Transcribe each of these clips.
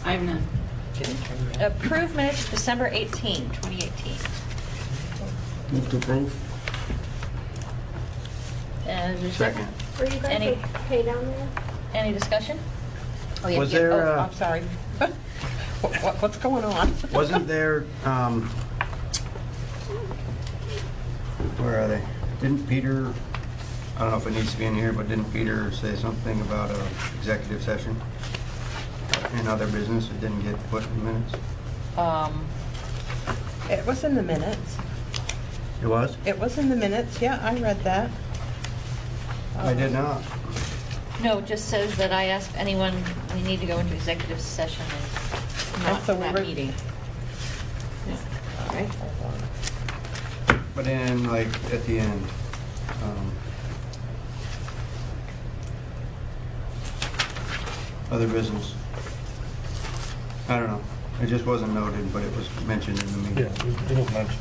I have none. Approved minutes December 18, 2018. Move to approve. And is there a second? Were you guys Any- okay down there? Any discussion? Oh, yeah, Was yeah. there, Oh, I'm sorry. What's going on? Wasn't there, where are they? Didn't Peter, I don't know if it needs to be in here, but didn't Peter say something about a executive session in other business that didn't get put in minutes? It was in the minutes. It was? It was in the minutes, yeah, I read that. I did not. No, it just says that I asked anyone, we need to go into executive session and not so we that were- meeting. All right. But in, like, at the end, other business. I don't know. It just wasn't noted, but it was mentioned in the meeting. Yeah, it was mentioned.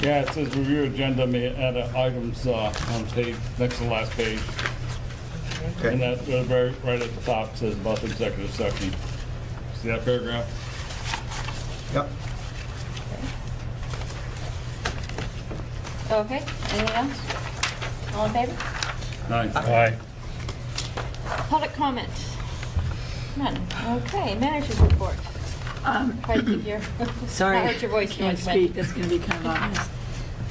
Yeah, it says review agenda, items on page, next to the last page. Okay. And that, very, right at the top, says about the executive session. See that paragraph? Yep. Okay, anything else? All in favor? Aye. Aye. Public comment? None. Okay, managers report. Try to keep your, Sorry, I heard your voice. can't when you speak. That's going to be kind of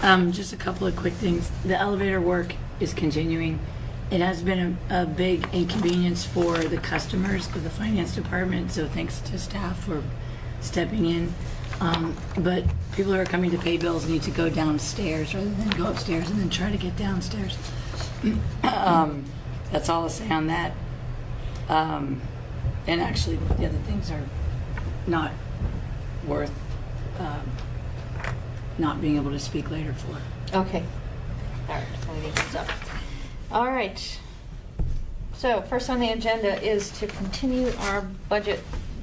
obvious. Just a couple of quick things. The elevator work is continuing. It has been a big inconvenience for the customers of the finance department, so thanks to staff for stepping in. But people who are coming to pay bills need to go downstairs rather than go upstairs and then try to get downstairs. That's all I'll say on that. And actually, the other things are not worth not being able to speak later for. Okay. All right, cleaning this up. All right. So first on the agenda is to continue our budget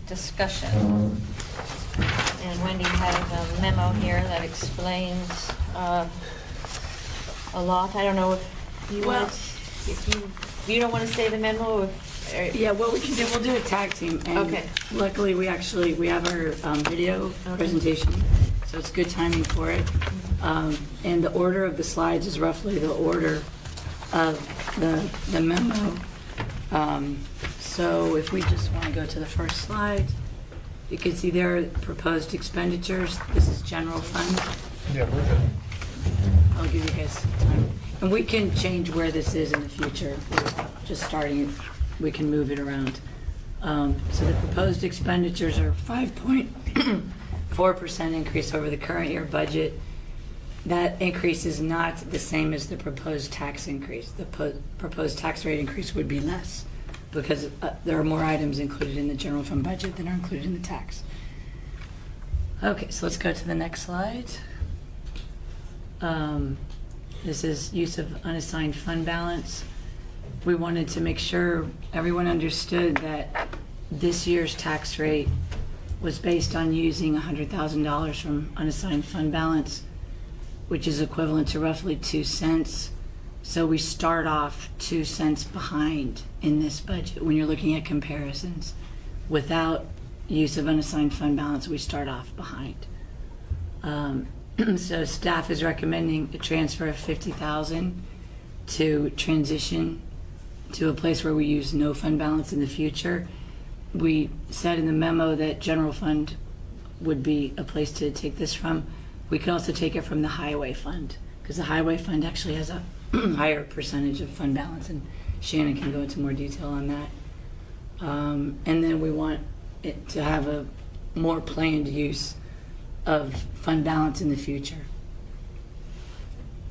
discussion. And Wendy has a memo here that explains a lot. I don't know if you Well- want, if you don't want to say the memo, if, Yeah, what we can do, we'll do a tag team. And Okay. luckily, we have our video presentation, so it's good timing for it. And the order of the slides is roughly the order of the memo. So if we just want to go to the first slide, you can see there are proposed expenditures. This is general fund. Yeah, we're good. I'll give you guys time. And we can change where this is in the future. We're just starting, we can move it around. So the proposed expenditures are 5.4% increase over the current year budget. That increase is not the same as the proposed tax increase. The proposed tax rate increase would be less because there are more items included in the general fund budget than are included in the tax. Okay, so let's go to the next slide. This is use of unassigned fund balance. We wanted to make sure everyone understood that this year's tax rate was based on using $100,000 from unassigned fund balance, which is equivalent to roughly 2 cents. So we start off 2 cents behind in this budget when you're looking at comparisons. Without use of unassigned fund balance, we start off behind. So staff is recommending a transfer of $50,000 to transition to a place where we use no fund balance in the future. We said in the memo that general fund would be a place to take this from. We can also take it from the highway fund because the highway fund actually has a higher percentage of fund balance, and Shannon can go into more detail on that. And then we want it to have a more planned use of fund balance in the future.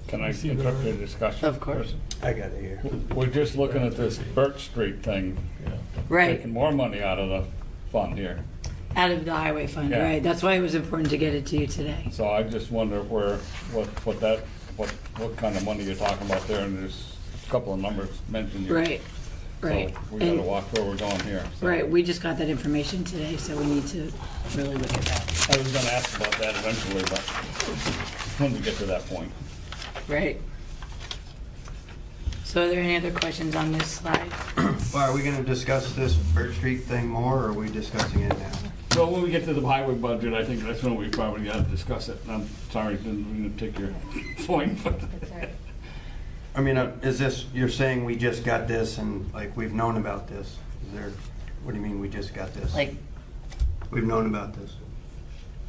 Can I interrupt the discussion? Of course. I got it here. We're just looking at this Birch Street thing. Right. Taking more money out of the fund here. Out of the highway fund, Yeah. right. That's why it was important to get it to you today. So I just wonder what kind of money you're talking about there, and there's a couple of numbers mentioned here. Right, right. So we gotta And- watch where we're going here. So Right, we just got that information today, so we need to really look at that. I was gonna ask about that eventually, but when we get to that point. Right. So are there any other questions on this slide? Well, are we gonna discuss this Birch Street thing more, or are we discussing it now? So when we get to the highway budget, I think that's when we probably got to discuss it. I'm sorry, didn't take your point, but. That's all right. I mean, is this, you're saying we just got this and like we've known about this? Is there, what do you mean we just got this? Like, We've known about this.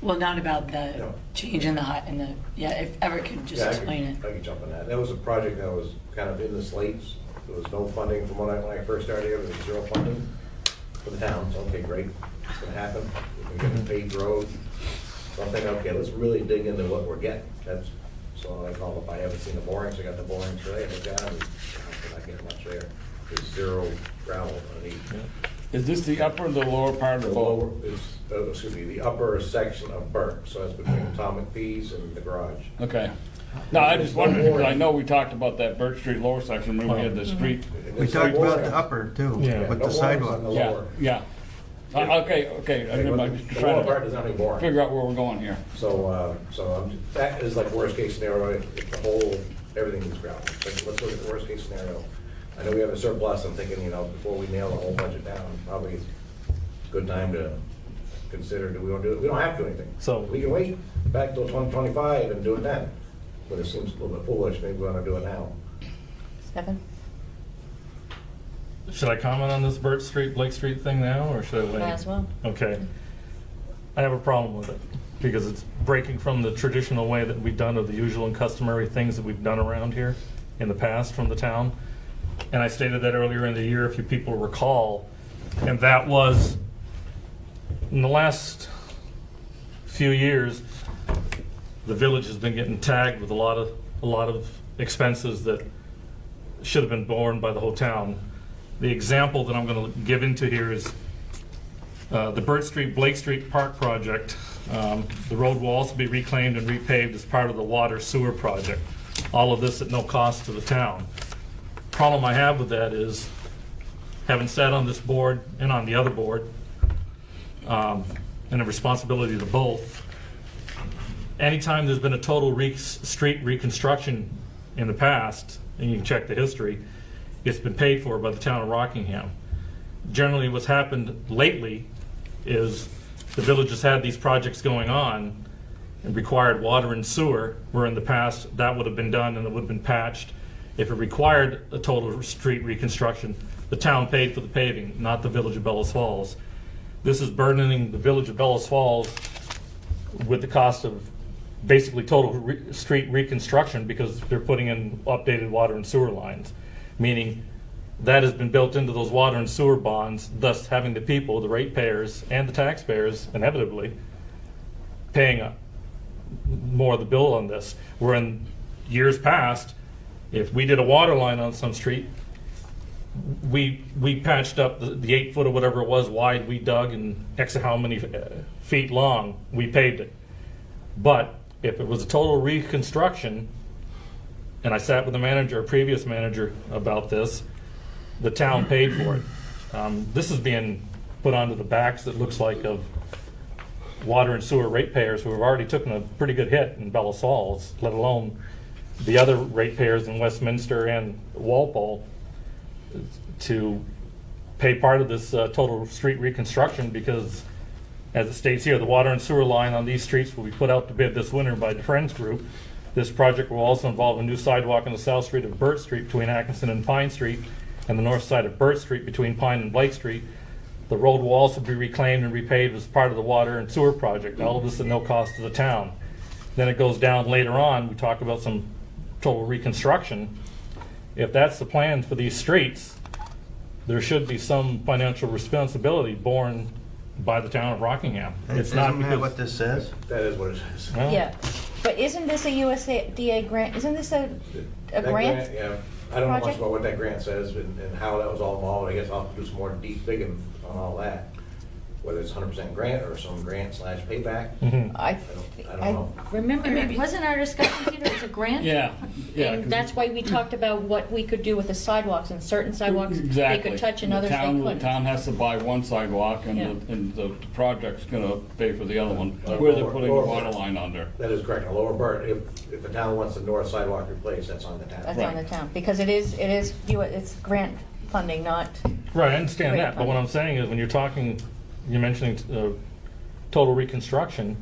well, not about the No. change in the, yeah, if Everett could just Yeah, explain it. I could jump on that. That was a project that was kind of in the slates. There was no funding from when I first started here, there was zero funding for the town. So, okay, great, it's gonna happen. We're gonna get a paved road. So I'm thinking, okay, let's really dig into what we're getting. That's, so I called up, I haven't seen the borings, I got the borings today, I looked at them, we're not getting much there. There's zero gravel underneath. Is this the upper or the lower part of The the lower boat? is, excuse me, the upper section of Burke, so that's between Atomic Peas and the garage. Okay. No, I just wondered, because I know we talked about that Birch Street lower section when we had the street. And We there's talked no about borings. the upper too, Yeah. with No the borings on the sidewalk. Yeah, lower. yeah. Okay. I'm just The lower part trying does to not have any borings. figure out where we're going here. So, that is like worst case scenario, if the whole, everything is gravel. Let's look at the worst case scenario. I know we have a surplus, I'm thinking, before we nail the whole budget down, probably it's a good time to consider, do we want to do it? We don't have to do anything. So- We can wait back till 2025 and do it then. But it seems a little bit foolish, maybe we want to do it now. Stefan? Should I comment on this Burt Street, Blake Street thing now, or should I wait? Might as well. Okay. I have a problem with it, because it's breaking from the traditional way that we've done, or the usual and customary things that we've done around here in the past from the town. And I stated that earlier in the year, if you people recall, and that was, in the last few years, the village has been getting tagged with a lot of expenses that should have been borne by the whole town. The example that I'm going to give into here is the Burt Street, Blake Street Park project. The road will also be reclaimed and repaved as part of the water sewer project. All of this at no cost to the town. Problem I have with that is, having sat on this board and on the other board, and a responsibility to both, anytime there's been a total street reconstruction in the past, and you can check the history, it's been paid for by the town of Rockingham. Generally, what's happened lately is the village has had these projects going on and required water and sewer, where in the past that would have been done and it would have been patched. If it required a total street reconstruction, the town paid for the paving, not the village of Bellows Falls. This is burdening the village of Bellows Falls with the cost of basically total street reconstruction, because they're putting in updated water and sewer lines, meaning that has been built into those water and sewer bonds, thus having the people, the ratepayers and the taxpayers, inevitably paying more of the bill on this. Where in years past, if we did a water line on some street, we patched up the 8 foot or whatever it was wide we dug, and X how many feet long, we paved it. But if it was a total reconstruction, and I sat with the manager, a previous manager, about this, the town paid for it. This is being put onto the backs, it looks like, of water and sewer ratepayers who have already taken a pretty good hit in Bellows Falls, let alone the other ratepayers in Westminster and Walpole, to pay part of this total street reconstruction, because, as it states here, the water and sewer line on these streets will be put out to bid this winter by the Friends Group. This project will also involve a new sidewalk on the south street of Burt Street between Atkinson and Pine Street, and the north side of Burt Street between Pine and Blake Street. The road will also be reclaimed and repaved as part of the water and sewer project. All of this at no cost to the town. Then it goes down later on, we talk about some total reconstruction. If that's the plan for these streets, there should be some financial responsibility borne by the town of Rockingham. It's not Isn't that because, what this says? That is what it is. Oh. Well, Yeah, but isn't this a USDA grant? Isn't this a That grant? Yeah, I don't know much project? about what that grant says and how that was all involved. I guess I'll have to do some more deep digging on all that. whether it's 100% grant or some grant slash payback. I don't know. remember, wasn't our discussion, Peter, it was a grant? Yeah, yeah. And that's why we talked about what we could do with the sidewalks, and certain sidewalks they Exactly. could touch and others The they town- couldn't. The town has to buy one sidewalk, and Yeah. the project's gonna pay for the other one, where they're putting the water line under. That is correct. A lower part, if the town wants the north sidewalk replaced, that's on the town. That's on the town, because it's grant funding, not, Right, I understand Great that, but what funding. I'm saying is, when you're mentioning total reconstruction,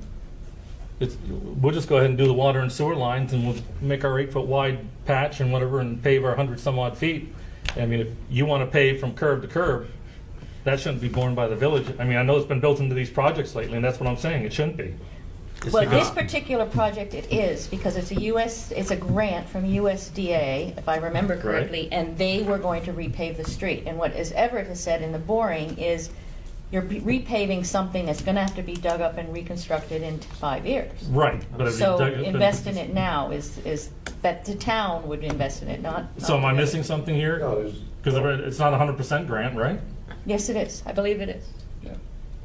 we'll just go ahead and do the water and sewer lines, and we'll make our 8-foot wide patch and whatever, and pave our 100 some odd feet. I mean, if you want to pave from curb to curb, that shouldn't be borne by the village. I mean, I know it's been built into these projects lately, and that's what I'm saying, it shouldn't be. well, this particular project it is, because it's a grant from USDA, if I remember correctly, and they were going to repave the street. And what, as Everett has said in the boring, is you're repaving something that's gonna have to be dug up and reconstructed in 5 years. Right. But if you So dug it- invest in it now is that the town would invest in it, not. So am I missing something here? No, there's. Because it's not 100% grant, right? Yes, it is. I believe it is.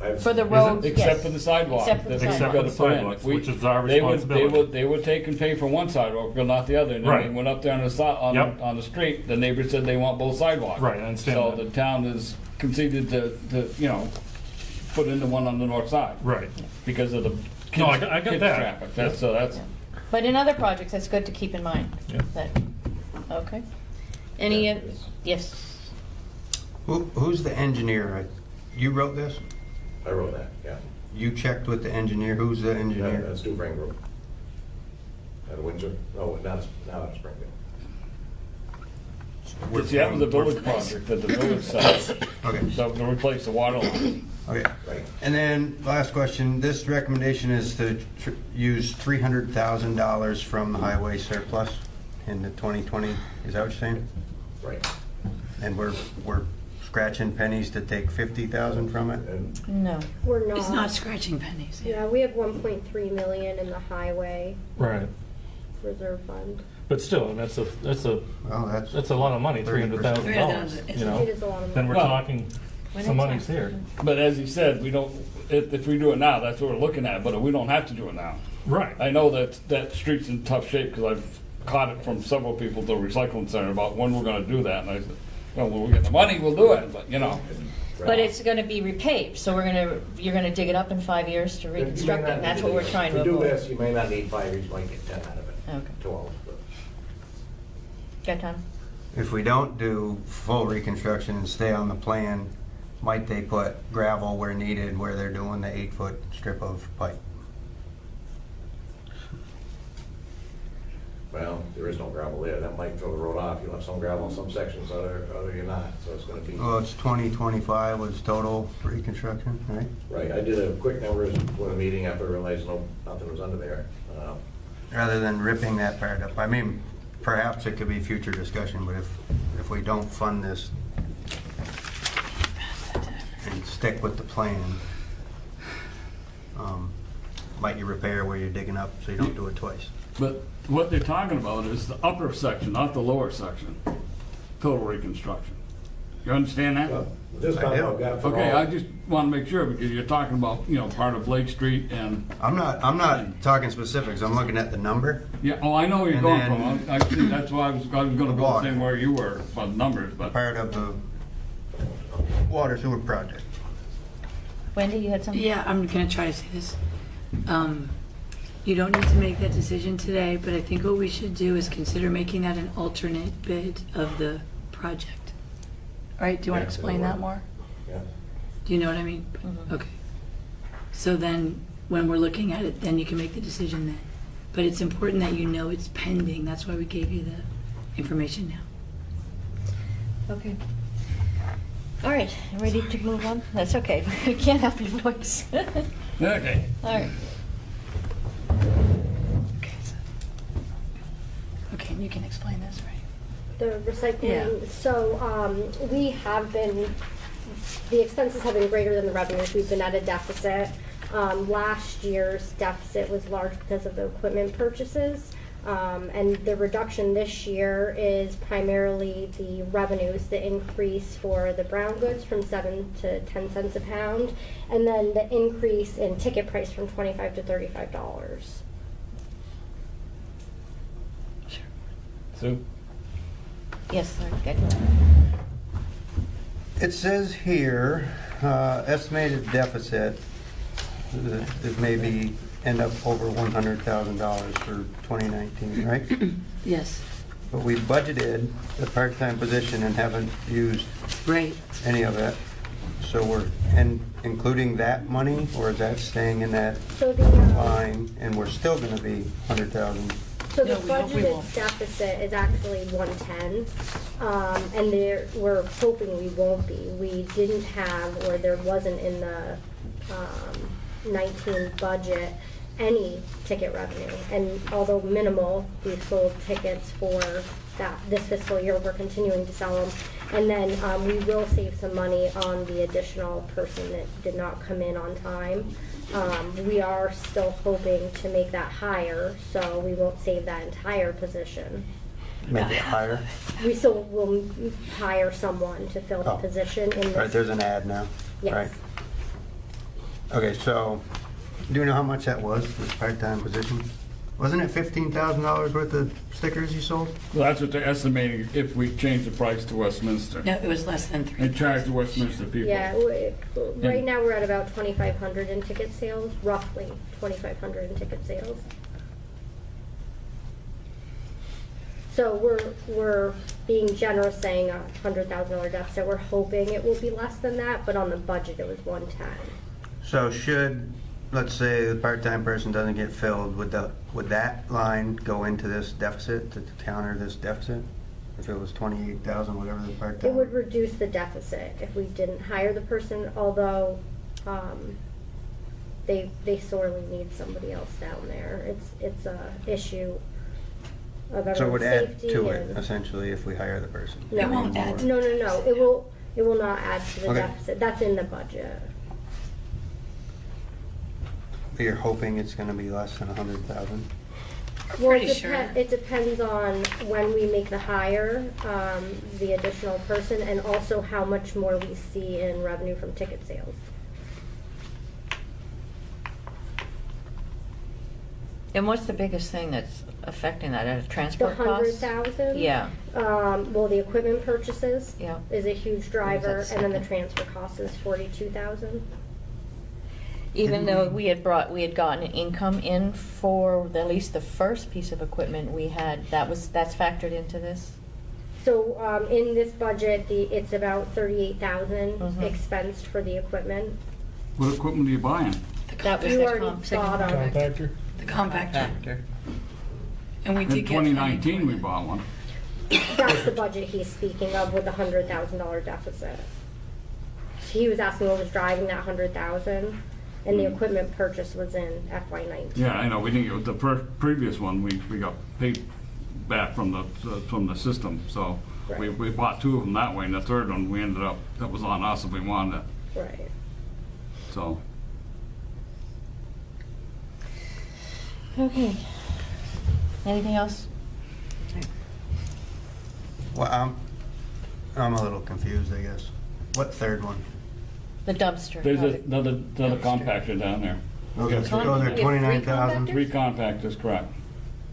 I've- For the road, yes. Except for the sidewalk. Except for the that we've sidewalk. got to Except for the put in. sidewalks, If we- which is our they would- responsibility. They would take and pay for one sidewalk, but not the other. And then Right. they went up there on Yep. on the street, the neighbor said they want both sidewalks. Right, I understand So that. the town is conceded to put in the one on the north side. Right. Because of the No, I kids get kids that. traffic. That's, But in other projects, that's good to keep in mind. Yeah. Okay. Any, Yeah. yes. Who's the engineer? You wrote this? I wrote that, yeah. You checked with the engineer? Who's the engineer? That's Dufrain Group. Out of Windsor, no, now it's Springfield. that was a village project that the village set, Okay, to replace the water line. okay. Right. And then, last question, this recommendation is to use $300,000 from the highway surplus in the 2020, is that what you're saying? Right. And we're scratching pennies to take 50,000 from it? And No. We're not. It's not scratching pennies. Yeah, we have 1.3 million in the highway Right. reserve fund. But still, and that's a Well, that's a lot of money, $300,000. $300,000. You know, It is a lot of then money. we're Well, talking some money's here. But as he said, we don't, if we do it now, that's what we're looking at, but we don't have to do it now. Right. I know that street's in tough shape because I've caught it from several people at the recycling center about when we're gonna do that, and I said, well, when we get the money, we'll do it, but But it's gonna be repaved, so you're gonna dig it up in 5 years to reconstruct it, and that's what we're trying to do avoid. this, you may not need 5 years, you might get 10 out of it. Okay. 12, but. Got time? If we don't do full reconstruction and stay on the plan, might they put gravel where needed, where they're doing the 8-foot strip of pipe? Well, there is no gravel there, that might throw the road off, you'll have some gravel in some sections, other you're not, so it's gonna be. Well, it's 2025 was total reconstruction, right? Right, I did a quick numbers before the meeting after I realized nothing was under there. Rather than ripping that part up. I mean, perhaps it could be future discussion, but if we don't fund this and stick with the plan, might you repair where you're digging up so you don't do it twice? but what they're talking about is the upper section, not the lower section, total reconstruction. You understand that? This I time do. I've got for Okay, all- I just want to make sure, because you're talking about, part of Lake Street and, I'm not talking specifics, I'm looking at the number. yeah, oh, I know where you're And going then- from. I see, that's why I was gonna go the Water. same where you were, about the numbers, but. Part of the water sewer project. Wendy, you had something? Yeah, I'm gonna try to say this. You don't need to make that decision today, but I think what we should do is consider making that an alternate bid of the project. All right, do you want Yeah, to explain it'll that work. more? Yeah. Do you know what I mean? Mhm. Okay. So then, when we're looking at it, then you can make the decision then. But it's important that you know it's pending, that's why we gave you the information now. Okay. All right, ready to move on? That's okay, you can't have your voice. Okay. All right. Okay, and you can explain this, right? The recycling, Yeah. so, we have been, the expenses have been greater than the revenues. We've been at a deficit. Last year's deficit was large because of the equipment purchases. And the reduction this year is primarily the revenues, the increase for the brown goods from 7 to 10 cents a pound, and then the increase in ticket price from $25 to $35. Sue? Yes, sir, good. It says here, estimated deficit is maybe end up over $100,000 for 2019, right? Yes, But we budgeted the part-time position and haven't used right. any of it. So we're, and including that money, or is that staying in that So the line, and we're still gonna be 100,000? So the No, we hope we budgeted won't. deficit is actually 110, and we're hoping we won't be. We didn't have, or there wasn't in the 19 budget, any ticket revenue. And although minimal, we've sold tickets for this fiscal year. We're continuing to sell them. And then we will save some money on the additional person that did not come in on time. We are still hoping to make that higher, so we won't save that entire position. Make it higher? We still will hire someone to fill the Oh. position in this. Right, there's an ad now, Yes. right? Okay, so, do you know how much that was, this part-time position? Wasn't it $15,000 worth of stickers you sold? Well, that's what they're estimating if we change the price to Westminster. No, it was less than 3. And charge the Westminster people. Yeah, right now we're at about 2,500 in ticket sales, roughly 2,500 in ticket sales. So we're being generous saying a $100,000 deficit. We're hoping it will be less than that, but on the budget it was 110. So should, let's say the part-time person doesn't get filled, would that line go into this deficit to counter this deficit? If it was 28,000, whatever the part-time? It would reduce the deficit if we didn't hire the person, although they sorely need somebody else down there. It's a issue of So it would add safety to it, and- essentially, if we hire the person? No. It won't add. No. It will not add to the Okay. deficit. That's in the budget. But you're hoping it's gonna be less than 100,000? Well, Pretty sure. it depends on when we make the hire, the additional person, and also how much more we see in revenue from ticket sales. And what's the biggest thing that's affecting that? The Transport costs? 100,000. Yeah, Well, the equipment purchases. Yeah. Is a huge driver, That's and then the second. transfer cost is 42,000. even though we had gotten income in for at least the first piece of equipment we had, that's factored into this? So, in this budget, it's about 38,000 Mhm. expensed for the equipment. What equipment are you buying? That was You the already bought them. Compactor? The compactor. And we In did get 2019, we funding for it. bought one. That's the budget he's speaking of with the $100,000 deficit. So he was asking what was driving that 100,000, and the equipment purchase was in FY19. Yeah, I know, we didn't get, the previous one, we got paid back from the system, so we Right. bought 2 of them that way, and the third one, we ended up, that was on us if we wanted it, Right. so. Okay. Anything else? Well, I'm a little confused, I guess. What third one? The dumpster. There's another compactor down there. Those are We have 29,000? 3 compactors, correct.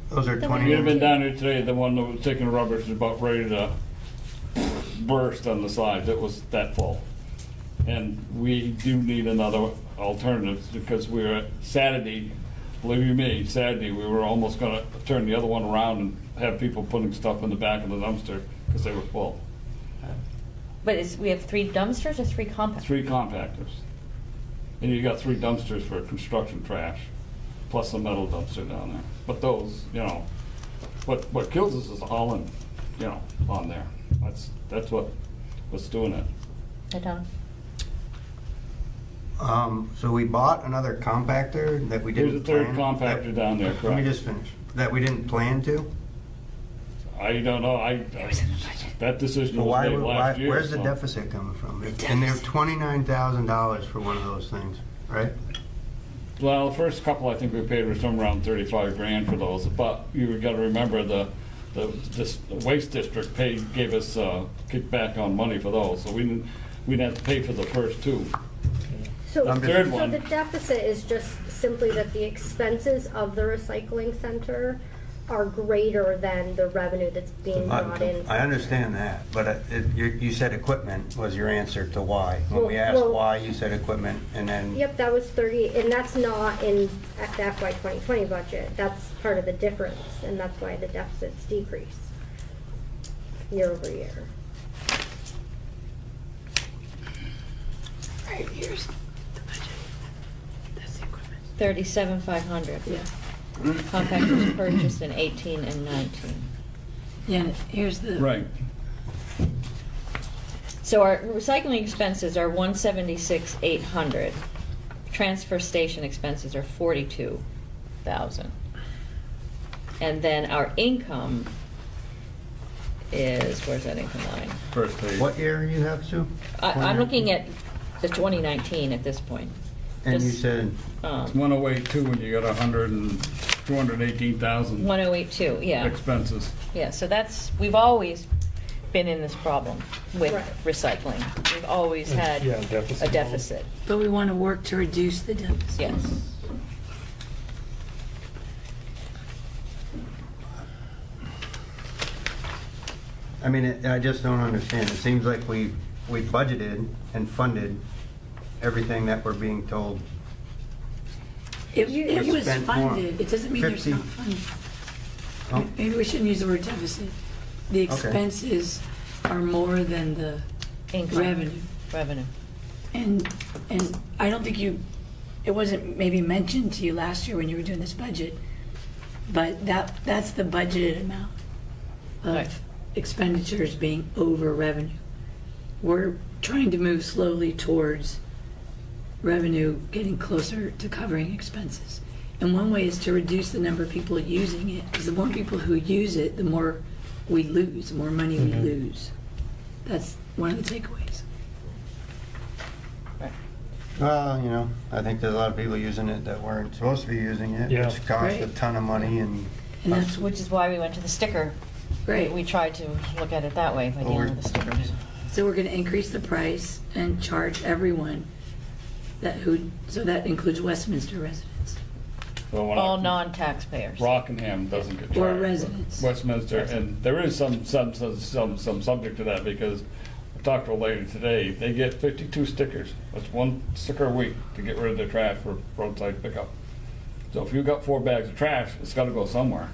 Those are Then we You'd have 20, been down there today, the one that was taking rubbish is about ready to burst on the sides, it was that full. And we do need another alternative, because we were, Saturday, believe me, Saturday, we were almost gonna turn the other one around and have people putting stuff in the back of the dumpster, because they were full. But we have 3 dumpsters or 3 compactors? 3 compactors. And you got 3 dumpsters for construction trash, plus a metal dumpster down there. But those, what kills us is the hauling, on there. That's what's doing it. I don't. so we bought another compactor that we There's a didn't third plan? compactor down there, Let me correct? just finish. That we didn't plan to? I don't know, that decision Well, was made last year. where's the so- deficit coming from? And they're $29,000 for one of those things, right? Well, the first couple, I think we paid was somewhere around 35 grand for those, but you gotta remember this waste district gave us kickback on money for those, so we'd have to pay for the first two. So, Third so one. the deficit is just simply that the expenses of the recycling center are greater than the revenue that's being brought in. I understand that, but you said equipment was your answer to why. When we asked Well- why, you said equipment, and then. Yep, that was 30, and that's not in the FY 2020 budget. That's part of the difference, and that's why the deficits decrease year over year. Right, here's the budget. That's the equipment. 37,500. Yeah. Compactors purchased in 18 and 19. Yeah, and here's the. Right. So our recycling expenses are 176,800. Transfer station expenses are 42,000. And then our income is, where's that income line? First page. What year you have, Sue? I'm looking at the 2019 at this point. And you Just, said, It's 108.2 when you got 218,000 1082, yeah. expenses. Yeah, so we've always been in this problem with Right. recycling. We've always had Yeah, deficit. a deficit, But we want to work to reduce the deficit. yes. I mean, I just don't understand. It seems like we budgeted and funded everything that we're being told. It We was spent more. funded. It doesn't mean there's 50. not funding. Oh, Maybe we shouldn't use the word deficit. The expenses are more than the Income. revenue. And I don't think it wasn't maybe mentioned to you last year when you were doing this budget, but that's the budgeted amount Right. of expenditures being over revenue. We're trying to move slowly towards revenue getting closer to covering expenses. And one way is to reduce the number of people using it, because the more people who use it, the more we lose, the more money we lose. That's one of the takeaways. Right. well, I think there's a lot of people using it that weren't supposed to be using it, Yeah. which cost a Right. ton of money and. And that's Which is why we went to the sticker. Right. We tried to look at it that way by dealing with the stickers. So we're gonna increase the price and charge everyone so that includes Westminster residents. So when All I- non-taxpayers. Rockingham doesn't get charged. Or but residents. Westminster, and there is some subject to that, because I talked to a lady today, they get 52 stickers. That's one sticker a week to get rid of their trash for roadside pickup. So if you've got 4 bags of trash, it's gotta go somewhere.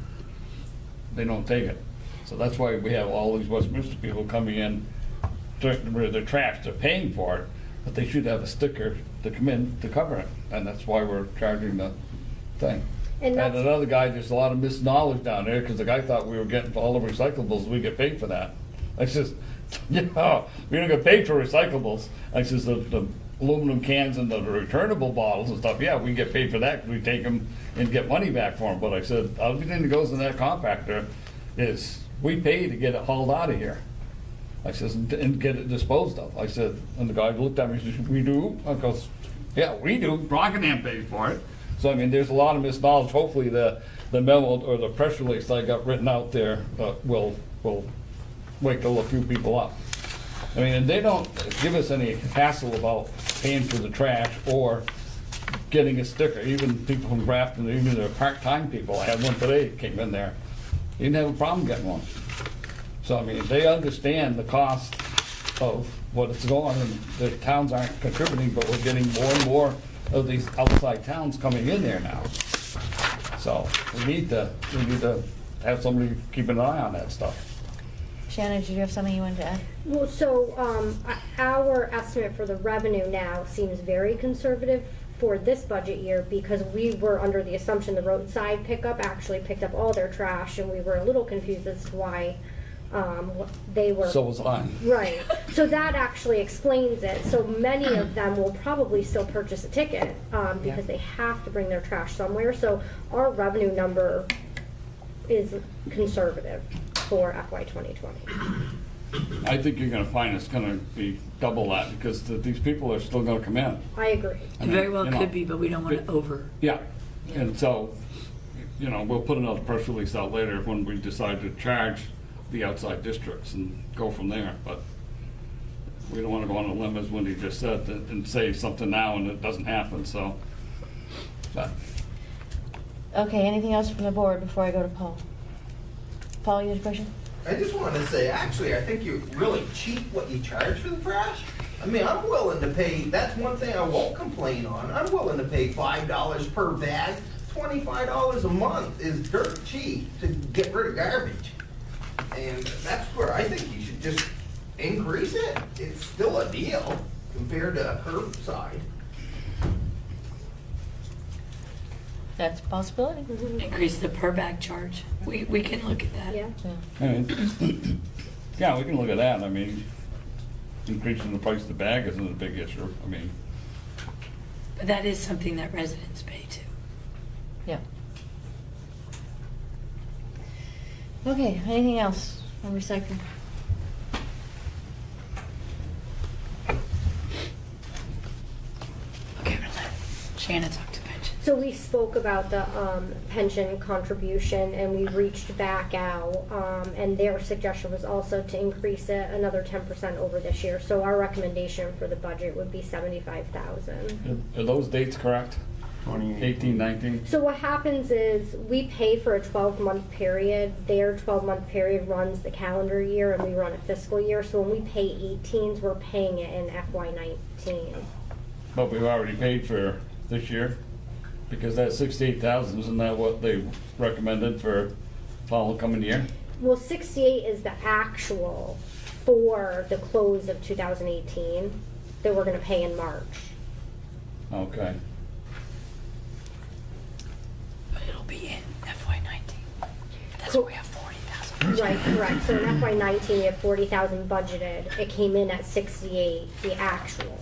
They don't take it. So that's why we have all these Westminster people coming in, getting rid of their trash. They're paying for it, but they should have a sticker to come in to cover it. And that's why we're charging the thing. And And that's, another guy, there's a lot of misknowledge down there, because the guy thought we were getting for all the recyclables, we get paid for that. I says, we don't get paid for recyclables. I says, the aluminum cans and the returnable bottles and stuff, yeah, we get paid for that, 'cause we take them and get money back for them. But I said, everything that goes in that compactor is, we pay to get it hauled out of here. I says, and get it disposed of. I said, and the guy looked at me and said, we do? I goes, yeah, we do. Rockingham pays for it. So, I mean, there's a lot of misknowledge. Hopefully the memo or the press release I got written out there will wake a few people up. I mean, and they don't give us any hassle about paying for the trash or getting a sticker. Even people from Grafton, even the part-time people, I had one today that came in there. He didn't have a problem getting one. So, I mean, they understand the cost of what it's going, and the towns aren't contributing, but we're getting more and more of these outside towns coming in there now. So, we need to have somebody keep an eye on that stuff. Shannon, did you have something you wanted to add? well, so, our estimate for the revenue now seems very conservative for this budget year, because we were under the assumption the roadside pickup actually picked up all their trash, and we were a little confused as to why, they were. So was I. Right, so that actually explains it. So many of them will probably still purchase a ticket, because they have to bring their trash somewhere. So our revenue number is conservative for FY 2020. I think you're gonna find it's gonna be double that, because these people are still gonna come in. I agree. I It mean, very well you know, could be, but we don't want to over. Yeah, and so, you know, we'll put another press release out later when we decide to charge the outside districts and go from there, but we don't wanna go on a limb, as Wendy just said, and say something now and it doesn't happen, so. But Okay, anything else from the board before I go to Paul? Paul, you had a question? I just wanted to say, actually, I think you're really cheap what you charge for the trash. I mean, I'm willing to pay, that's one thing I won't complain on. I'm willing to pay $5 per bag. $25 a month is dirt cheap to get rid of garbage. And that's where I think you should just increase it. It's still a deal compared to curbside. That's a possibility. Increase the per bag charge. We can look at that. Yeah. I mean, yeah, we can look at that. I mean, increasing the price of the bag isn't a big issue. I mean, But that is something that residents pay too. Yeah. Okay, anything else on recycling? Okay, I'm gonna let Shannon talk to pension. So we spoke about the pension contribution, and we reached back out, and their suggestion was also to increase it another 10% over this year. So our recommendation for the budget would be 75,000. are those dates correct? 2018. 18, 19? So what happens is we pay for a 12-month period. Their 12-month period runs the calendar year, and we run a fiscal year. So when we pay 18s, we're paying it in FY19. But we've already paid for this year, because that 68,000, isn't that what they recommended for following coming year? Well, 68 is the actual for the close of 2018 that we're going to pay in March. Okay. But it'll be in FY19. That's where we have 40,000. Right, correct. So in FY19, we have 40,000 budgeted. It came in at 68, the actual.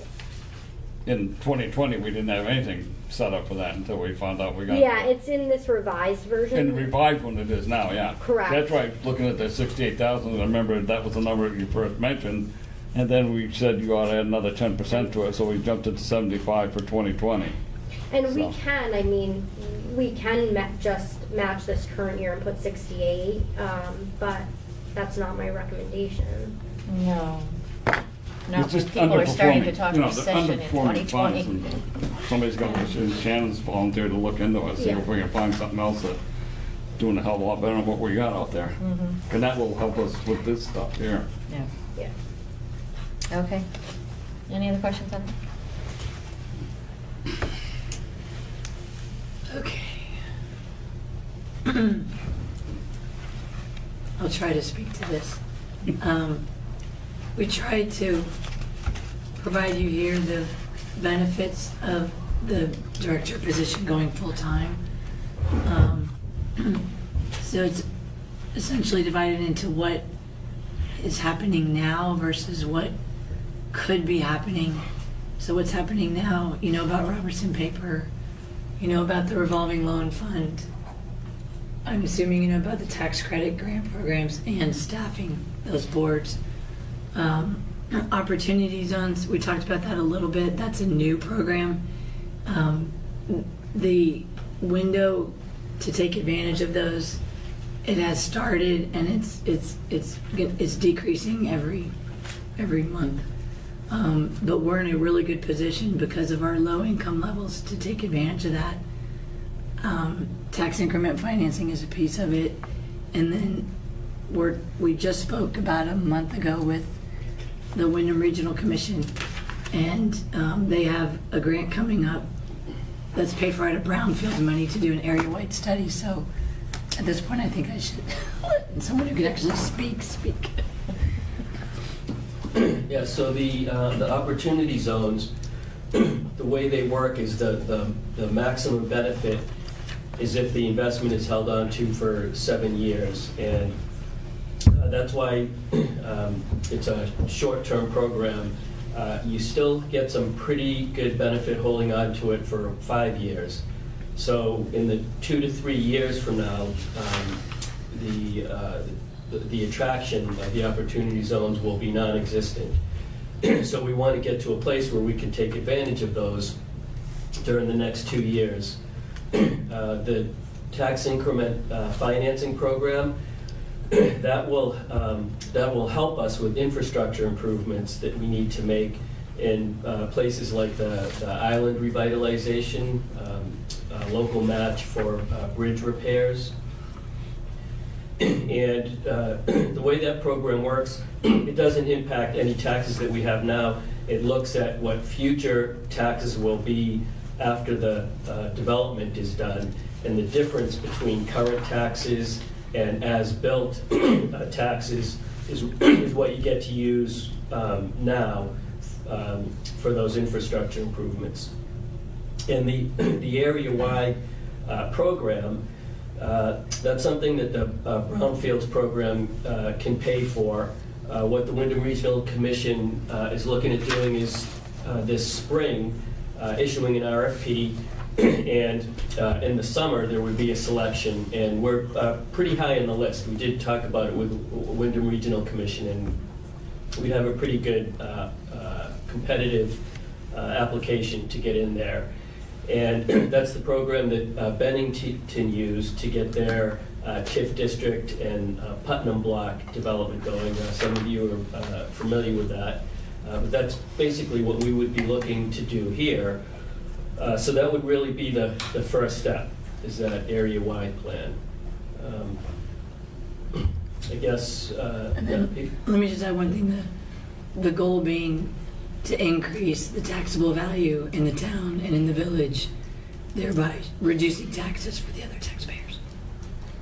In 2020, we didn't have anything set up for that until we found out we got. Yeah, it's in this revised version. In the revised one it is now, yeah. Correct. That's right, looking at that 68,000, I remember that was the number you first mentioned, and then we said you ought to add another 10% to it, so we jumped it to 75 for 2020. And we So. can, I mean, we can just match this current year and put 68, but that's not my recommendation. No. No, It's just people are starting to underperforming. talk You know, the recession in underperforming funds, 2020. and somebody's gonna, Shannon's volunteered to look into it, see if we can find something else that's doing a hell of a lot better than what we got out there. Mhm. And that will help us with this stuff here. Yeah. Yeah. Okay. Any other questions on that? Okay. I'll try to speak to this. We tried to provide you here the benefits of the director position going full-time. So it's essentially divided into what is happening now versus what could be happening. So what's happening now, you know about Robertson paper, you know about the revolving loan fund. I'm assuming you know about the tax credit grant programs and staffing those boards. Opportunity zones, we talked about that a little bit. That's a new program. The window to take advantage of those, it has started, and it's decreasing every month. But we're in a really good position because of our low income levels to take advantage of that. Tax increment financing is a piece of it, and then we just spoke about a month ago with the Wyndham Regional Commission, and they have a grant coming up that's paid for out of brownfield money to do an area-wide study. So at this point, I think I should let someone who can actually speak. Yeah, so the opportunity zones, the way they work is the maximum benefit is if the investment is held on to for 7 years. And that's why it's a short-term program. You still get some pretty good benefit holding on to it for 5 years. So in the 2 to 3 years from now, the the attraction of the opportunity zones will be non-existent. So we want to get to a place where we can take advantage of those during the next 2 years. The tax increment financing program, that will help us with infrastructure improvements that we need to make in places like the island revitalization, local match for bridge repairs. And the way that program works, it doesn't impact any taxes that we have now. It looks at what future taxes will be after the development is done, and the difference between current taxes and as-built taxes is what you get to use now for those infrastructure improvements. And the area-wide program, that's something that the Brownfields program can pay for. What the Wyndham Regional Commission is looking at doing is this spring issuing an RFP, and in the summer there would be a selection, and we're pretty high on the list. We did talk about it with Wyndham Regional Commission, and we'd have a pretty good competitive application to get in there. And that's the program that Bennington used to get their TIF district and Putnam block development going. Some of you are familiar with that. But that's basically what we would be looking to do here. So that would really be the first step, is that area-wide plan. I guess. And then, let me just add one thing, the goal being to increase the taxable value in the town and in the village, thereby reducing taxes for the other taxpayers.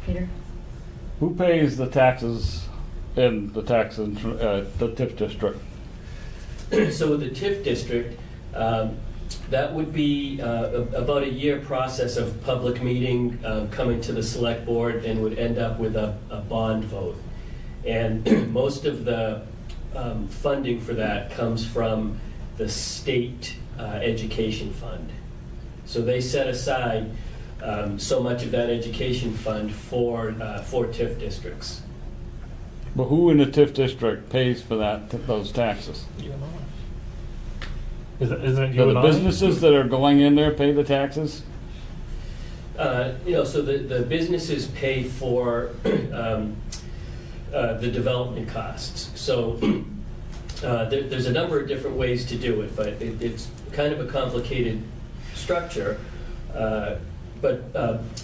Peter? Who pays the taxes in the the TIF district? So with the TIF district, that would be about a year process of public meeting, coming to the select board, and would end up with a bond vote. And most of the funding for that comes from the state education fund. So they set aside so much of that education fund for TIF districts. But who in the TIF district pays for those taxes? Isn't it Do you and the I? businesses that are going in there pay the taxes? So the businesses pay for the development costs. So there's a number of different ways to do it, but it's kind of a complicated structure. But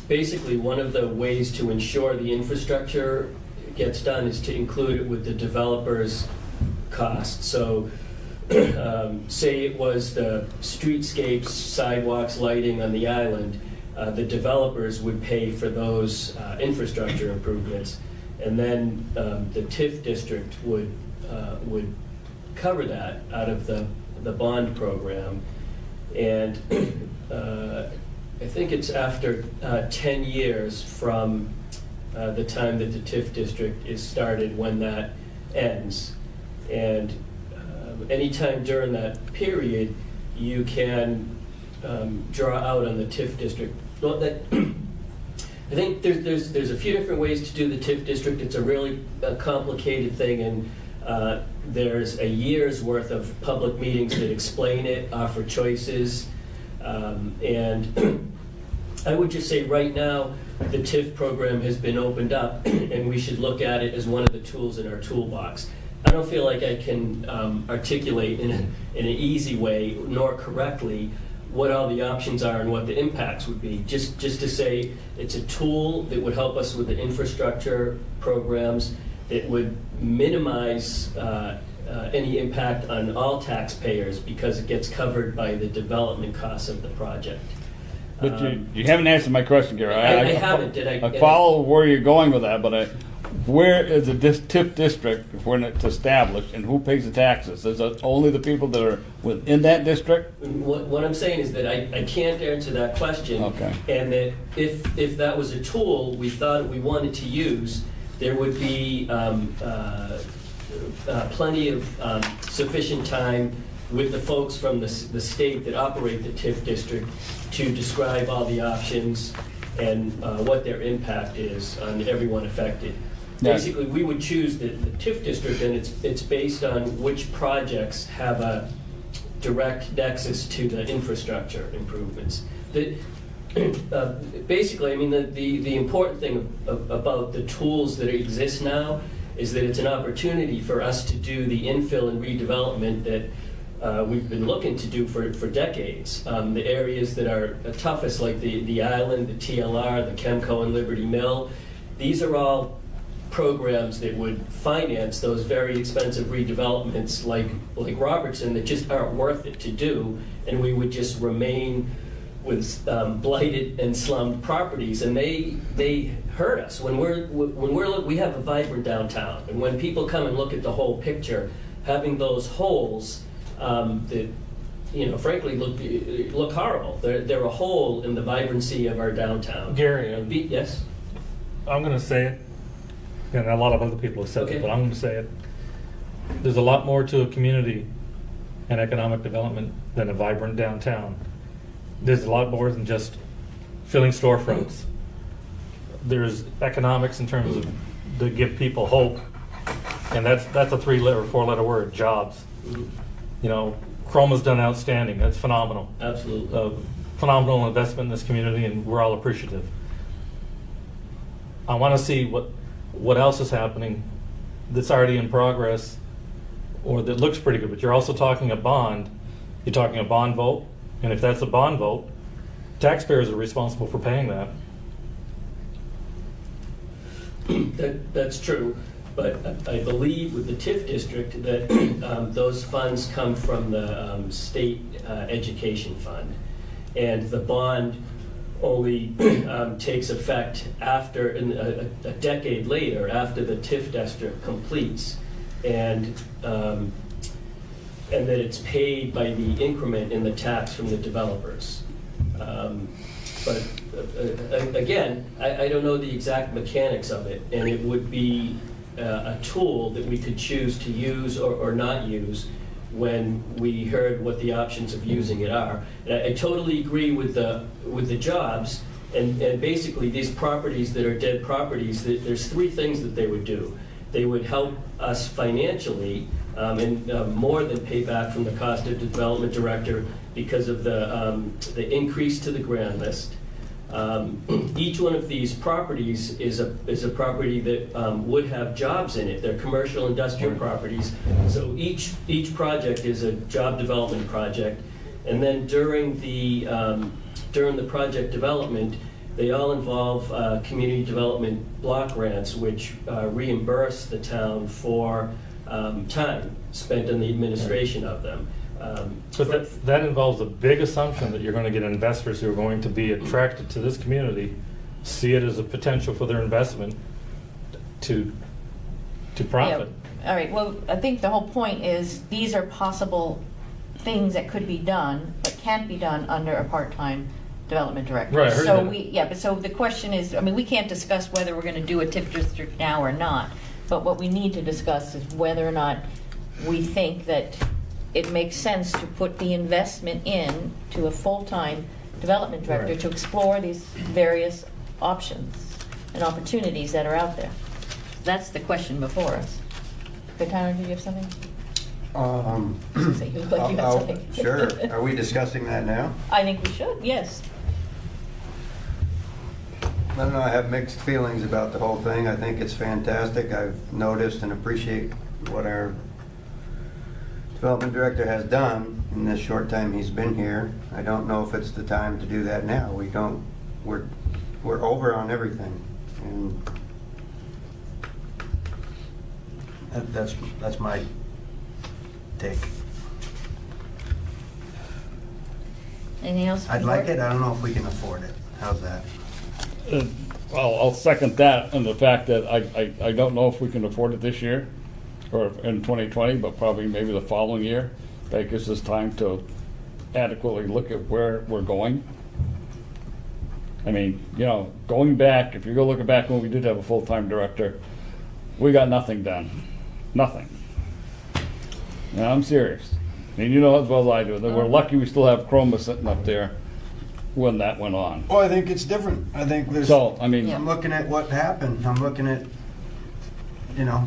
basically, one of the ways to ensure the infrastructure gets done is to include it with the developer's costs. So say it was the streetscapes, sidewalks, lighting on the island, the developers would pay for those infrastructure improvements, and then the TIF district would cover that out of the bond program. And I think it's after 10 years from the time that the TIF district is started when that ends. And anytime during that period, you can draw out on the TIF district. Well, I think there's a few different ways to do the TIF district. It's a really complicated thing, and there's a year's worth of public meetings that explain it, offer choices, and I would just say right now the TIF program has been opened up, and we should look at it as one of the tools in our toolbox. I don't feel like I can articulate in an easy way, nor correctly, what all the options are and what the impacts would be. Just to say it's a tool that would help us with the infrastructure programs, that would minimize any impact on all taxpayers because it gets covered by the development costs of the project. But you haven't answered my question, Gary. I haven't. Did I? I follow where you're going with that, but where is the TIF district when it's established, and who pays the taxes? Is it only the people that are within that district? What I'm saying is that I can't answer that question. Okay. And that if that was a tool we thought we wanted to use, there would be plenty of sufficient time with the folks from the state that operate the TIF district to describe all the options and what their impact is on everyone affected. Yeah. basically, we would choose the TIF district, and it's based on which projects have a direct nexus to the infrastructure improvements. Basically, I mean, the important thing about the tools that exist now is that it's an opportunity for us to do the infill and redevelopment that we've been looking to do for decades. The areas that are toughest, like the island, the TLR, the Chemco and Liberty Mill, these are all programs that would finance those very expensive redevelopments like Robertson that just aren't worth it to do, and we would just remain with blighted and slummed properties, and they hurt us. When we have a vibrant downtown, and when people come and look at the whole picture, having those holes that, you know, frankly look horrible. They're a hole in the vibrancy of our downtown. Gary, Yes? I'm going to say it, and a lot of other people have said Okay. it, but I'm going to say it. There's a lot more to a community and economic development than a vibrant downtown. There's a lot more than just filling storefronts. There's economics in terms of to give people hope, and that's a 3-letter or 4-letter word: jobs. You know, Chroma's done outstanding. That's phenomenal. Absolutely. Phenomenal investment in this community, and we're all appreciative. I want to see what else is happening that's already in progress or that looks pretty good. But you're also talking a bond. You're talking a bond vote, and if that's a bond vote, taxpayers are responsible for paying that. That's true, but I believe with the TIF district that those funds come from the state education fund, and the bond only takes effect after a decade later, after the TIF district completes, and that it's paid by the increment in the tax from the developers. But again, I don't know the exact mechanics of it, and it would be a tool that we could choose to use or not use when we heard what the options of using it are. And I totally agree with the jobs, and basically these properties that are dead properties, there's 3 things that they would do. They would help us financially, and more than pay back from the cost of development director because of the increase to the grand list. Each one of these properties is a property that would have jobs in it. They're commercial industrial properties. So each project is a job development project. And then during the project development, they all involve community development block grants, which reimburse the town for time spent on the administration of them. But that involves a big assumption that you're going to get investors who are going to be attracted to this community, see it as a potential for their investment to profit. Yeah. All right, well, I think the whole point is these are possible things that could be done, but can't be done under a part-time development director. Right, I heard so that. but so the question is, I mean, we can't discuss whether we're going to do a TIF district now or not, but what we need to discuss is whether or not we think that it makes sense to put the investment in to a full-time development director Right. to explore these various options and opportunities that are out there. That's the question before us. Good, Tyler, did you have something? Say you look like you had something. Sure. Are we discussing that now? I think we should, yes. I don't know, I have mixed feelings about the whole thing. I think it's fantastic. I've noticed and appreciate what our development director has done in this short time he's been here. I don't know if it's the time to do that now. We're over on everything. And that's my take. Anything else? I'd like it. I don't know if we can afford it. How's that? Well, I'll second that, and the fact that I don't know if we can afford it this year or in 2020, but probably maybe the following year. That gives us time to adequately look at where we're going. I mean, you know, going back, if you go looking back when we did have a full-time director, we got nothing done. Nothing. Now, I'm serious. I mean, you know as well as I do, that we're lucky we still have Chroma sitting up there when that went on. Well, I think it's different. I think there's. So, I mean, I'm looking at what happened. I'm looking at you know,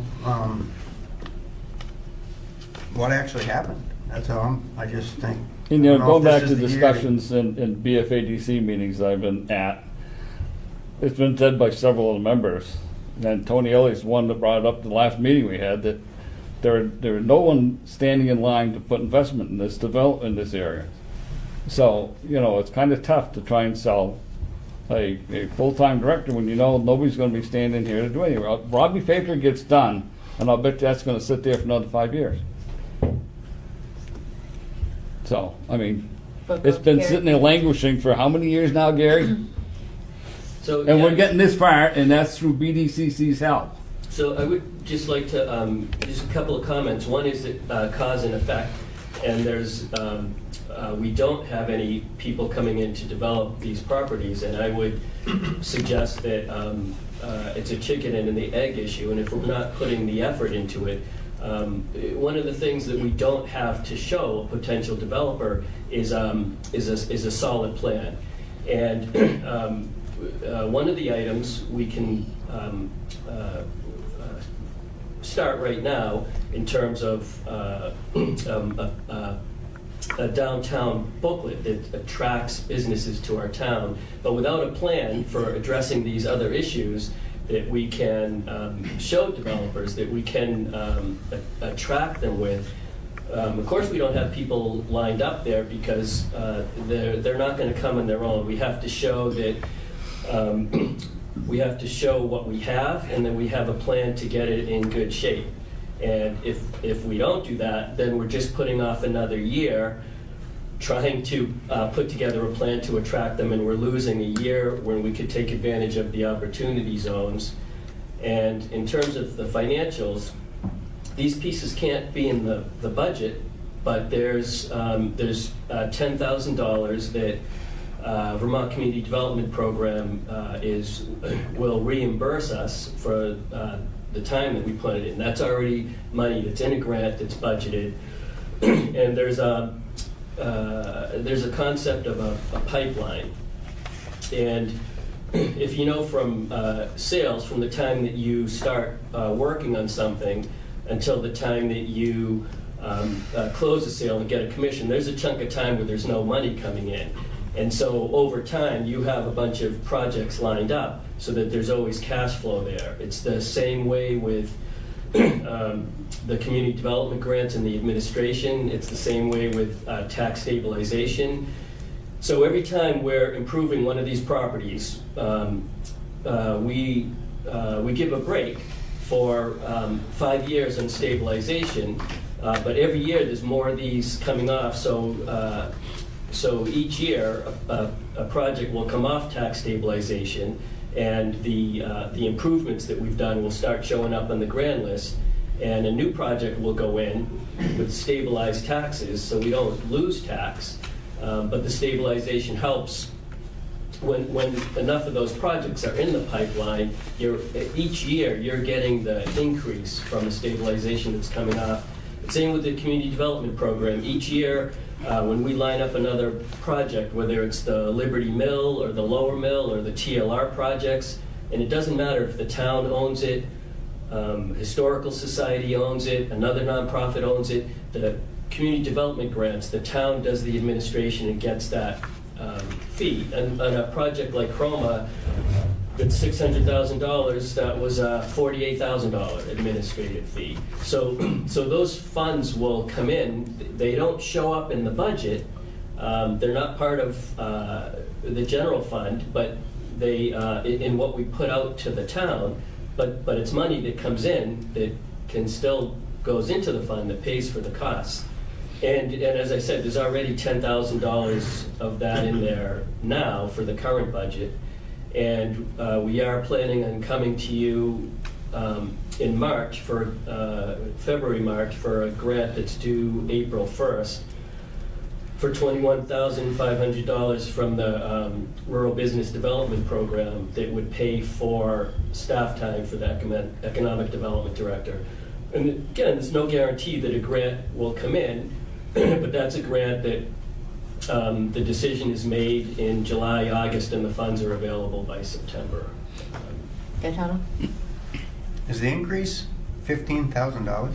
what actually happened. That's how I just think. And, you I know, don't going know if back this to is the year discussions in BFADC meetings I've been at, it's been said by several of the members, and Tony Elliott's one that brought it up the last meeting we had, that there is no one standing in line to put investment in this development in this area. So, you know, it's kind of tough to try and sell a full-time director when you know nobody's gonna be standing here to do anything. Robbie Paper gets done, and I'll bet that's gonna sit there for another 5 years. So, I mean, it's been sitting there languishing for how many years now, Gary? So, And we're yeah. getting this far, and that's through BDCC's help. So I would just like to, just a couple of comments. One is that cause and effect, and there's, we don't have any people coming in to develop these properties, and I would suggest that it's a chicken and the egg issue, and if we're not putting the effort into it, one of the things that we don't have to show a potential developer is a solid plan. And one of the items we can start right now in terms of a downtown booklet that attracts businesses to our town, but without a plan for addressing these other issues that we can show developers, that we can attract them with. Of course, we don't have people lined up there because they're not going to come on their own. We have to show that we have to show what we have, and then we have a plan to get it in good shape. And if we don't do that, then we're just putting off another year trying to put together a plan to attract them, and we're losing a year when we could take advantage of the opportunity zones. And in terms of the financials, these pieces can't be in the budget, but there's $10,000 that Vermont Community Development Program will reimburse us for the time that we put it in. That's already money that's in a grant that's budgeted. And there's a concept of a pipeline. And if you know from sales, from the time that you start working on something until the time that you close the sale and get a commission, there's a chunk of time where there's no money coming in. And so over time, you have a bunch of projects lined up so that there's always cash flow there. It's the same way with the community development grants and the administration. It's the same way with tax stabilization. So every time we're improving one of these properties, we give a break for 5 years on stabilization, but every year there's more of these coming off. So each year, a project will come off tax stabilization, and the improvements that we've done will start showing up on the grand list, and a new project will go in with stabilized taxes, so we don't lose tax, but the stabilization helps. When enough of those projects are in the pipeline, each year you're getting the increase from the stabilization that's coming off. Same with the community development program. Each year, when we line up another project, whether it's the Liberty Mill or the Lower Mill or the TLR projects, and it doesn't matter if the town owns it, Historical Society owns it, another nonprofit owns it, the community development grants, the town does the administration and gets that fee. And on a project like Chroma, it's $600,000, that was a $48,000 administrative fee. So those funds will come in. They don't show up in the budget. They're not part of the general fund, but they in what we put out to the town. But it's money that comes in that can still goes into the fund that pays for the costs. And as I said, there's already $10,000 of that in there now for the current budget. And we are planning on coming to you in March, for February, March, for a grant that's due April 1st for $21,500 from the Rural Business Development Program that would pay for staff time for the Economic Development Director. And again, there's no guarantee that a grant will come in, but that's a grant that the decision is made in July, August, and the funds are available by September. Gaetano? Is the increase $15,000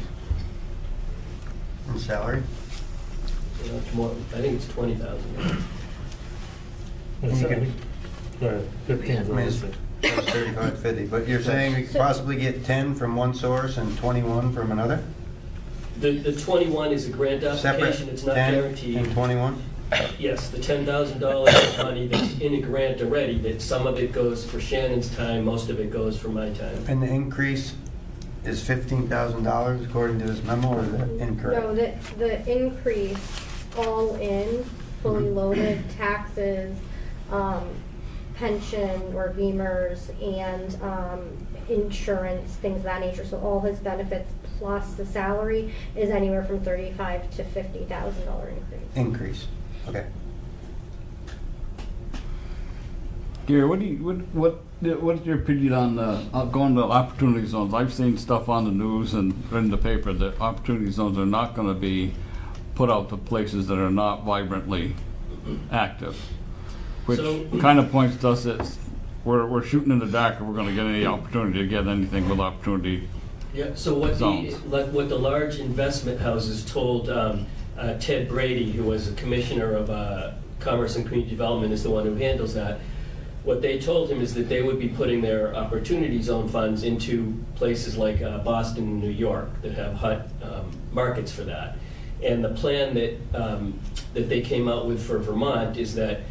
in salary? You know, it's more, I think it's 20,000. Go ahead, 15 is I what I mean, said. it's 35, 50, but you're saying we could possibly get 10 from one source and 21 from another? The 21 is a grant Separate, application, it's not 10 guaranteed. and 21? Yes, the $10,000 is money that's in a grant already, that some of it goes for Shannon's time, most of it goes for my time. And the increase is $15,000 according to this memo, or is that incorrect? No, the increase, all in, fully loaded, taxes, pension or beamers, and insurance, things of that nature. So all his benefits plus the salary is anywhere from $35,000 to $50,000 increase. Increase, okay. Gary, what's your opinion on going to opportunity zones? I've seen stuff on the news and read in the paper that opportunity zones are not going to be put out to places that are not vibrantly active, which So- kind of points to us that we're shooting in the dark if we're going to get any opportunity to get anything with opportunity. Yeah, so what Zones. what the large investment houses told Ted Brady, who was a commissioner of Commerce and Community Development, is the one who handles that. What they told him is that they would be putting their opportunity zone funds into places like Boston and New York that have hot markets for that. And the plan that they came out with for Vermont is that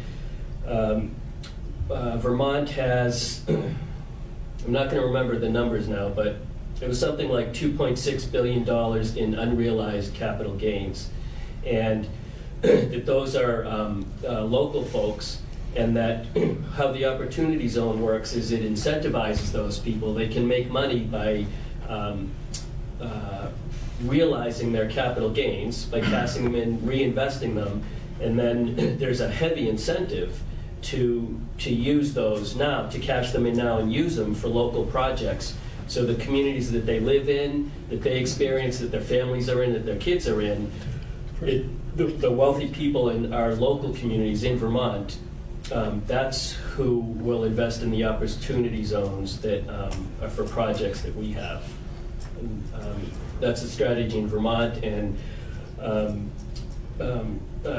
Vermont has, I'm not going to remember the numbers now, but it was something like $2.6 billion in unrealized capital gains. And that those are local folks, and that how the opportunity zone works is it incentivizes those people. They can make money by realizing their capital gains, by passing them in, reinvesting them, and then there's a heavy incentive to use those now, to cash them in now and use them for local projects. So the communities that they live in, that they experience, that their families are in, that their kids are in, the wealthy people in our local communities in Vermont, that's who will invest in the opportunity zones that are for projects that we have. And, that's a strategy in Vermont, and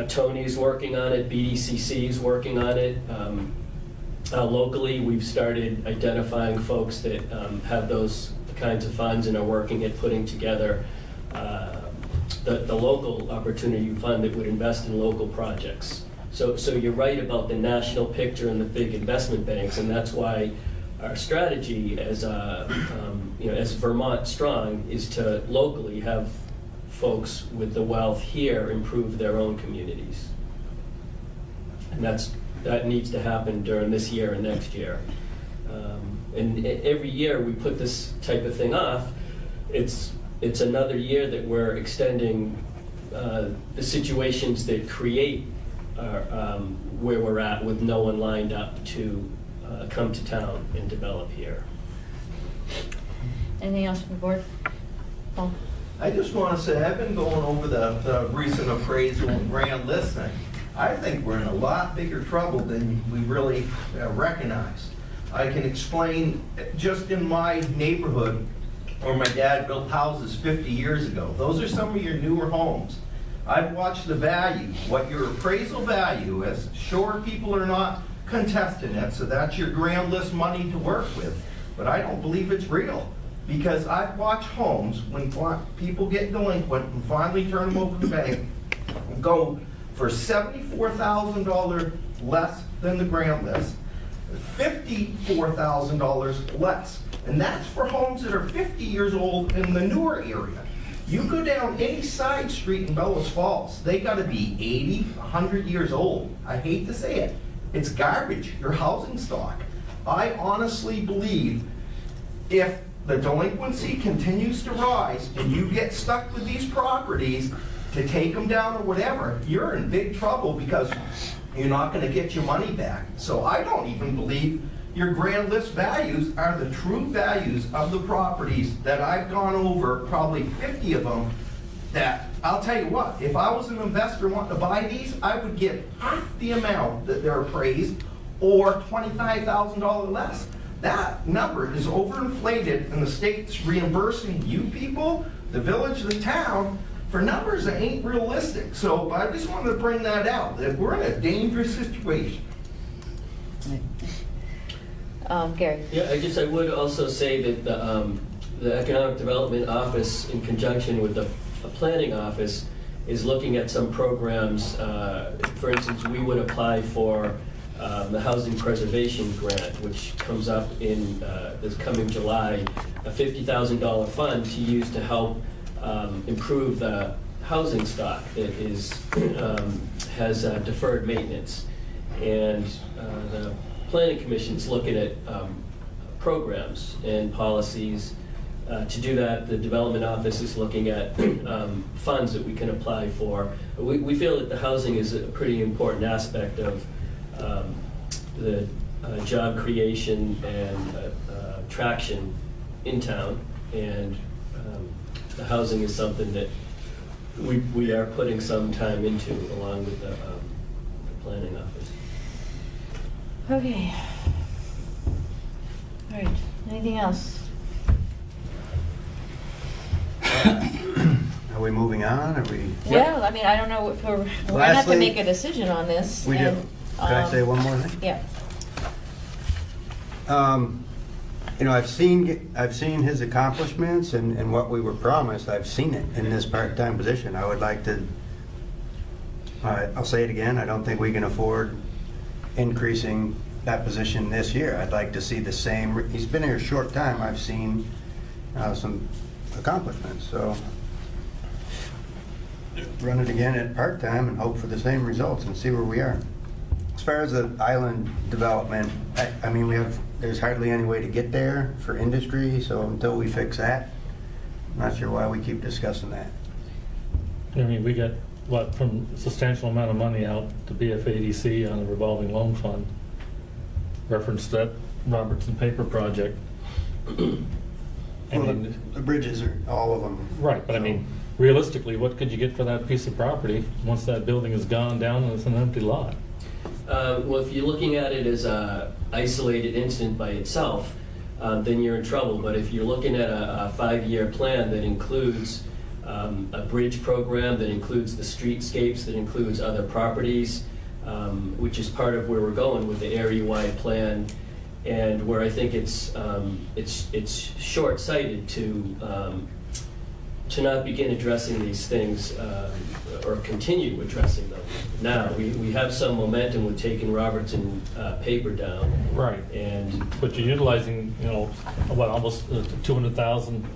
Tony's working on it, BDCC's working on it. Locally, we've started identifying folks that have those kinds of funds and are working at putting together the local opportunity fund that would invest in local projects. So you're right about the national picture and the big investment banks, and that's why our strategy as as Vermont Strong is to locally have folks with the wealth here improve their own communities. And that needs to happen during this year and next year. And every year we put this type of thing off, it's another year that we're extending the situations that create where we're at with no one lined up to come to town and develop here. Anything else from the board? Paul? I just want to say, I've been going over the recent appraisal and grand list thing. I think we're in a lot bigger trouble than we really recognize. I can explain, just in my neighborhood, where my dad built houses 50 years ago, those are some of your newer homes. I've watched the value, what your appraisal value is. Sure, people are not contesting it, so that's your grand list money to work with. But I don't believe it's real, because I've watched homes, when people get delinquent and finally turn them over to the bank, go for $74,000 less than the grand list, $54,000 less. And that's for homes that are 50 years old in the newer area. You go down any side street in Bellows Falls, they gotta be 80, 100 years old. I hate to say it. It's garbage, your housing stock. I honestly believe if the delinquency continues to rise and you get stuck with these properties to take them down or whatever, you're in big trouble, because you're not gonna get your money back. So I don't even believe your grand list values are the true values of the properties that I've gone over, probably 50 of them, that, I'll tell you what, if I was an investor wanting to buy these, I would get half the amount that they're appraised, or $25,000 less. that number is overinflated and the state's reimbursing you people, the village, the town, for numbers that ain't realistic. So I just wanted to bring that out, that we're in a dangerous situation. Gary? Yeah, I would also say that the Economic Development Office, in conjunction with the Planning Office, is looking at some programs. For instance, we would apply for the Housing Preservation Grant, which comes up in this coming July, a $50,000 fund to use to help improve the housing stock that has deferred maintenance. And the Planning Commission is looking at programs and policies. To do that, the Development Office is looking at funds that we can apply for. We feel that the housing is a pretty important aspect of the job creation and traction in town. And the housing is something that we are putting some time into, along with the Planning Office. Okay. All right, anything else? Are we moving on? Are we? Well, I mean, I don't know if we're gonna have to Lastly, make a decision on this. We do. and, Can I say one more thing? Yeah. You know, I've seen his accomplishments and what we were promised. I've seen it in this part-time position. I would like to, I'll say it again, I don't think we can afford increasing that position this year. I'd like to see the same, he's been here a short time, I've seen some accomplishments, so run it again at part-time and hope for the same results and see where we are. As far as the island development, I mean, there's hardly any way to get there for industry, so until we fix that, I'm not sure why we keep discussing that. I mean, we got, from a substantial amount of money out to BFADC on a revolving loan fund, referenced that Robertson paper project. I Well, mean, the bridges are, all of them. right, but I mean, realistically, what could you get for that piece of property once that building is gone down and it's an empty lot? Well, if you're looking at it as a isolated incident by itself, then you're in trouble. But if you're looking at a 5-year plan that includes a bridge program, that includes the streetscapes, that includes other properties, which is part of where we're going with the area-wide plan, and where I think it's short-sighted to not begin addressing these things or continue addressing them. Now, we have some momentum with taking Robertson paper down. Right. And But you're utilizing, you know, almost 200,000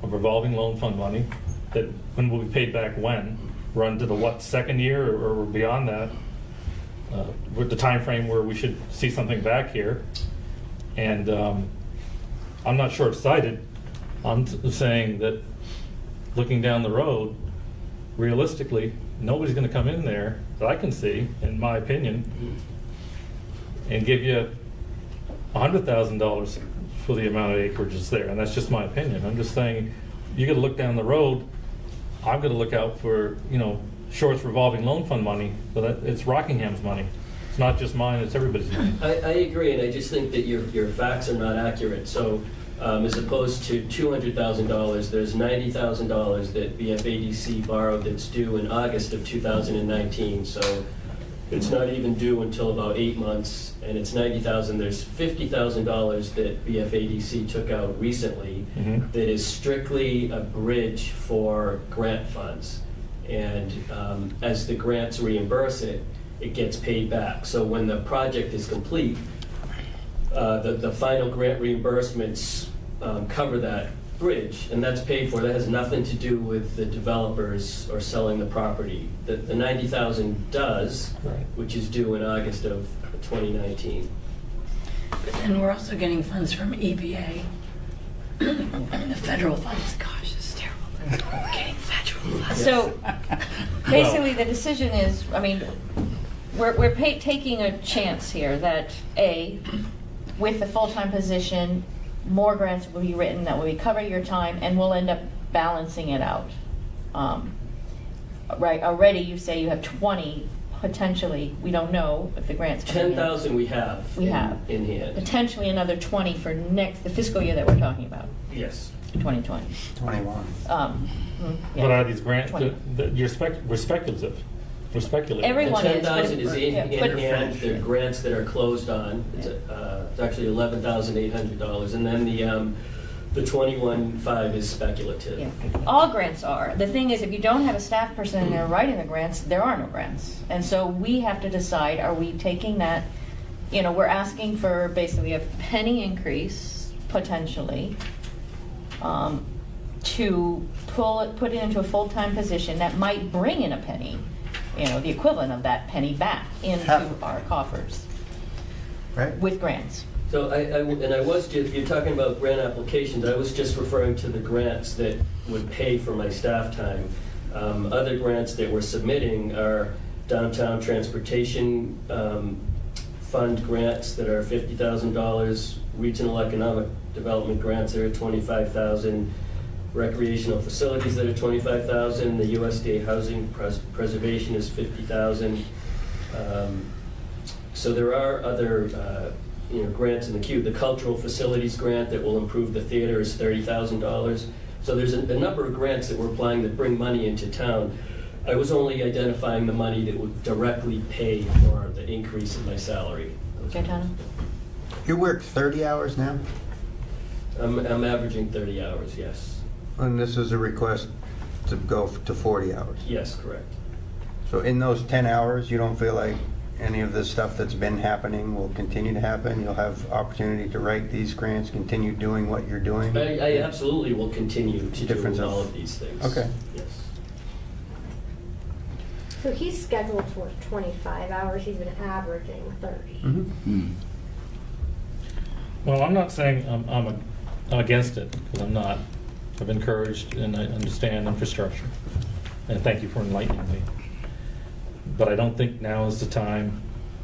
of revolving loan fund money that, when will be paid back when? Run to the second year or beyond that? With the time frame where we should see something back here. And I'm not short-sighted. I'm saying that, looking down the road, realistically, nobody's going to come in there that I can see, in my opinion, and give you $100,000 for the amount of acreage that's there. And that's just my opinion. I'm just saying, you got to look down the road. I've got to look out for, you know, Short's revolving loan fund money, but it's Rockingham's money. It's not just mine, it's everybody's money. I agree, and I just think that your facts are not accurate. So as opposed to $200,000, there's $90,000 that BFADC borrowed that's due in August of 2019. So it's not even due until about 8 months, and it's $90,000. There's $50,000 that BFADC took out recently that is strictly a bridge for grant funds. And as the grants reimburse it, it gets paid back. So when the project is complete, the final grant reimbursements cover that bridge, and that's paid for. That has nothing to do with the developers or selling the property. The $90,000 does, Right. which is due in August of 2019. But then we're also getting funds from EPA. I mean, the federal funds, gosh, this is terrible. We're getting federal funds. So basically, the decision is, I mean, we're taking a chance here that, A, with the full-time position, more grants will be written that will cover your time, and we'll end up balancing it out. Right, already you say you have 20 potentially, we don't know if the grant's coming in. 10,000 we have. We have. In hand. Potentially another 20 for the fiscal year that we're talking about, Yes. 2020. 21. Yeah. But are these grants, 20. we're speculative, we're speculating. Everyone The is, but 10,000 is in yeah, but- hand, the grants that are closed on, it's actually $11,800, and then the 21.5 is speculative. Yeah. All grants are. The thing is, if you don't have a staff person in there writing the grants, there are no grants. And so we have to decide, are we taking that, we're asking for basically a penny increase, potentially, to put it into a full-time position that might bring in a penny, the equivalent of that penny back into Half. our coffers Right? with grants. So you're talking about grant applications, I was just referring to the grants that would pay for my staff time. Other grants that we're submitting are downtown transportation fund grants that are $50,000, regional economic development grants that are $25,000, recreational facilities that are $25,000, the USDA housing preservation is $50,000. So there are other grants in the queue. The cultural facilities grant that will improve the theater is $30,000. So there's a number of grants that we're applying that bring money into town. I was only identifying the money that would directly pay for the increase in my salary. Gaetano? You work 30 hours now? I'm averaging 30 hours, yes. And this is a request to go to 40 hours. Yes, correct. So in those 10 hours, you don't feel like any of this stuff that's been happening will continue to happen? You'll have opportunity to write these grants, continue doing what you're doing? I absolutely will continue to Difference do of- all of these things. Okay. Yes. So he's scheduled to work 25 hours, he's been averaging 30. Mhm. Well, I'm not saying I'm against it, because I'm not. I've encouraged and I understand infrastructure, and thank you for enlightening me. But I don't think now is the time,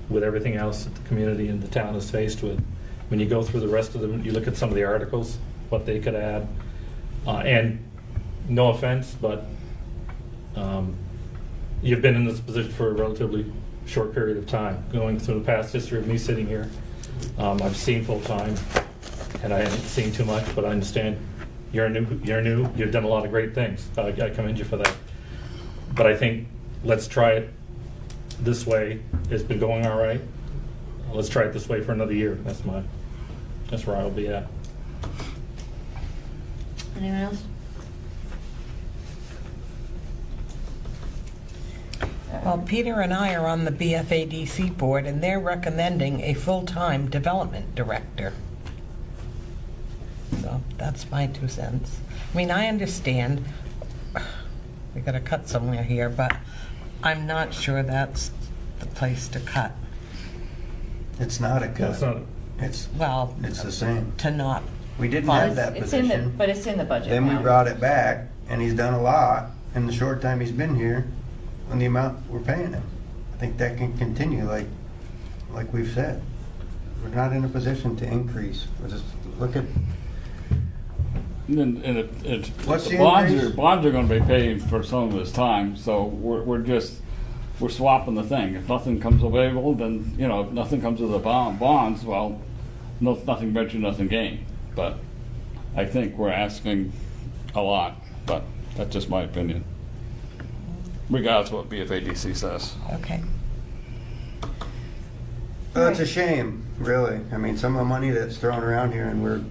with everything else that the community and the town is faced with. When you go through the rest of them, you look at some of the articles, what they could add, and no offense, but you've been in this position for a relatively short period of time. Going through the past history of me sitting here, I've seen full-time, and I haven't seen too much, but I understand you're new, you've done a lot of great things. I commend you for that. But I think, let's try it this way. It's been going all right. Let's try it this way for another year. That's where I will be at. Anyone else? Well, Peter and I are on the BFADC board, and they're recommending a full-time development director. So that's my 2 cents. I mean, I understand we got to cut somewhere here, but I'm not sure that's the place to cut. It's not a cut. That's not, It's Well, the same. to not, We didn't Well, have that It's in the, position. but it's in the budget Then we now. brought it back, and he's done a lot in the short time he's been here on the amount we're paying him. I think that can continue like we've said. We're not in a position to increase. We're just, look at, And What's the the bonds increase? are going to be paying for some of his time, so we're swapping the thing. If nothing comes available, then, if nothing comes with the bonds, well, nothing ventured, nothing gained. But I think we're asking a lot, but that's just my opinion. Regardless of what BFADC says. okay. well, it's a shame, really. I mean, some of the money that's thrown around here, and we're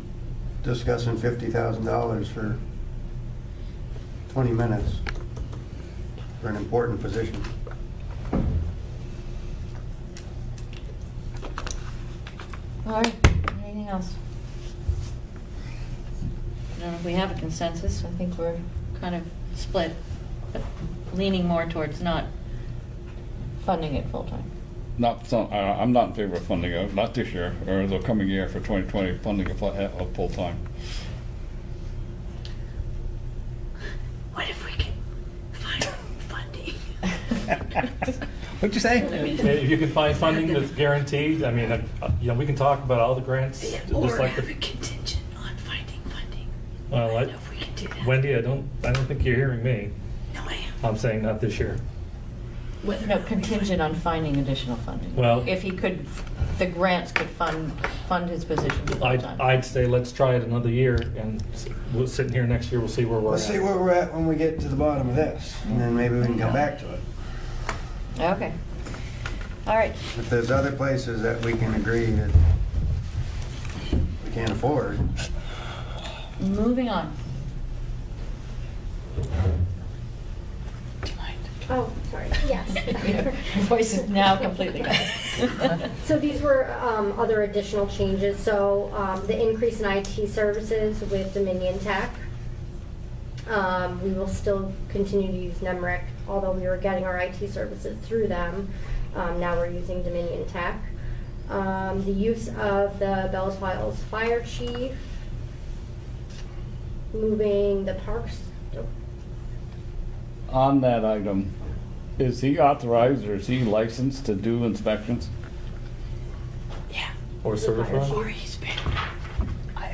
discussing $50,000 for 20 minutes for an important position. All right, anything else? I don't know if we have a consensus. I think we're kind of split, but leaning more towards not funding it full-time. I'm not in favor of funding it, not this year, or the coming year for 2020, funding a full-time. What if we can find funding? What'd you say? if you can find funding that's guaranteed, I mean, we can talk about all the grants. Or just like have the- a contingent on finding funding. Well, I don't know if we can do that. Wendy, I don't think you're hearing me. No, I am. I'm saying not this year. No, contingent on finding additional funding. Well- If he could, the grants could fund his position full-time. I'd say let's try it another year, and we'll sit in here next year, we'll see where we're Let's see at. where we're at when we get to the bottom of this, and then maybe we can come back to it. Okay. All right. If there's other places that we can agree that we can't afford, Moving on. Oh, sorry, yes. Your voice is now completely gone. So these were other additional changes. So the increase in IT services with Dominion Tech. We will still continue to use NEMRIC, although we were getting our IT services through them. Now we're using Dominion Tech. The use of the Bells Files Fire Chief. Moving the parks. On that item, is he authorized or is he licensed to do inspections? Or certified?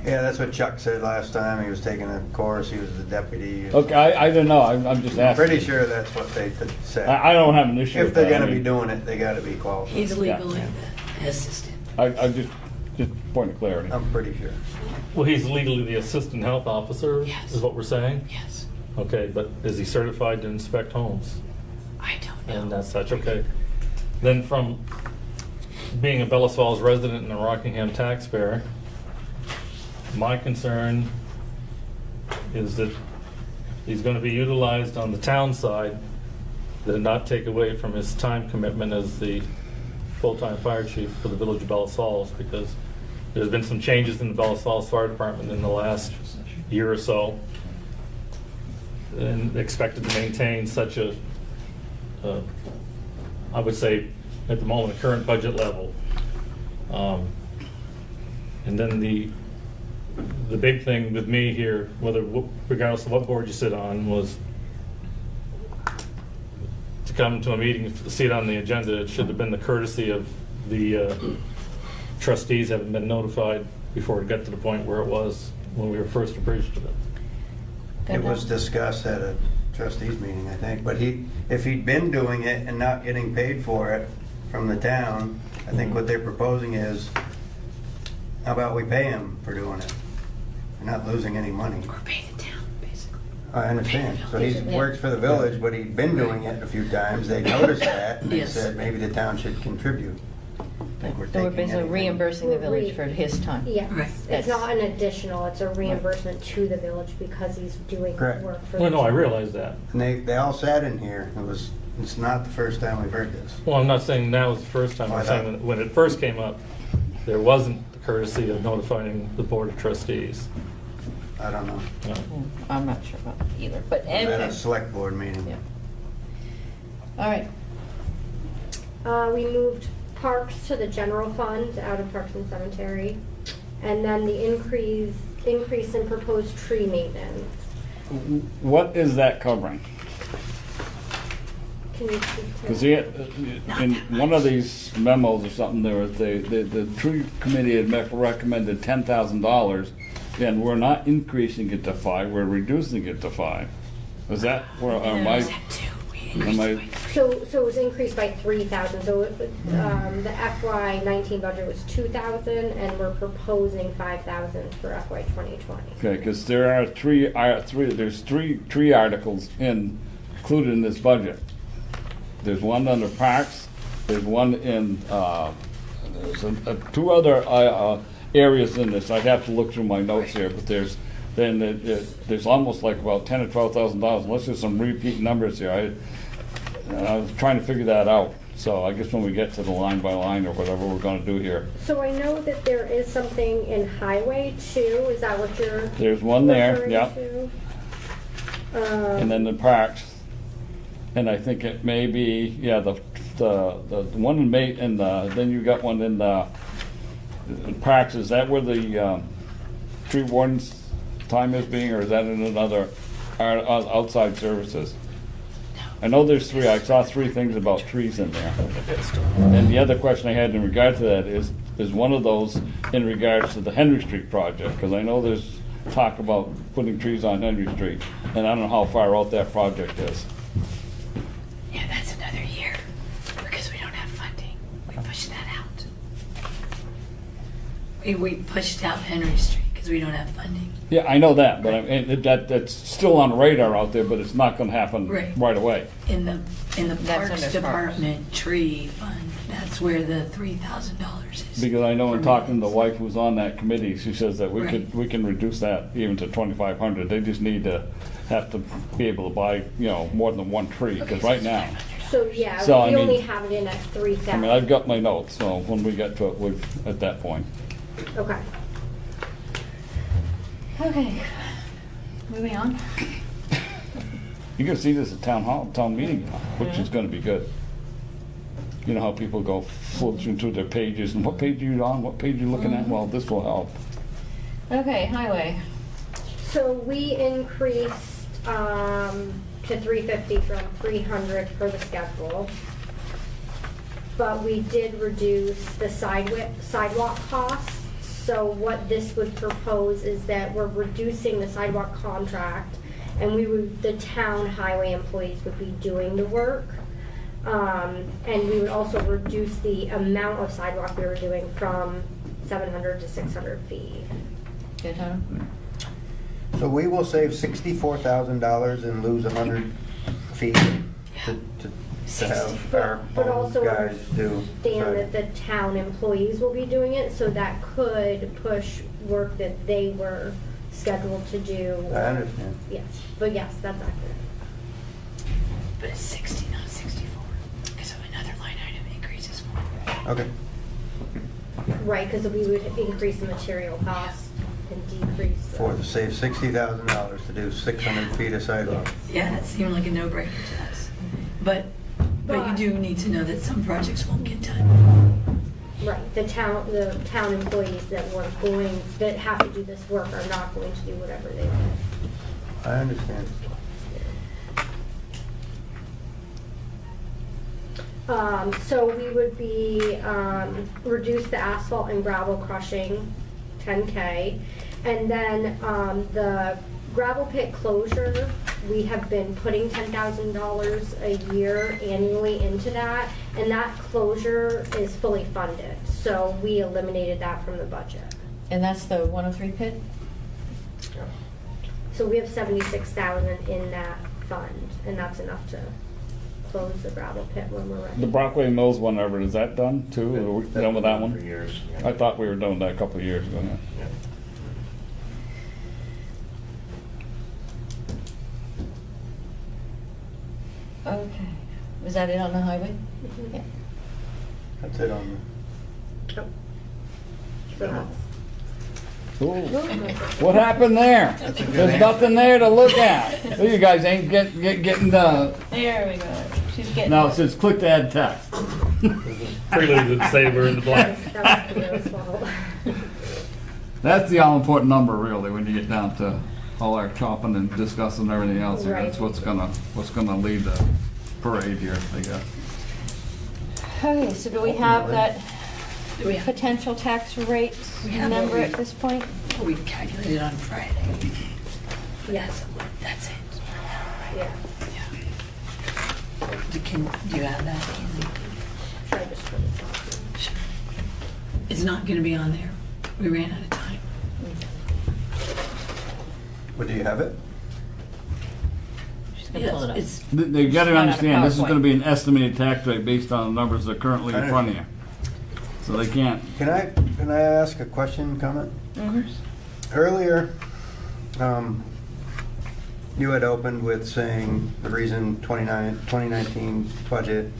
yeah, that's what Chuck said last time. He was taking a course, he was the deputy. Okay, I don't know, I'm just I'm asking. pretty sure that's what they said. I don't have an issue If with that. they're I gonna be mean, doing it, they gotta be qualified. He's legally the assistant. I just point of clarity. I'm pretty sure. Well, he's legally the assistant health officer, Yes. is what we're saying? Yes. Okay, but is he certified to inspect homes? I don't know. And that's such, okay. Then from being a Bellas Falls resident and a Rockingham taxpayer, my concern is that he's gonna be utilized on the town side, that not take away from his time commitment as the full-time fire chief for the village of Bellas Falls, because there's been some changes in the Bellas Falls Fire Department in the last year or so, and expected to maintain such a, I would say, at the moment, a current budget level. And then the big thing with me here, regardless of what board you sit on, was to come to a meeting, to see it on the agenda. It should have been the courtesy of the trustees having been notified before it got to the point where it was when we were first abridged of it. It was discussed at a trustees meeting, I think, but if he'd been doing it and not getting paid for it from the town, I think what they're proposing is, how about we pay him for doing it? We're not losing any money. Or pay the town, basically. I understand. So he works for the village, but he'd been doing it a few times. They noticed that and they Yes. said maybe the town should contribute. I think we're So we're taking basically anything. reimbursing the village for his time. Yes, Right. it's That's- not an additional, it's a reimbursement to the village because he's doing Correct. work for the Well, no, I town. realize that. And they all sat in here. It's not the first time we've heard this. Well, I'm not saying now is the first time. I'm saying that when it first came up, there wasn't the courtesy of notifying the Board of Trustees. I don't know. No. I'm not sure about that either, but At a anyway. select board meeting. Yeah. All right. We moved parks to the general fund out of Parks and Cemetery. And then the increase in proposed tree maintenance. What is that covering? Can you speak to Because that? in one of these memos or something, there was the tree committee had recommended $10,000, and we're not increasing it to 5, we're reducing it to 5. Is that where, am I? So it was increased by 3,000, so the FY '19 budget was 2,000, and we're proposing 5,000 for FY 2020. Okay, because there are there's three tree articles included in this budget. There's one under parks, there's one in, there's two other areas in this. I'd have to look through my notes here, but there's almost like about $10,000 or $12,000, unless there's some repeat numbers here. I was trying to figure that out, so I guess when we get to the line by line or whatever we're gonna do here. So I know that there is something in highway too, is that what you're There's one there, referring yeah, to? and then the parks. And I think it may be, yeah, the one in May, and then you got one in the parks. Is that where the tree warden's time is being, or is that in another outside services? I know there's 3. I saw 3 things about trees in there. And the other question I had in regard to that is one of those in regards to the Henry Street project? Because I know there's talk about putting trees on Henry Street, and I don't know how far out that project is. Yeah, that's another year. We pushed out Henry Street because we don't have funding. Yeah, I know that, but that's still on the radar out there, but it's not gonna happen Right. right away. In the That's Parks under Department tree fund, that's where the $3,000 is. Because I know in for talking to the maintenance. wife who's on that committee, she says that Right. we can reduce that even to 2,500. They just need to have to be able to buy, more than one tree, because right now, So, yeah, So, I we only mean- have it in at 3,000. I mean, I've got my notes, so when we get to it, we're at that point. Okay. Okay, moving on. You're gonna see this at town meeting, which is gonna be good. You know how people go filtering through their pages, and what page are you on, what page are you looking at? Well, this will help. Okay, highway. So we increased to 350 from 300 for the schedule. But we did reduce the sidewalk costs. So what this would propose is that we're reducing the sidewalk contract, and the town highway employees would be doing the work. And we would also reduce the amount of sidewalk we were doing from 700 to 600 feet. Good, huh? So we will save $64,000 and lose 100 feet to have our But also guys do. understand that the town employees will be doing it, so that could push work that they were scheduled to do. I understand. Yes, but yes, that's accurate. But it's 60, not 64, because of another line item increases for. Okay. Right, because we would increase the material costs and decrease. For the save $60,000 to do 600 feet of sidewalk. Yeah, that seemed like a no-brainer to us. But you do need to know that some projects won't get done. Right, the town employees that have to do this work are not going to do whatever they want. I understand. So we would be, reduce the asphalt and gravel crushing, 10K. And then, the gravel pit closure, we have been putting $10,000 a year annually into that. And that closure is fully funded, so we eliminated that from the budget. And that's the 103 pit? So we have 76,000 in that fund, and that's enough to close the gravel pit when we're ready. The Brockway Mills one, Ever, is that done too? Are we done with that For one? years. I thought we were done with that a couple of years ago. Yeah. Okay. Was that it on the highway? Mhm. Yeah. That's it on So that's. Ooh. What happened there? There's nothing there to look at. You guys ain't getting done. There we go. She's getting. No, it says click to add text. Prelude to say we're in the black. That was Leo's fault. That's the all important number really, when you get down to all our chopping and discussing and everything else. Right. That's what's gonna lead the parade here, I guess. Okay, so do we have that Do we have, potential tax rate We have number what at this point? we calculated on Friday. Yes, That's it. yeah. Do you have that? Kenzie? Should I just put this on? Sure. It's not gonna be on there. We ran out of time. What, do you have it? She's gonna pull it up. It's, They gotta Not on understand, this is PowerPoint. gonna be an estimated tax rate based on the numbers that are currently in front of you. So they can't, Can I ask a question, comment? Mhm. Earlier, you had opened with saying the reason 2019 budget,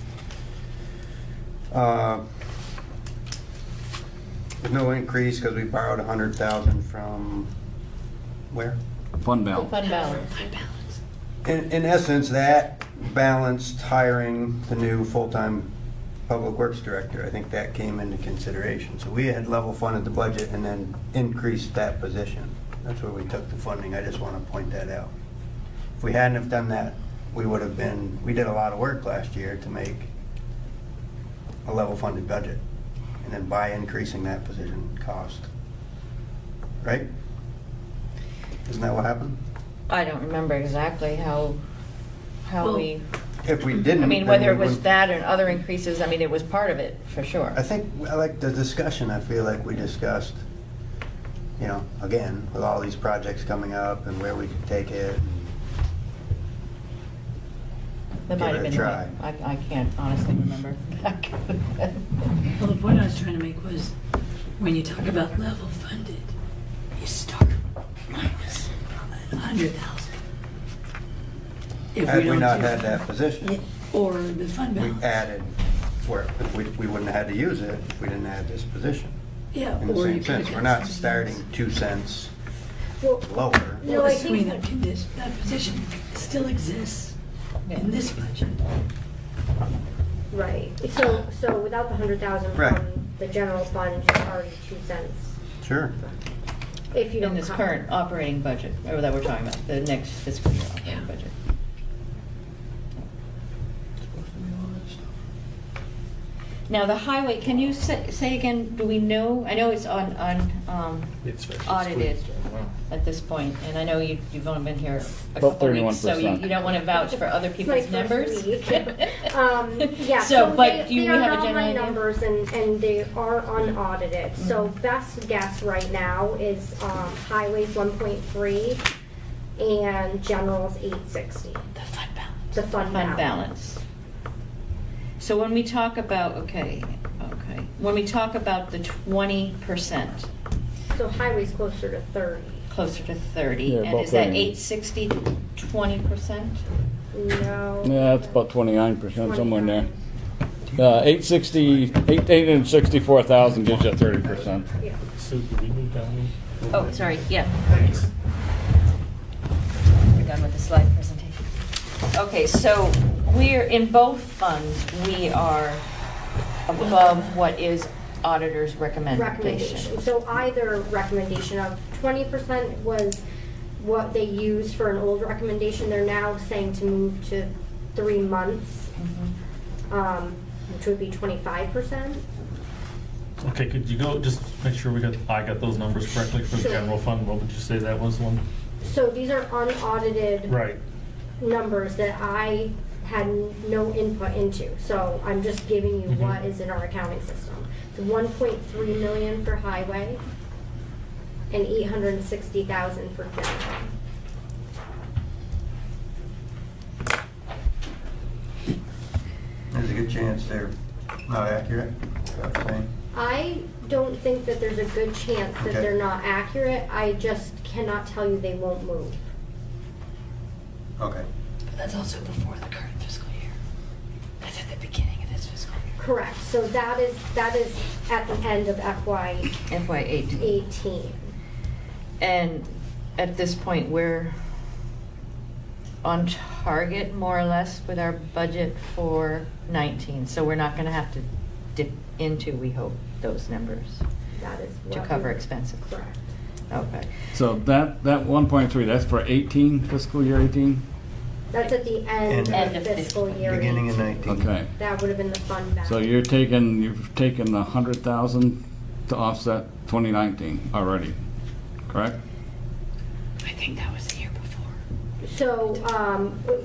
there's no increase because we borrowed 100,000 from where? fund balance. Fund balance. fund balance. In essence, that balanced hiring the new full-time public works director. I think that came into consideration. So we had level funded the budget and then increased that position. That's where we took the funding. I just want to point that out. If we hadn't have done that, we did a lot of work last year to make a level funded budget. And then by increasing that position cost. Right? Isn't that what happened? I don't remember exactly how Well, we, If we didn't. I mean, then whether we it was wouldn't- that and other increases, I mean, it was part of it, for sure. I think, I like the discussion, I feel like we discussed you know, again, with all these projects coming up and where we could take it. That Give might it have a been try. right. I can't honestly remember. Well, the point I was trying to make was, when you talk about level funded, you start minus 100,000. If Had we don't not do- had that position, Yeah, or the fund we balance. added, where, if we wouldn't have had to use it if we didn't add this position. Yeah, In the or you same could sense, have we're got not somebody starting else. 2 cents Well, lower. No, Well, I assuming think- that condition, that position still exists in this budget. right. So without the 100,000 Right. from the general fund, you're already 2 cents. Sure. If you don't In this cut. current operating budget, or that we're talking about, the next fiscal year operating budget. Now, the highway, can you say again, do we know, I know it's It's audited at this point, and I know you've only been here a About couple weeks, so 31%. you don't want to vouch for other It's my people's first numbers. week. Yeah, So, but they, do you they are have a not general my idea? numbers and they are unaudited. So Mm-hmm. best guess right now is highways 1.3 and general's 860. The fund balance. The fund Fund balance. So when we talk about, okay, when we talk about the 20%, So highways closer to 30. closer to 30, Yeah, and about is that 30. 860 20%? No. Yeah, it's about 29%, somewhere in there. 29. 864,000 gives you 30%. Yeah. So did we move down? Oh, sorry, yeah. Thanks. We're done with the slide presentation. Okay, so we're, in both funds, we are above what is auditor's recommendation. Recommendation. So either recommendation of 20% was what they used for an old recommendation. They're now saying to move to 3 months, Mhm. which would be 25%. Okay, could you go, just make sure I got those numbers correctly for the Sure. general fund? What would you say that was one? So these are unaudited Right. numbers that I had no input into. So I'm just giving you what is in our accounting system. It's 1.3 million for highway and 860,000 for general. There's a good chance they're not accurate, is that what you're saying? I don't think that there's a good chance that Okay. they're not accurate. I just cannot tell you they won't move. Okay. But that's also before the current fiscal year. That's at the beginning of this fiscal year. Correct. So that is at the end of FY FY 18. 18. And at this point, we're on target, more or less, with our budget for 19. So we're not going to have to dip into, we hope, those numbers That is to what cover we- expenses. Correct. Okay. So that 1.3, that's for 18, fiscal year 18? That's at the end End of of fiscal year Beginning of 18. 19. Okay. That would have been the fund balance. So you've taken the 100,000 to offset 2019 already, correct? I think that was the year before. So,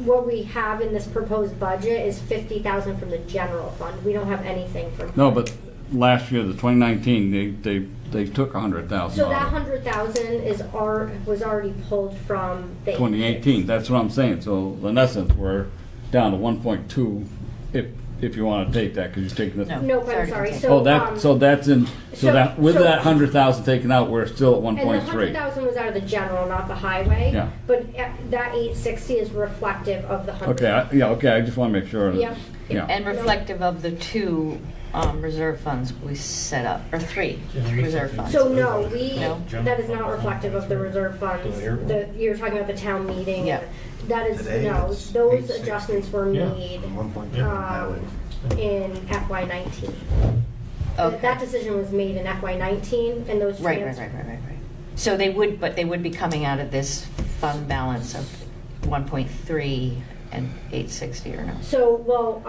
what we have in this proposed budget is 50,000 from the general fund. We don't have anything from. No, but last year, the 2019, they took 100,000 So that out of 100,000 was already pulled from the. 2018, that's what I'm saying. So in essence, we're down to 1.2 if you want to take that, because you're taking this. No. Nope, Sorry I'm to sorry. take- So, Oh, that, so that's in, so so- that, with so- that 100,000 taken out, we're still at And the 1.3. 100,000 was out of the general, not the highway. Yeah. But that 860 is reflective of the 100. Okay, okay, I just want to make sure. that- Yeah. Yeah. And reflective of the 2 reserve funds we set up, or 3 reserve funds. So no, No? that is not reflective of the reserve funds. You're talking about the town meeting. Yeah. That is, Today no, it's those 860. adjustments were Yeah. made 1.2 highway. in FY 19. Okay. That decision was made in FY 19 and those Right. transfers. So they would be coming out of this fund balance of 1.3 and 860 or no? So, well,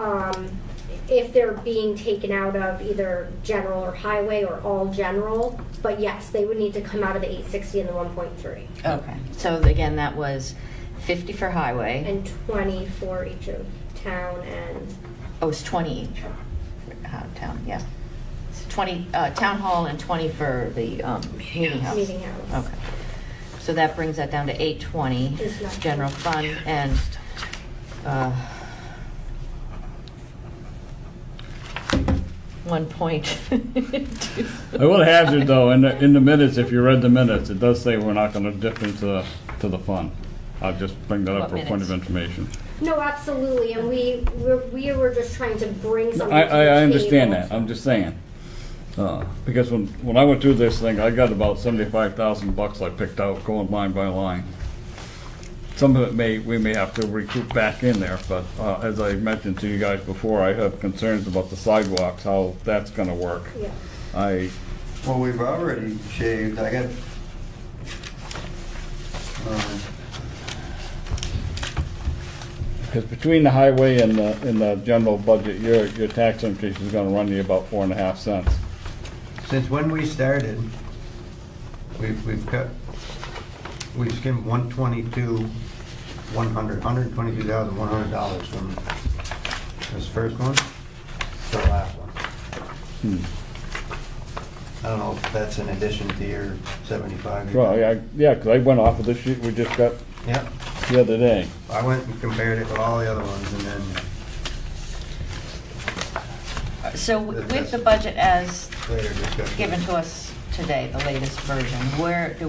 if they're being taken out of either general or highway or all general, but yes, they would need to come out of the 860 and the 1.3. Okay, so again, that was 50 for highway. And 20 for each of town and, Oh, it's 20 each for town, yeah. It's 20, town hall and 20 for the meeting house. Meeting house. Okay. So that brings that down to 820, It's not- general fund, and, uh, 1.2. I will hazard though, in the minutes, if you read the minutes, it does say we're not gonna dip into the fund. I'll just bring that up What for a point of minutes? information. No, absolutely, and we were just trying to bring something to the I understand table. that, I'm just saying. Because when I went through this thing, I got about $75,000 I picked out, going line by line. Some of it we may have to recoup back in there, but as I mentioned to you guys before, I have concerns about the sidewalks, how that's gonna work. Yeah. Well, we've already shaved, I got, Because between the highway and the general budget, your tax increase is gonna run you about 4.5 cents. since when we started, we've skimmed $122,100 from this first one to the last one. I don't know if that's in addition to your 75. Well, yeah, because I went off of the sheet we just got Yep, the other day. I went and compared it with all the other ones, and then So with the budget as later discussion. given to us today, the latest version, what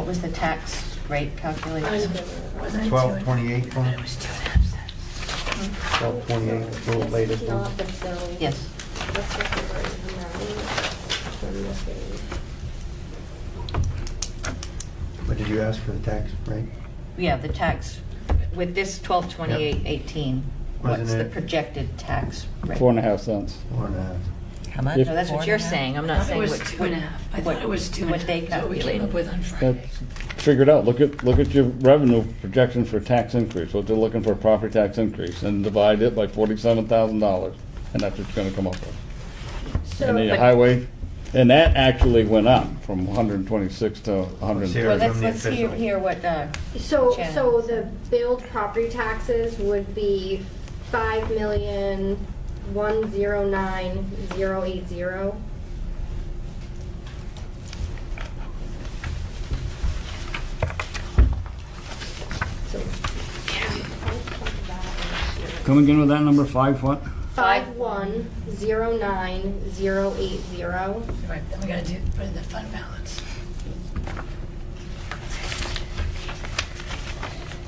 was the tax rate calculation? 1228, one? It was 2.5 cents. 1228, the This latest is one. not the bill. Yes. Let's look at the amount from this thing. What did you ask for the tax rate? Yeah, the tax, with this 1228.18, what's Wasn't the it- projected tax rate? 4.5 cents. 1.5. How much? No, that's what you're 4.5? saying, I'm I not thought it saying was what. 2.5. I thought it was 2.5. What they That's what we came up calculated. with on Friday. That's figured out. Look at your revenue projection for tax increase, what they're looking for property tax increase, and divide it by $47,000, and that's what you're gonna come up with. So, And then your highway, and that actually went up from 126 to 100. Here. Well, From the let's official. hear what, so Shannon. the billed property taxes would be 5,109,080. So, Come again with that number, 5 what? 5,109,080. Right, then we gotta put in the fund balance.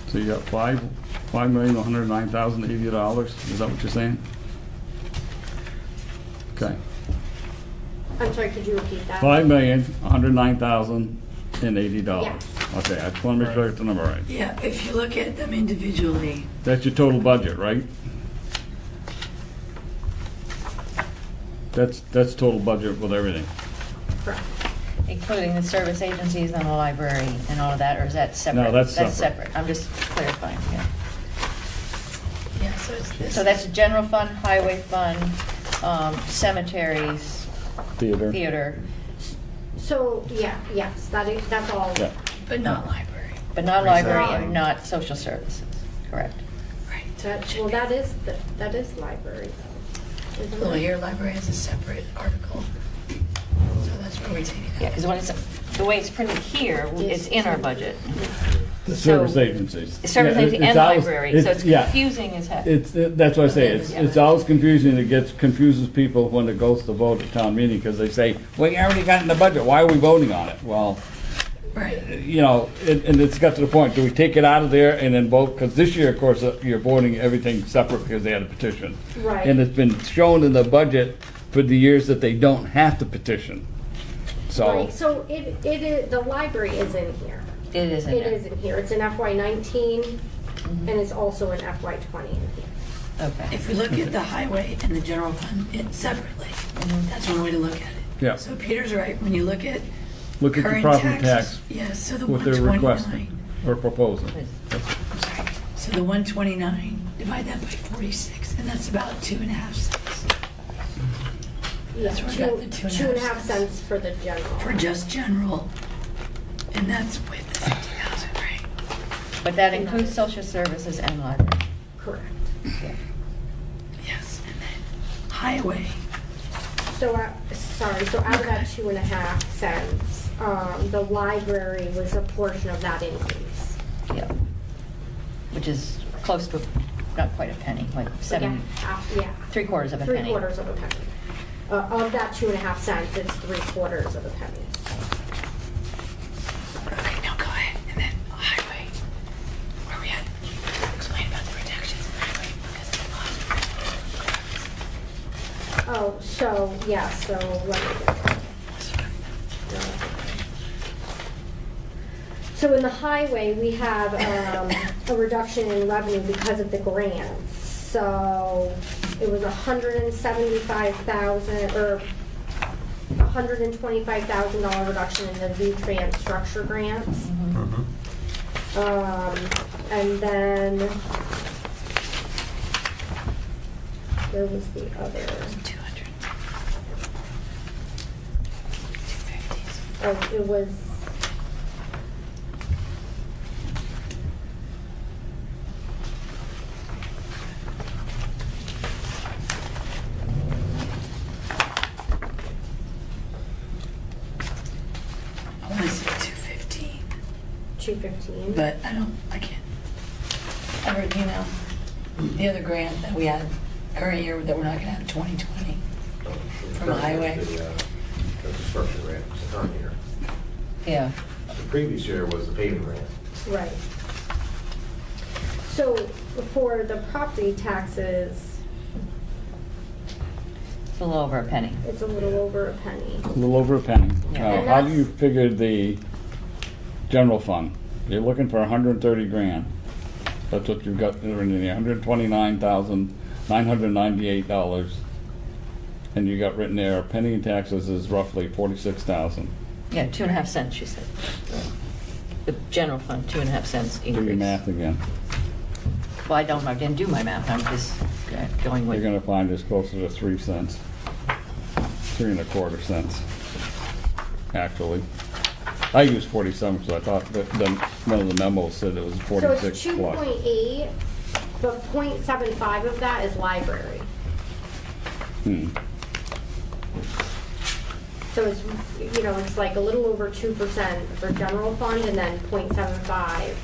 So you got $5,109,080, is that what you're saying? Okay. I'm sorry, could you repeat that? $5,109,080. Yes. Okay, I just wanna make sure I get the number right. Yeah, if you look at them individually, That's your total budget, right? That's total budget with everything. Correct. including the service agencies and the library and all of that, or is that separate? No, that's That's separate. separate, I'm just clarifying, yeah. yeah, so it's this. So that's general fund, highway fund, cemeteries, Theater. theater, So, yes, that's all. Yeah. But not library. but not library Recycling. and not social services, correct? Right. Well, that is library though. isn't Well, it? here, library has a separate article. So that's where we take it out. Yeah, because when it's, the way it's printed here, it's in our budget. The So- service agencies. Service Yeah, agency it's and always- library, so it's yeah. confusing as heck. That's what I say, it's always confusing, confuses people when it goes to vote at town meeting, because they say, well, you already got it in the budget, why are we voting on it? Well, Right. you know, and it's got to the point, do we take it out of there and then vote? Because this year, of course, you're voting everything separate because they had a petition. Right. And it's been shown in the budget for the years that they don't have to petition. So, Right, so it is, the library is in here. It is in It there. is in here. It's in FY19 and it's also in FY20 in here. Okay. If we look at the highway and the general fund separately, that's one way to look at it. Yeah. So Peter's right, when you look at look at the current property taxes. tax, Yeah, so the what they're requesting 129. or proposing. I'm sorry. So the 129, divide that by 46, and that's about 2.5 cents. That's where I got the 2.5 cents for the general. For just general, and that's with the 50,000, right? But that includes social services and library. Correct. Yes, and then highway, So, so out of that 2.5 cents, the library was a portion of that increase. Yeah. Which is close to, not quite a penny, like seven, Yeah. 3/4 of a penny. 3/4 of a penny. Of that 2.5 cents, it's 3/4 of a penny. Okay, now go ahead, and then highway, where we at? Explain about the reductions in highway, because of the Oh, so, yeah, so let me get that. So in the highway, we have a reduction in revenue because of the grants. So it was $175,000 or $125,000 reduction in the V-Trans structure grants. Mhm. And then there was the other. 200. Oh, it was. I want to say 215, 215. but I can't. I heard, the other grant that we had current year that we're not gonna have in 2020. From the highway. That's a structure grant, it's the current year. Yeah. The previous year was the paving grant. Right. So for the property taxes, It's a little over a penny. it's a little over a penny. A little over a penny. Yeah. Now, And how do that's- you figure the general fund? You're looking for 130 grand. That's what you've got in there, $129,998. And you got written there, penny in taxes is roughly 46,000. Yeah, 2.5 cents, she said. The general fund, 2.5 cents Do increase. your math again. Well, I didn't do my math, I'm just going You're with. gonna find it's closer to 3 cents. 3.25 cents, actually. I used 47, so I thought that one of the memos said it was So 46 it's plus. 2.8, but 0.75 of that is library. So it's, it's like a little over 2% for general fund and then 0.75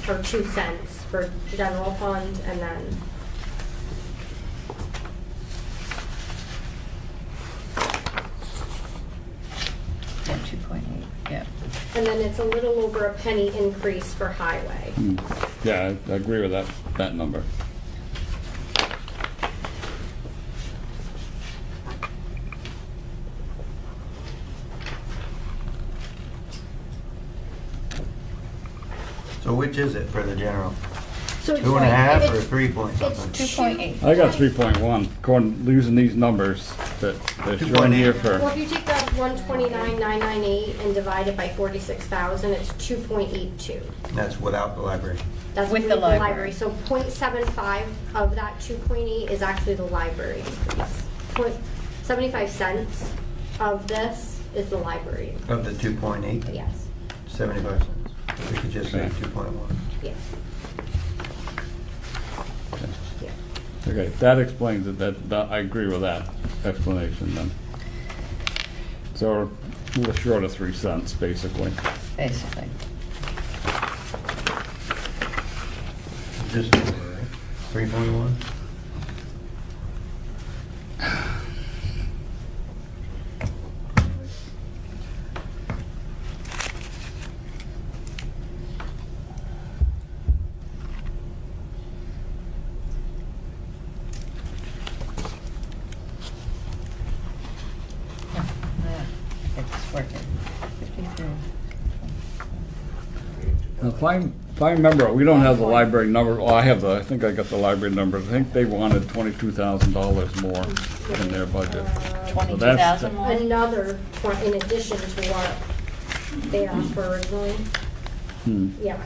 or 2 cents for general fund and then. Yeah, 2.8, yeah. And then it's a little over a penny increase for highway. Yeah, I agree with that number. So which is it for the general? So it's 2.5 or it's- 3 point It's something? 2.8. I got 3.1, using these numbers that they're showing here Well, for, if you take that 129,998 and divide it by 46,000, it's 2.82. That's without the library. That's With the library. So 0.75 of that 2.8 is actually the library increase. 75 cents of this is the library increase. Of the 2.8, Yes, 75 cents. We could just say Okay. 2.1. yes. Yeah. okay, that explains it, that, I agree with that explanation then. So, a little short of 3 cents, basically. Basically. Just over, right? 3.1? Yeah, it's working. 53. Now, if I remember, we don't have the library number, well, I think I got the library numbers. I think they wanted $22,000 more in their budget. So that's 22,000 more? Another, in addition to what they asked for originally. Yeah.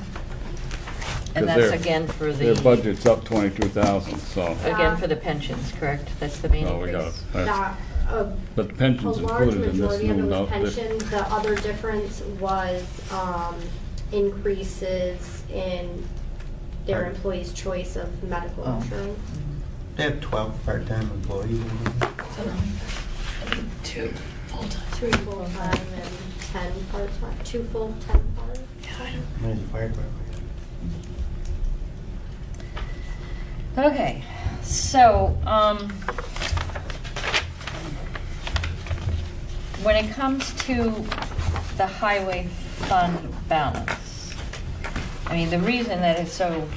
And 'Cause that's their- again for Their the, budget's up 22,000, so, again for the pensions, correct? That's the main oh, we got increase. it. That, But the a pension's large included in this majority of new it was note. pension. The other difference was increases in their Right. employees' choice of medical Oh. insurance. They have 12 part-time employees. Two full-time. 3 full-time and 10 part-time, 2 full, 10 part. There's a fire department. Okay, so, when it comes to the highway fund balance, I mean, the reason that it's so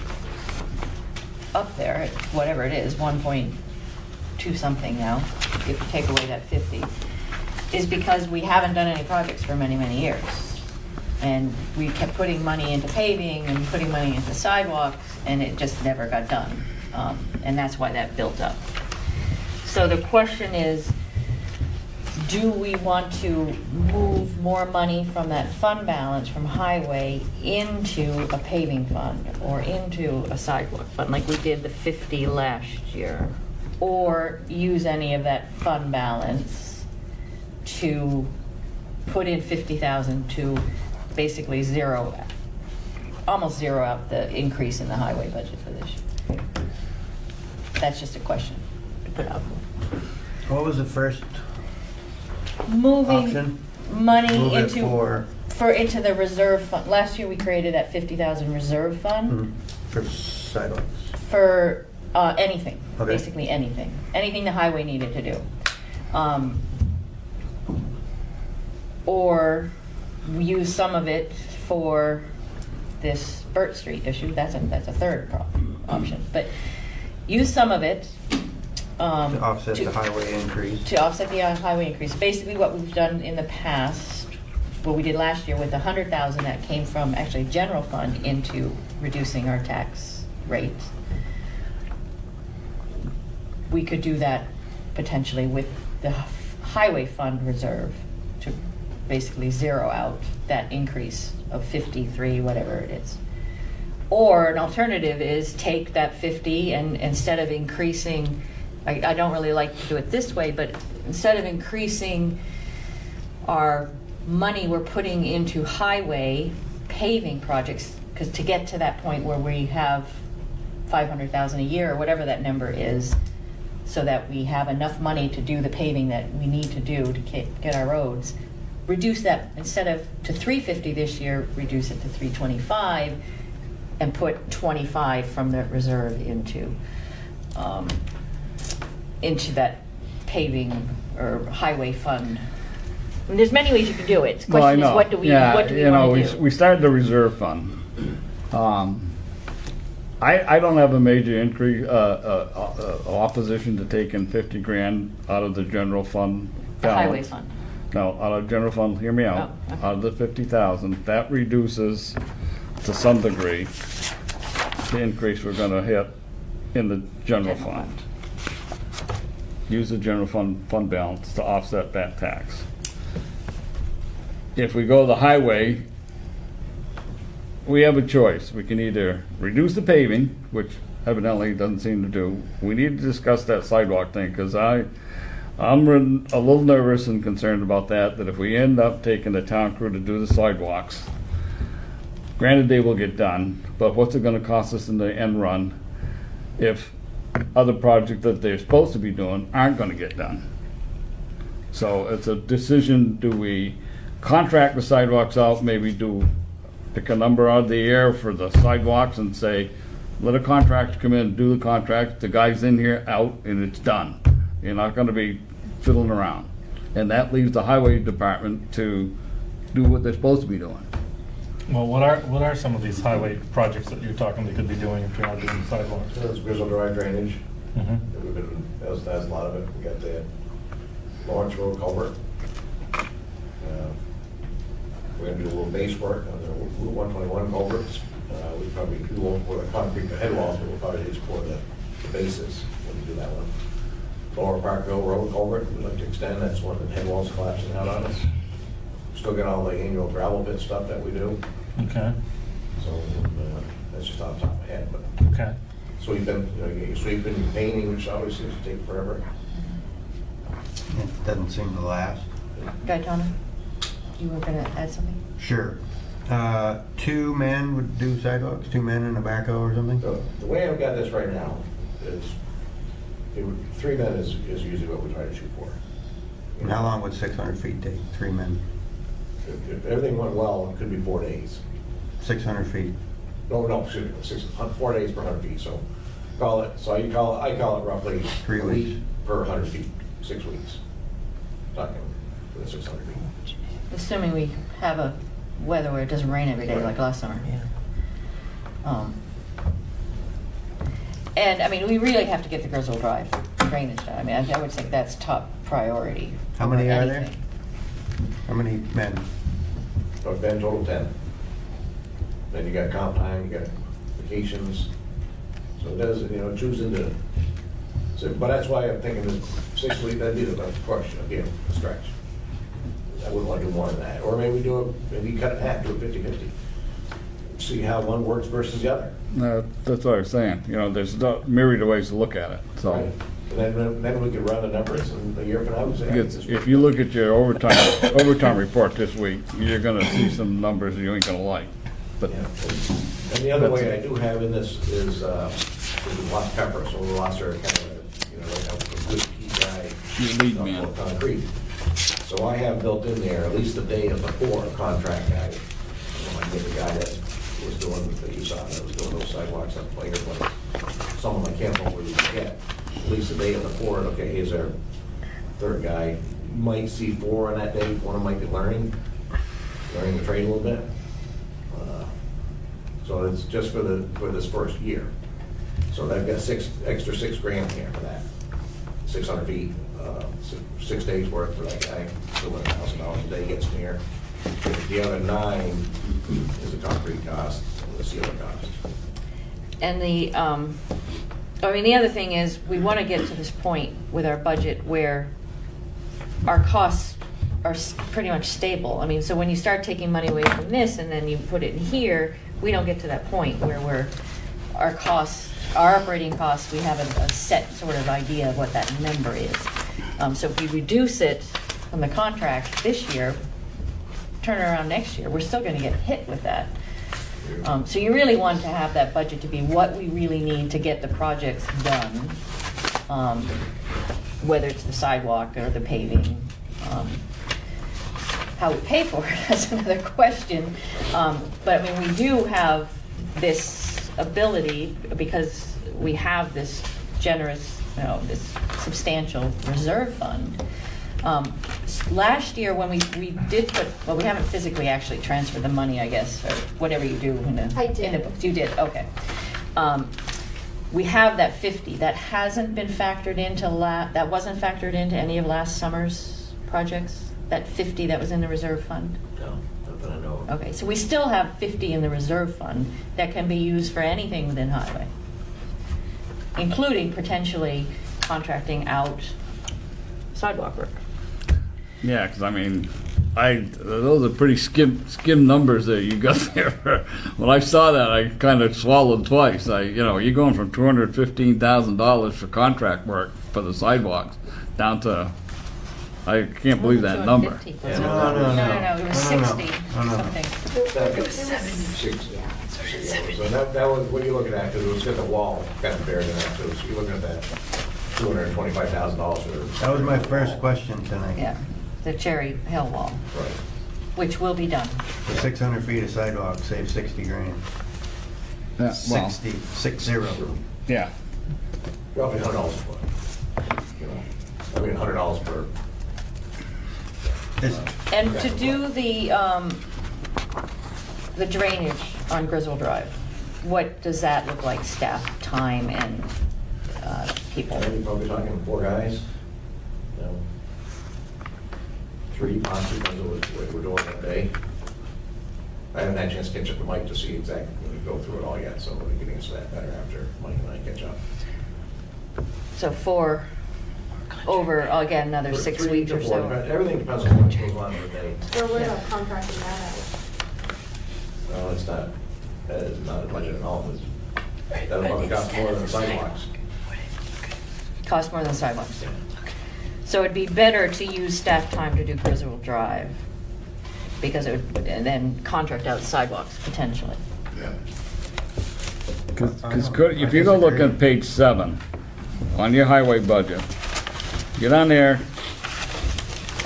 up there, at whatever it is, 1.2 something now, if you take away that 50, is because we haven't done any projects for many, many years. And we kept putting money into paving and putting money into sidewalks, and it just never got done. And that's why that built up. So the question is, do we want to move more money from that fund balance from highway into a paving fund or into a sidewalk fund, like we did the 50 last year? Or use any of that fund balance to put in 50,000 to basically almost zero out the increase in the highway budget for this year? That's just a question to put out. What was the first Moving option? money Move it into into the reserve fund. Last year we created that 50,000 reserve fund For sidewalks. for anything, Okay. basically anything the highway needed to do. Or we use some of it for this Burt Street issue. That's a third option, but use some of it To offset the highway increase. to offset the highway increase. Basically what we've done in the past, what we did last year with the 100,000 that came from actually general fund into reducing our tax rate. We could do that potentially with the highway fund reserve to basically zero out that increase of 53, whatever it is. Or an alternative is take that 50 and instead of increasing, I don't really like to do it this way, but instead of increasing our money we're putting into highway paving projects, because to get to that point where we have 500,000 a year or whatever that number is, so that we have enough money to do the paving that we need to do to get our roads, reduce that instead of to 350 this year, reduce it to 325 and put 25 from the reserve into that paving or highway fund. I mean, there's many ways you can do it. The Well, I question is, know. what do we Yeah, want to do? We started the reserve fund. I don't have a major increase, opposition to taking 50 grand out of the general fund The highway balance. fund. No, out of general fund, hear me out. Oh, okay. Out of the 50,000, that reduces to some degree the increase we're gonna hit in the general fund. Use the general fund balance to offset that tax. If we go the highway, we have a choice. We can either reduce the paving, which evidently doesn't seem to do. We need to discuss that sidewalk thing, because I'm a little nervous and concerned about that if we end up taking the town crew to do the sidewalks, granted they will get done, but what's it gonna cost us in the end run if other projects that they're supposed to be doing aren't gonna get done? So it's a decision, do we contract the sidewalks out, maybe pick a number out of the air for the sidewalks and say, let a contractor come in, do the contract, the guy's in here, out, and it's done. You're not gonna be fiddling around. And that leaves the highway department to do what they're supposed to be doing. Well, what are some of these highway projects that you're talking they could be doing if you're not doing the sidewalks? There's Grizzle Drive drainage. Mhm. That's a lot of it. We got the Lawrence Road culvert. We're gonna do a little base work on the Route 121 culverts. We probably won't pour the concrete head walls, but we'll probably just pour the bases when we do that one. Lower Parkville Road culvert, we'd like to extend. That's one of the head walls collapsing out on us. Still got all the annual gravel pit stuff that we do. Okay, So that's just off the top of my head, but okay. sweeping, you get your sweeping, your painting, which always seems to take forever. It doesn't seem to last. Gaetano, you were gonna add something? Sure. 2 men would do sidewalks, 2 men in a backhoe or something? So the way I've got this right now is 3 men is usually what we try to shoot for. And how long would 600 feet take, 3 men? If everything went well, it could be 4 days. 600 feet. No, excuse me, 4 days per 100 feet, so I call it roughly 3 a weeks. week per 100 feet, 6 weeks. Talking for the 600 feet. Assuming we have a weather where it doesn't rain every day like last summer. Yeah. And, I mean, we really have to get the Griswold Drive drainage done. I mean, I would say that's top priority. How many over are there? anything. How many men? So it's been total 10. Then you got comp time, you got vacations. So it does, choosing to, but that's why I'm thinking this 6 week, that'd be the best question, again, a stretch. I wouldn't want to do more than that. Or maybe maybe cut it in half, do it 50-50. See how one works versus the other. No, that's what I was saying, there's a myriad of ways to look at it, so. Right. And then we could run the numbers and a year from now, we say. Because if you look at your overtime report this week, you're gonna see some numbers you ain't gonna like, but. Yeah. And the other way I do have in this is we lost Pepper, so we lost our kind of, right now, a good key guy. Your lead man. on concrete. So I have built in there at least a day before a contract guy. I get the guy that was doing, that you saw, that was doing those sidewalks up later, but someone I can't always get. At least a day before, okay, here's our third guy. Might see 4 on that day, one of them might be learning the trade a little bit. So it's just for this first year. So I've got extra 6 grand here for that. 600 feet, 6 days worth for that guy, $200,000 a day gets near. The other 9 is the concrete cost and the sealing cost. And the other thing is, we want to get to this point with our budget where our costs are pretty much stable. I mean, so when you start taking money away from this and then you put it in here, we don't get to that point where our operating costs, we have a set sort of idea of what that number is. So if we reduce it from the contract this year, turn it around next year, we're still going to get hit with that. So you really want to have that budget to be what we really need to get the projects done, whether it's the sidewalk or the paving. How we pay for it, that's another question. But I mean, we do have this ability because we have this generous, this substantial reserve fund. Last year when we did put, well, we haven't physically actually transferred the money, I guess, or whatever you do in the I did. in the books. You did, okay. We have that 50 that hasn't been factored into that wasn't factored into any of last summer's projects. That 50 that was in the reserve fund. No, not that I know of. Okay, so we still have 50 in the reserve fund that can be used for anything within highway, including potentially contracting out sidewalk work. Yeah, because I mean, those are pretty skim numbers that you got there. When I saw that, I kind of swallowed twice. You're going from $215,000 for contract work for the sidewalks down to, I can't believe that number. 250, Yeah, no, it was 60 No. something. It was 70. So that was what you're looking at, because it was got the wall kind of buried in that too. So you're looking at that $225,000 for. That was my first question tonight. Yeah, the Cherry Hill wall, Right. which will be done. The 600 feet of sidewalk saved 60 grand. Yeah, well, 60. yeah. Roughly $100 a foot. $100 per. And to do the drainage on Griswold Drive, what does that look like, staff time and people? You're probably talking 4 guys. 3 possibly, because of what we're doing that day. I haven't had a chance to catch up with Mike to see exactly when we go through it all yet, so we'll be getting into that better after Mike and I catch up. So 4 over, again, another 6 3 weeks to or 4, so. everything depends on what goes on in the day. So we're Yeah. not contracting that out. No, it's not, that is not a budget at all. That'll probably cost more than the sidewalks. Cost more than sidewalks. So it'd be better to use staff time to do Griswold Drive, because it would, and then contract out sidewalks potentially. Yeah. Because if you go look at page 7, on your highway budget, get on there,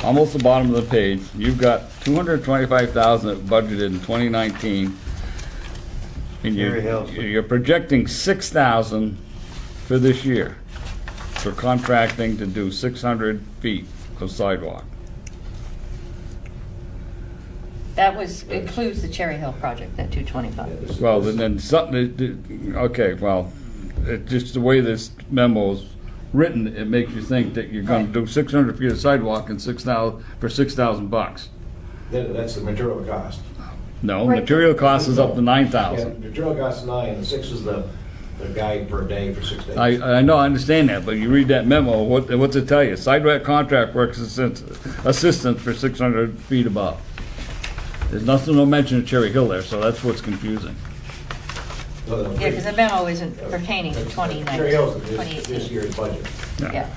almost the bottom of the page, you've got 225,000 budgeted in 2019. And Cherry Hills. you're projecting 6,000 for this year for contracting to do 600 feet of sidewalk. That includes the Cherry Hill project, that 225. Well, then something, okay, well, just the way this memo is written, it makes you think that you're gonna Right. do 600 feet of sidewalk and 6,000, for $6,000. That's the material cost. No, Right. material cost is up to Yeah, 9,000. material cost is 9, and 6 is the guide per day for 6 days. I know, I understand that, but you read that memo, what's it tell you? Sidewalk contract works assistant for 600 feet above. There's nothing, no mention of Cherry Hill there, so that's what's confusing. Yeah, because the memo isn't pertaining to 2019, Cherry Hills is this 2018. year's budget. Yeah,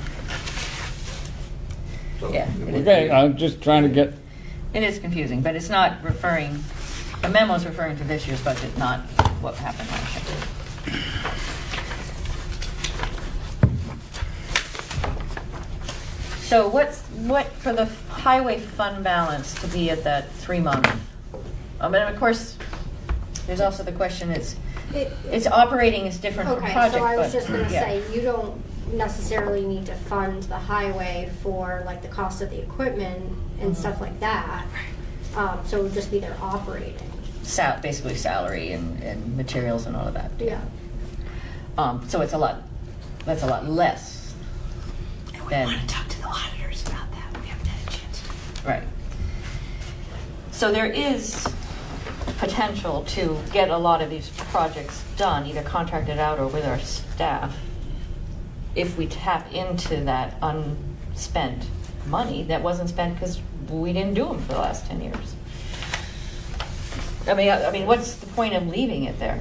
So Yeah. it would Okay, be- I'm just trying to get, it is confusing, but it's not referring, the memo's referring to this year's budget, not what happened last year. So what for the highway fund balance to be at that 3-month? And of course, there's also the question, it's operating is different from Okay, project, so I was but, just gonna yeah. say, you don't necessarily need to fund the highway for like the cost of the equipment and stuff like that. So it would just be their operating. Basically salary and materials and all of that. Yeah. So that's a lot less than. talk to the auditors about that. We haven't had a chance. Right. So there is potential to get a lot of these projects done, either contracted out or with our staff, if we tap into that unspent money that wasn't spent because we didn't do them for the last 10 years. I mean, what's the point of leaving it there?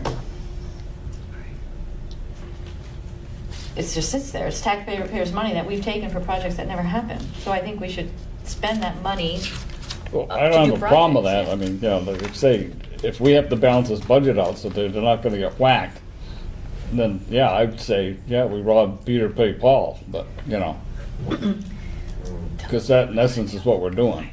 It just sits there. It's taxpayers' money that we've taken for projects that never happened. So I think we should spend that money. well, To I don't do have a problem with that. projects. I mean, you know, like say, if we have to balance this budget out so they're not gonna get whacked, then, yeah, I'd say, yeah, we rob Peter to pay Paul, but, you know. Because that, in essence, is what we're doing.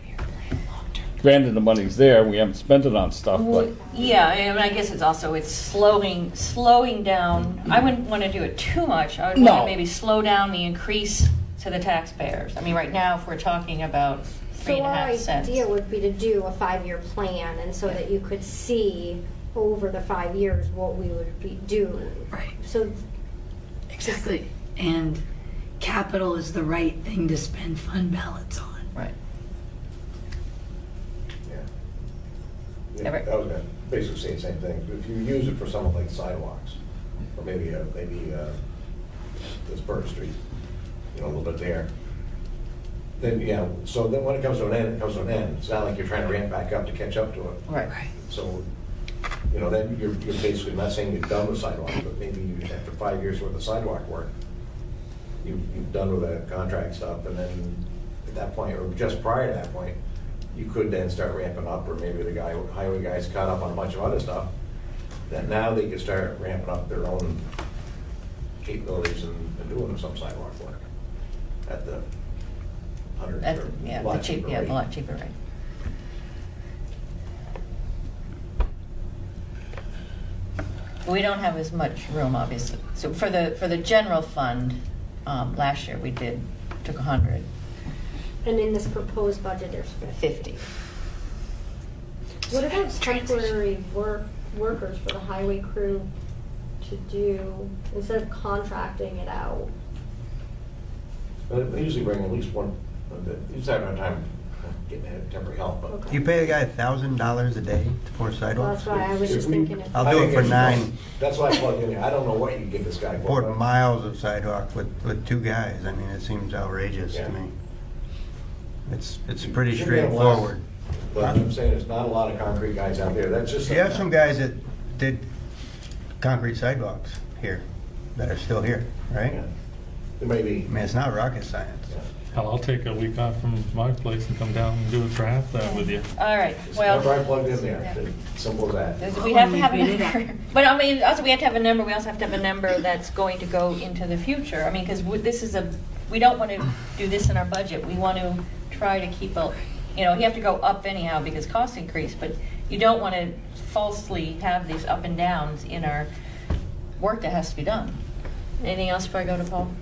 Granted, the money's there, we haven't spent it on stuff, but, Yeah, I mean, I guess it's slowing down. I wouldn't want to do it too much. I would want No. to maybe slow down the increase to the taxpayers. I mean, right now, if we're talking about So our 3.5 cents. idea would be to do a 5-year plan, and so that you could see over the 5 years what we would be doing. Right. So Exactly. And capital is the right thing to spend fund balance on. Right. Yeah. Ever- I was gonna basically say the same thing. If you use it for something like sidewalks, or maybe this Bird Street, a little bit there, then, yeah, so then when it comes to an end, it comes to an end. It's not like you're trying to ramp back up to catch up to it. Right. So, then you're basically not saying you're done with sidewalks, but maybe after 5 years worth of sidewalk work, you've done with the contract stuff, and then at that point, or just prior to that point, you could then start ramping up, or maybe the highway guys caught up on a bunch of other stuff, that now they could start ramping up their own capabilities and doing some sidewalk work at the 100 That's, or yeah, lot cheaper a rate. lot cheaper, right. We don't have as much room, obviously. So for the general fund, last year we took 100, and in this proposed budget, there's 50. 50. What about temporary workers for the highway crew to do, instead of contracting it out? But they usually bring at least one, you just have no time getting temporary help, but. Okay. You pay a guy $1,000 a day to pour Well, sidewalks? that's why I was just thinking if. I'll I do think it for it's- 9. That's why I plugged in there. I don't know what you give this guy for. Poured miles of sidewalk with 2 guys. I mean, it seems outrageous Yeah. to me. It's pretty Should be a blast. straightforward. But I'm saying there's not a lot of concrete guys out there. That's just. You have some guys that did concrete sidewalks here, that are still here, right? Yeah. There may be. I mean, it's not rocket science. Yeah. Hell, I'll take a week off from my place and come down and do it for half that with you. All right, Never I well, plugged in there, simple as that. we have to have a number. But I mean, also we have to have a number, we also have to have a number that's going to go into the future. I mean, because this is we don't want to do this in our budget. We want to try to keep you have to go up anyhow because costs increase, but you don't want to falsely have these up and downs in our work that has to be done. Anything else before I go to Paul?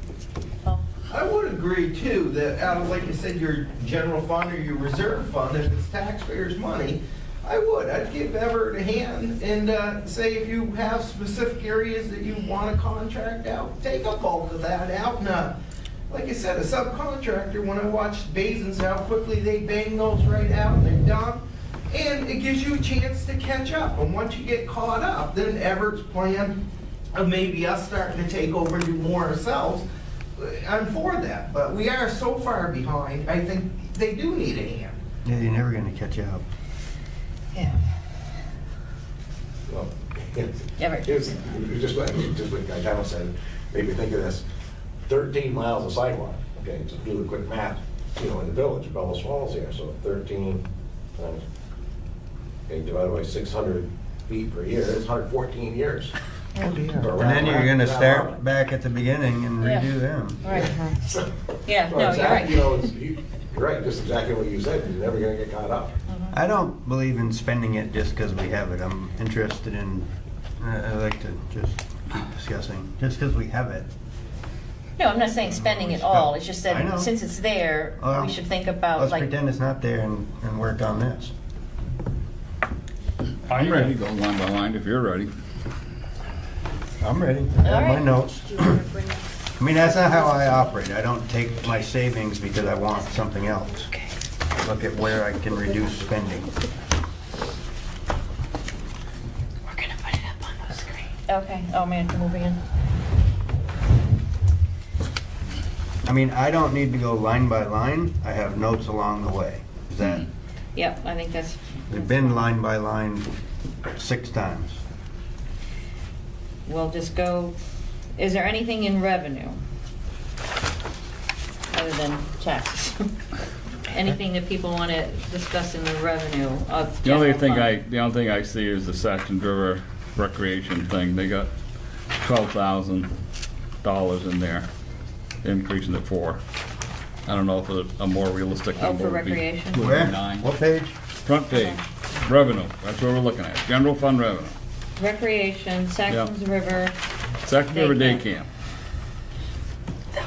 Paul? I would agree too, that out of, like you said, your general fund or your reserve fund, if it's taxpayers' money, I'd give Everett a hand and say if you have specific areas that you want to contract out, take a bulk of that out. And like I said, a subcontractor, when I watched Basins, how quickly they bang those right out and they're done. And it gives you a chance to catch up. And once you get caught up, then Everett's plan of maybe us starting to take over and do more ourselves, I'm for that. But we are so far behind, I think they do need a hand. Yeah, you're never gonna catch up. Yeah. Well, Everett. just what Guy Thomas said, made me think of this. 13 miles of sidewalk, okay, to do the quick math, in the village of Bellows Falls here, so 13 times, okay, divided by 600 feet per year, it's 114 years. Oh, dear. And then you're gonna start back at the beginning and Yeah. redo them. Right. So- Yeah, so no, you're exactly, right. You're right, just exactly what you said, you're never gonna get caught up. I don't believe in spending it just because we have it. I'm interested in, I like to just keep discussing, just because we have it. No, I'm not saying spending it all, it's just I know. that since it's there, Well, we should think about Let's like, pretend it's not there and work on this. I'm ready to go line by line if you're ready. I'm ready. I have my right. notes. Do you want to bring up? I mean, that's not how I operate. I don't take my savings because I want something else. I look at where I can reduce spending. We're gonna put it up on the screen. okay, oh man, move again. I mean, I don't need to go line by line. I have notes along the way. Is that, Yep, I think that's. they've been line by line 6 times. We'll just go, is there anything in revenue? Other than taxes? Anything that people want to discuss in the revenue of The only general thing fund? the only thing I see is the Saxon River recreation thing. They got $12,000 in there, increasing it 4. I don't know if a more realistic Oh, number for would be. recreation? Where? 9. What page? Front page, revenue, that's what we're looking at, general fund revenue. Recreation, Saxon's River, Saxon River Day Day Camp.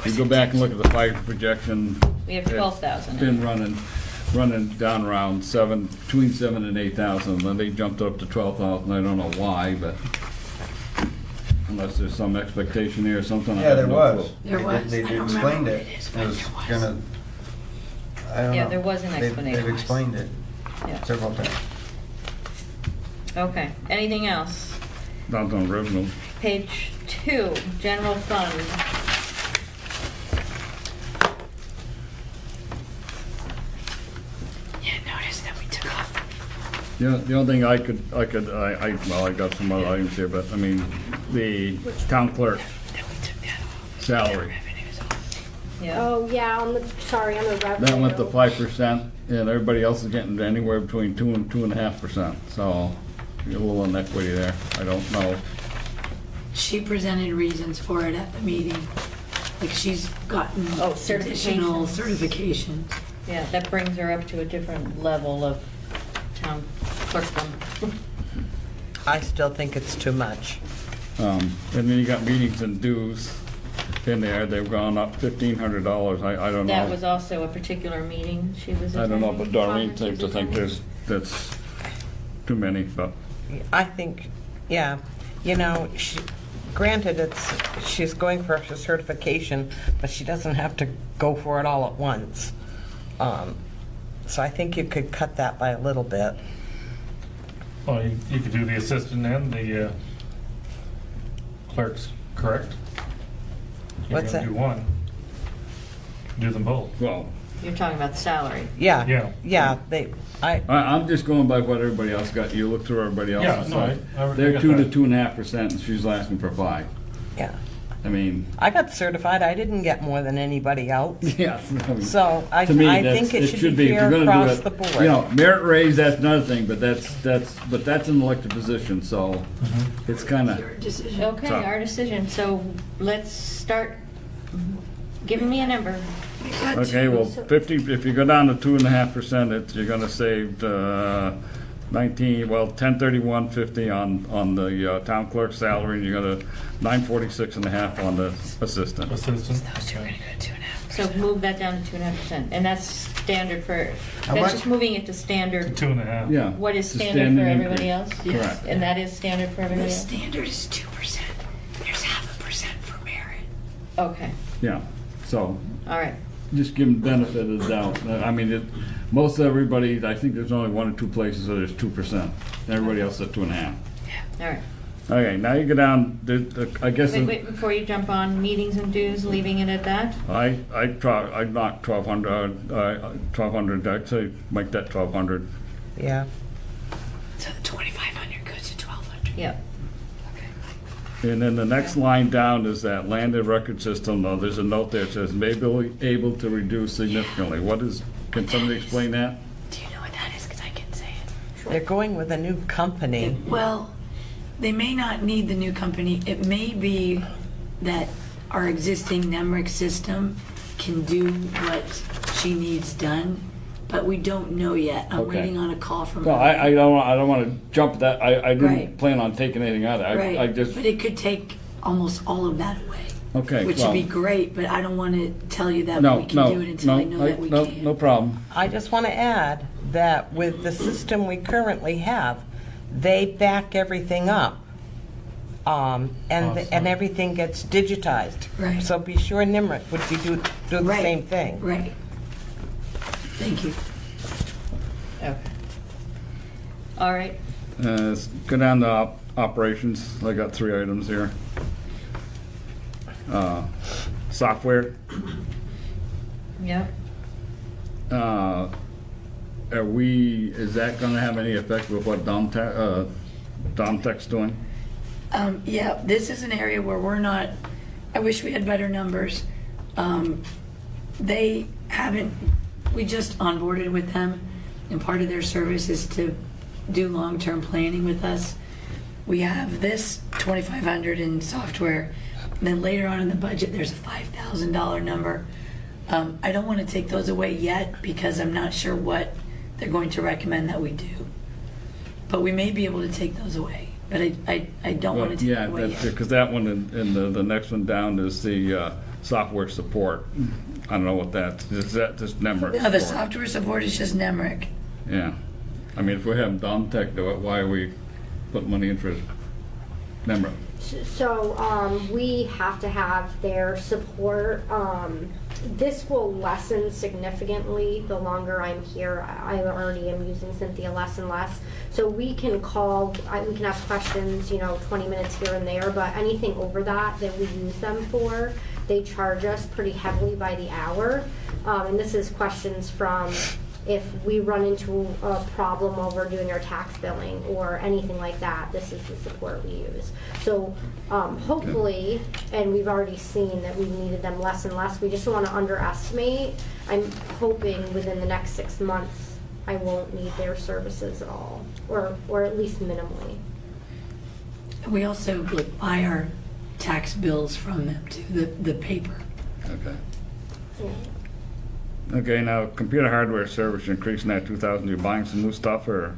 You go back and look at the 5 projection. we have 12,000. It's been running down around between 7 and 8,000, then they jumped up to 12,000, I don't know why, but unless there's some expectation here or something. I Yeah, have there no was. clue. There was. They I don't remember explained what it. it is, It but was there was. gonna, I don't know. Yeah, there was an They've- explanation. They've explained it Yeah. several times. Okay, anything else? Downtown revenue. Page 2, general fund. Yeah, notice that we took off. Yeah, the only thing I got some other items here, but I mean, the town clerk That we took that off. salary, Revenues off. Yeah. Oh, yeah, on the revenue. that went to 5%, and everybody else is getting anywhere between 2 and 2.5%, so you're a little inequity there, I don't know. She presented reasons for it at the meeting. Like she's gotten Oh, additional certifications. certifications. Yeah, that brings her up to a different level of town clerkdom. I still think it's too much. And then you got meetings and dues in there, they've gone up $1,500, I don't know. That was also a particular meeting she was I attending. don't know, but Darlene conference seems to think that's too many, but I think, yeah, granted, she's going for her certification, but she doesn't have to go for it all at once. So I think you could cut that by a little bit. Well, you could do the assistant and the clerks, correct? You're What's gonna that? do one. Do them both. well, You're talking about the salary. Yeah. Yeah, I'm just going by what everybody else got. You look through everybody else's Yeah, no, side. I They're get 2 to that. 2.5%, and she's asking for 5. yeah. I mean, I got certified, I didn't get more than anybody else. yeah. I mean, So I to me, think it should be if you're fair gonna do across it, the board. You know, merit raise, that's another thing, but that's an elected position, so it's kind of, Your decision. Okay, So- our decision, so let's start giving me a number. okay, well, 50, if you go down to 2.5%, you're gonna save 1031.50 on the town clerk's salary, and you're gonna 946.5 on the assistant. Assistant. Those two are gonna go to 2.5%. So move that down to 2.5%, and that's standard for, How that's much? just moving it to standard. 2.5. Yeah. What is it's a standard for everybody increase. else? Yes. Correct. And that is standard for everybody The else? standard is 2%. There's 0.5% for merit. Okay, Yeah, so all right. just give them benefit of the doubt. I mean, most everybody, I think there's only 1 or 2 places that there's 2%. Everybody else is 2.5. All right. Okay, now you go down, I guess, Wait, before you jump on meetings and dues, leaving it at that? I knocked 1,200, I'd say make that 1,200. Yeah. So the 2,500 goes to 1,200. Yep. And then the next line down is that landed record system, there's a note there that says may be able to reduce significantly. Can somebody explain that? Do you know what that is? Because I can say it. They're going with a new company. Well, they may not need the new company. It may be that our existing NEMRIC system can do what she needs done, but we don't know yet. I'm Okay. waiting on a call from No, her. I don't want to jump that, I didn't Right. plan on taking anything out of it. I Right, just, but it could take almost all of that away. okay, Which would be well, great, but I don't want to tell you that no, we can no, do it until I know that we no, can. no problem. I just want to add that with the system we currently have, they back everything up. And everything gets digitized. Right. So be sure NIMRIC would be do the Right. same thing. Right. Thank you. Okay. All right. Go down to operations, I got 3 items here. Software, Yep. is that gonna have any effect with what Domtech's doing? Yeah, this is an area where we're not, I wish we had better numbers. They haven't, we just onboarded with them, and part of their service is to do long-term planning with us. We have this 2,500 in software, and then later on in the budget, there's a $5,000 number. I don't want to take those away yet, because I'm not sure what they're going to recommend that we do. But we may be able to take those away. But I don't want to take Yeah, it away that's, yet. because that one and the next one down is the software support. I don't know what is that just NEMRIC? No, the support? software support is just NEMRIC. Yeah. I mean, if we're having Domtech do it, why are we putting money in for NEMRIC? So, we have to have their support. This will lessen significantly the longer I'm here. I already am using Cynthia less and less. So we can call, we can ask questions, 20 minutes here and there, but anything over that we use them for, they charge us pretty heavily by the hour. And this is questions from if we run into a problem while we're doing our tax billing or anything like that, this is the support we use. So hopefully, and we've already seen that we've needed them less and less, we just don't want to underestimate. I'm hoping within the next 6 months, I won't need their services at all, or at least minimally. We also buy our tax bills from them too, the paper. Okay. Yeah. Okay, now, computer hardware service increasing that 2,000, you buying some new stuff, or?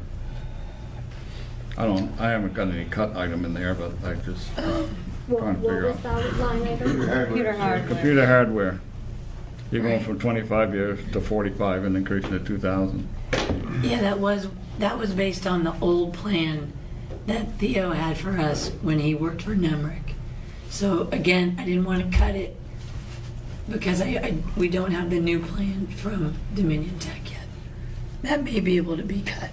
I haven't got any cut item in there, but I just What trying to figure was out. that line item? Computer hardware. Computer hardware. You're going Right. from 25 years to 45 and increasing to 2,000. Yeah, that was based on the old plan that Theo had for us when he worked for NEMRIC. So again, I didn't want to cut it because we don't have the new plan from Dominion Tech yet. That may be able to be cut.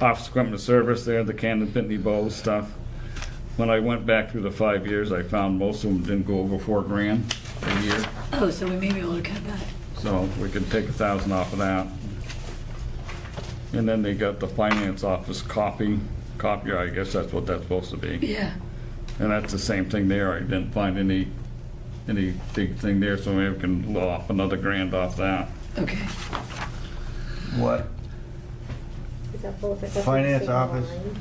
Office equipment service there, the Camden Pitney Bowes stuff. When I went back through the 5 years, I found most of them didn't go over $4,000 a year. Oh, so we may be able to cut that. So we could take 1,000 off of that. And then they got the finance office copier, I guess that's what that's supposed to be. Yeah. And that's the same thing there. I didn't find any big thing there, so maybe we can blow off another grand off that. Okay. What? Is that both? That's the Finance same office. line.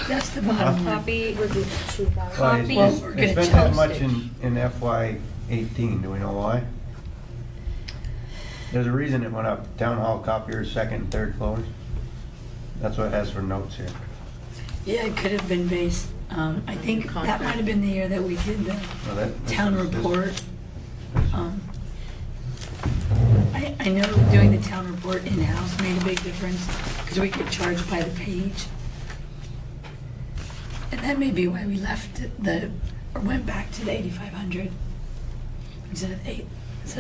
That's the bottom line. Copy, Reduced 2,000. Well, Copy. it's- We're It gonna spent tell as much Stitch. in FY '18, do we know why? There's a reason it went up, town hall copiers, second and third floors. That's what it has for notes here. Yeah, it could have been based, I think that might have been the year that we did the Well, that- town this- report. I know doing the town report in-house made a big difference, because we could charge by the page. And that may be why we left or went back to the 8,500 instead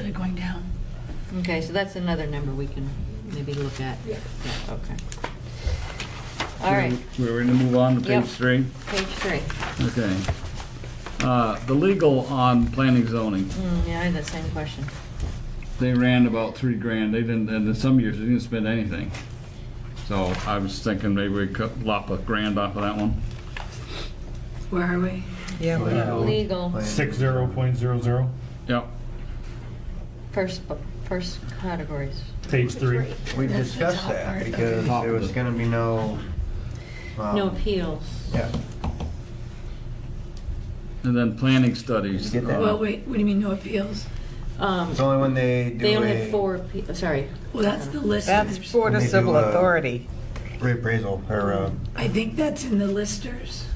of going down. okay, so that's another number we can maybe look at. Yeah. Yeah, okay. All right, We're ready to move on to Yep. page 3? page 3. Okay. The legal on planning zoning, Yeah, I had the same question. they ran about 3 grand. They didn't, and in some years, they didn't spend anything. So I was thinking maybe we could lop a grand off of that one. Where are we? Yeah, we are. Legal. Plan. 60.00, Yep. First categories. page 3. We That's the discussed top that part, because okay. there was gonna be no. No appeals. Yeah. And then planning studies. Did you get that? Well, wait, what do you mean no appeals? It's only when they do They only a have 4, sorry. Well, that's the listers. That's Board of When they Civil do a- Authority. reappraisal or, I think that's in the listers.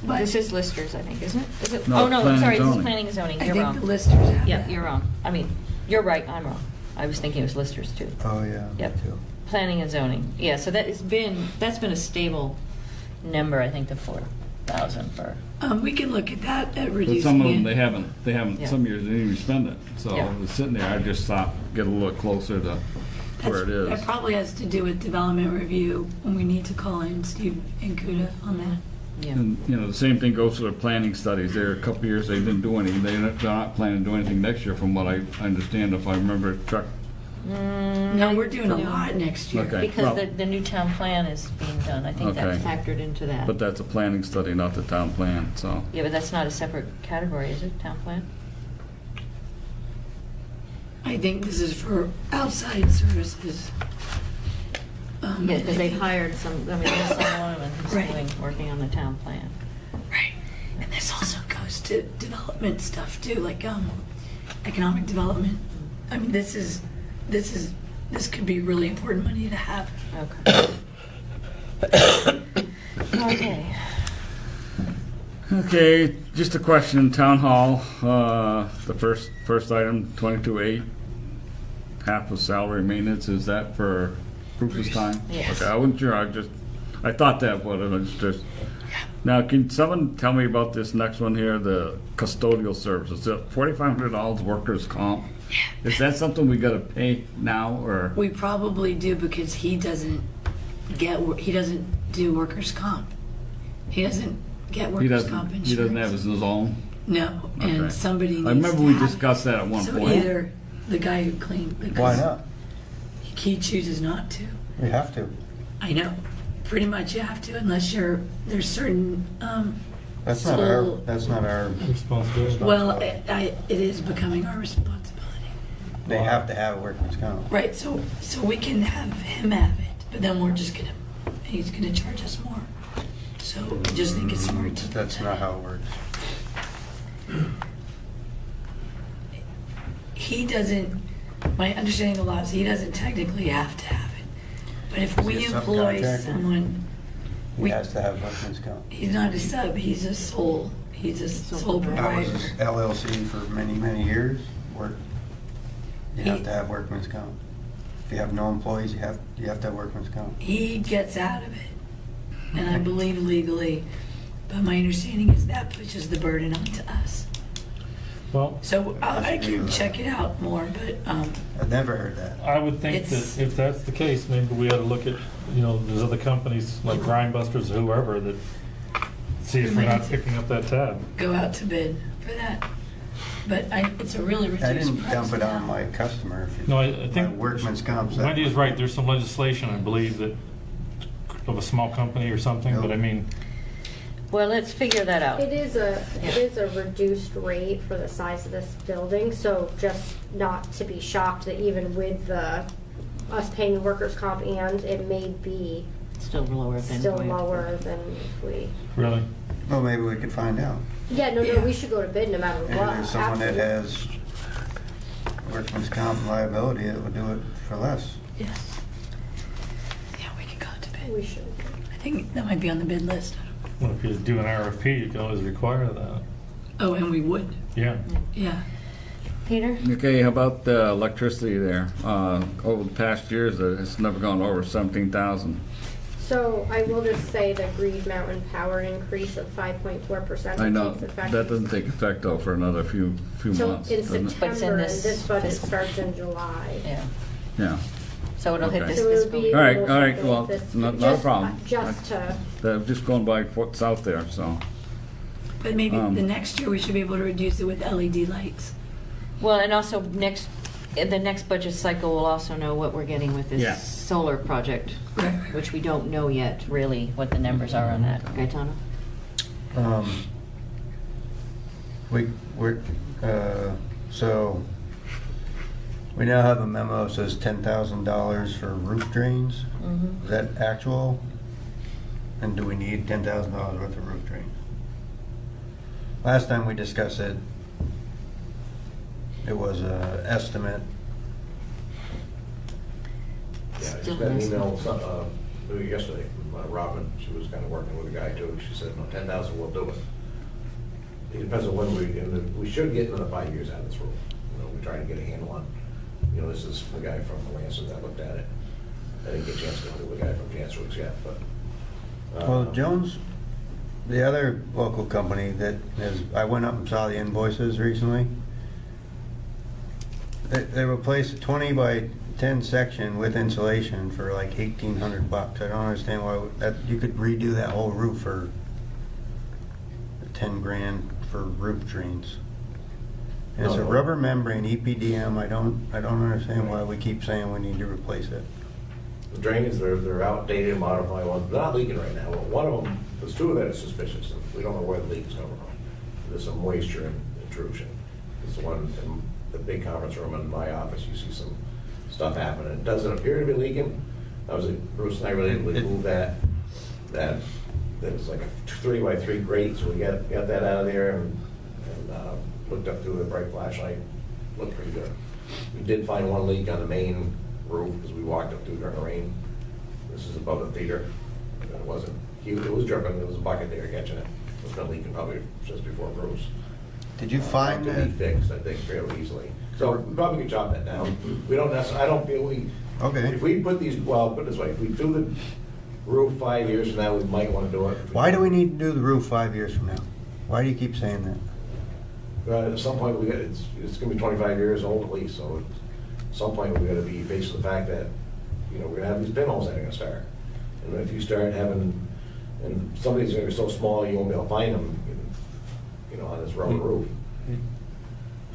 But This is listers, I think, isn't it? Is it? No, Oh, no, planning sorry, this is zoning. planning and zoning. I You're think the wrong. listers have Yeah, that. you're wrong. I mean, you're right, I'm wrong. I was thinking it was listers too. oh, yeah. me Yep. too. Planning and zoning. Yeah, so that's been a stable number, I think, the 4,000 for. We can look at that at But reducing some of them, it. they haven't, Yeah. some years they didn't even spend it. So Yeah. it was sitting there, I just thought, get a little closer to where it That is. probably has to do with development review, when we need to call in Steve and Kuda on that. Yeah. And, you know, the same thing goes for the planning studies. There are a couple years they didn't do anything. They're not planning to do anything next year from what I understand, if I remember Chuck. No, we're doing a No. lot next year. Okay. Because the new town plan is being done. I think that's Okay. factored into that. But that's a planning study, not the town plan, so. Yeah, but that's not a separate category, is it, town plan? I think this is for outside services. Yeah, because they've hired some, I mean, there's someone who's Right. working on the town plan. Right, and this also goes to development stuff too, like, economic development. I mean, this could be really important money to have. Okay. Okay. Okay, just a question, town hall, the first item, 22.8, half of salary maintenance, is that for Bruce's time? Yes. Okay, I wasn't sure, I thought that, but it was just, now, can someone tell me about this next one here, the custodial services, the $4,500 workers' comp? Is that something we gotta pay now, or? We probably do because he doesn't do workers' comp. He doesn't get He workers' comp doesn't, insurance. he doesn't have his own? No, Okay. and somebody needs to I remember we have it. discussed that at one So point. either the guy who cleaned, because Why not? he chooses not to. We have to. I know, pretty much you have to unless there's certain, That's not our, So- that's not our, Responsibility. well, it is becoming our responsibility. they have to have workman's comp. Right, so we can have him have it, but then he's gonna charge us more. So I just think it's smart to. That's not how it works. He doesn't, my understanding of the law is he doesn't technically have to have it. But if we Is he a employ subcontractor? someone, He we, has to have workman's comp. he's not a sub, he's a sole That proprietor. was LLC for many, many years. You have He- to have workman's comp. If you have no employees, you have to have workman's comp. He gets out of it, and I believe legally, but my understanding is that pushes the burden onto us. Well, So I can check it out more, but, I've never heard that. I would think It's- that if that's the case, maybe we ought to look at, there's other companies like Grindbusters or whoever that see if we're not picking up that tab. go out to bid for that. But it's a really reduced I price. didn't dump it on now. my customer. If No, I my think workman's comp's. Wendy is right, there's some legislation, I believe, that, of a small company or something, but I mean, Well, let's figure that out. It is a reduced rate for the size of this building, so just not to be shocked that even with us paying the workers' comp and it may be Still lower than. still we- lower than if we. Really? Well, maybe we could find out. Yeah, no, we should go to bid no matter Maybe what. there's someone that absolutely. has workman's comp and liability that would do it for less. Yes. Yeah, we can go to bid. We should. I think that might be on the bid list. Well, if you do an RFP, you can always require that. Oh, and we would. Yeah. Yeah. Peter? Okay, how about the electricity there? Over the past years, it's never gone over 17,000. So I will just say the Green Mountain Power increase of 5.4%. I know, takes effect that doesn't take effect though for another few till months. in doesn't it? September, But it's in and this this budget fiscal- starts in July. Yeah. Yeah, So it'll hit Okay. this So it would fiscal. be. All right, most all right, likely well, this- not a just- problem. Just to, they're just going by what's out there, so. But maybe Um, the next year we should be able to reduce it with LED lights. Well, and also in the next budget cycle, we'll also know what we're getting with Yeah. this solar project, Right. which we don't know yet, really, what the numbers are on that. Gaetano? So, we now have a memo that says $10,000 for roof drains. Mhm. Is that actual? And do we need $10,000 worth of roof drains? Last time we discussed it, it was a estimate. Yeah, I Still just got an missing. email, maybe yesterday, from Robin, she was kind of working with a guy too, she said, no, 10,000 will do it. It depends on when we should get another 5 years out of this roof. You know, we're trying to get a handle on, this is the guy from Lansing that looked at it. I didn't get a chance to go to the guy from Chancellor's yet, but. Well, Jones, the other local company that is, I went up and saw the invoices recently. They replaced a 20 by 10 section with insulation for like $1,800. I don't understand why you could redo that whole roof for 10 grand for roof drains. And it's a No. rubber membrane EPDM. I don't understand why we keep saying we need to replace it. The drains, they're outdated and modified ones, they're not leaking right now. Well, one of them, there's two that are suspicious, and we don't know where the leak is coming from. There's some moisture intrusion. It's the one in the big conference room in my office, you see some stuff happening. It doesn't appear to be leaking. Bruce and I really moved that was like a 3 by 3 grate, so we got that out of there and looked up through the bright flashlight, looked pretty good. We did find one leak on the main roof because we walked up through during the rain. This is above the theater. And it wasn't huge, it was dripping, there was a bucket there catching it. It was been leaking probably just before Bruce. Did you find To that? be fixed, I think, fairly easily. So we probably could chop that down. We don't necessarily, I don't feel Okay. if we put these, well, put it this way, if we do the roof 5 years from now, we might want to do it. Why do we need to do the roof 5 years from now? Why do you keep saying that? At some point, it's gonna be 25 years old at least, so at some point, we gotta be faced with the fact that, we're gonna have these pinholes that are gonna start. And if you start having, and some of these are so small, you won't be able to find them, on this rubber roof.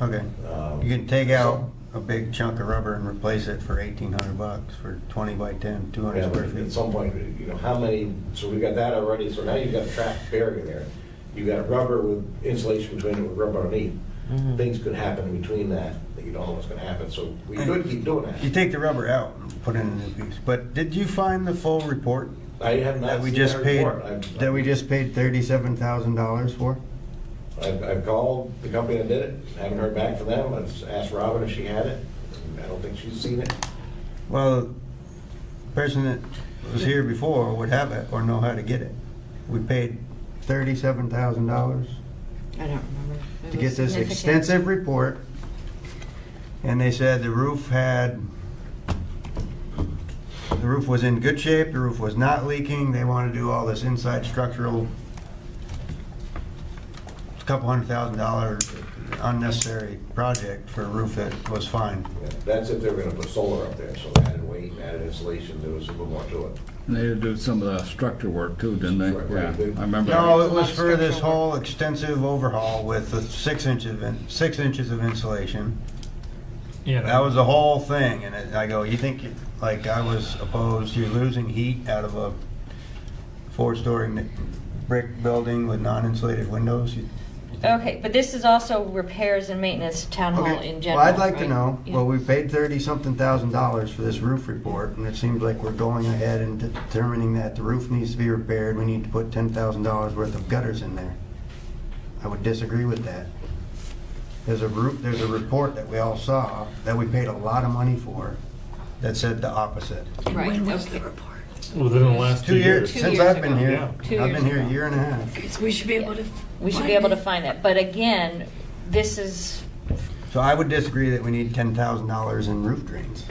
Okay. You can take out a big chunk of rubber and replace it for $1,800 for 20 by 10, 200 Yeah, square but at feet. some point, how many, so we've got that already, so now you've got a trapped barrier there. You've got rubber with insulation between it with rubber underneath. Things could happen in between that you don't know what's gonna happen, so we could keep doing You that. take the rubber out and put in a new piece. But did you find the full report I have that not we seen just that paid, report. that we just paid $37,000 for? I've called the company that did it, haven't heard back from them, I've asked Robin if she had it, I don't think she's seen it. Well, the person that was here before would have it or know how to get it. We paid $37,000 I don't remember. It to was get this significant. extensive report. And they said the roof was in good shape, the roof was not leaking, they want to do all this inside structural, it's a couple $100,000 unnecessary project for a roof that was fine. Yeah, that's if they were gonna put solar up there, so added weight, added insulation, there was a little more to it. And they did some of the structure work too, didn't they? Right, Yeah, right. I remember. No, that. it was for this whole extensive overhaul with the 6 inches of insulation. Yeah. That was the whole thing, and I go, you think, like I was opposed, you're losing heat out of a 4-story brick building with non-insulated windows. Okay, but this is also repairs and maintenance, town hall Okay, in general. well, I'd like to right? know, Yeah. well, we paid $30-something thousand for this roof report, and it seems like we're going ahead and determining that the roof needs to be repaired, we need to put $10,000 worth of gutters in there. I would disagree with that. There's a report that we all saw that we paid a lot of money for that said the opposite. Right, When was okay. the report? Within the last 2 years. 2 Since years I've been ago. here, Yeah. 2 I've years been here a ago. year and a half. Okay, so we should be able to. We should find be able to it. find that, but again, this is, So I would disagree that we need $10,000 in roof drains.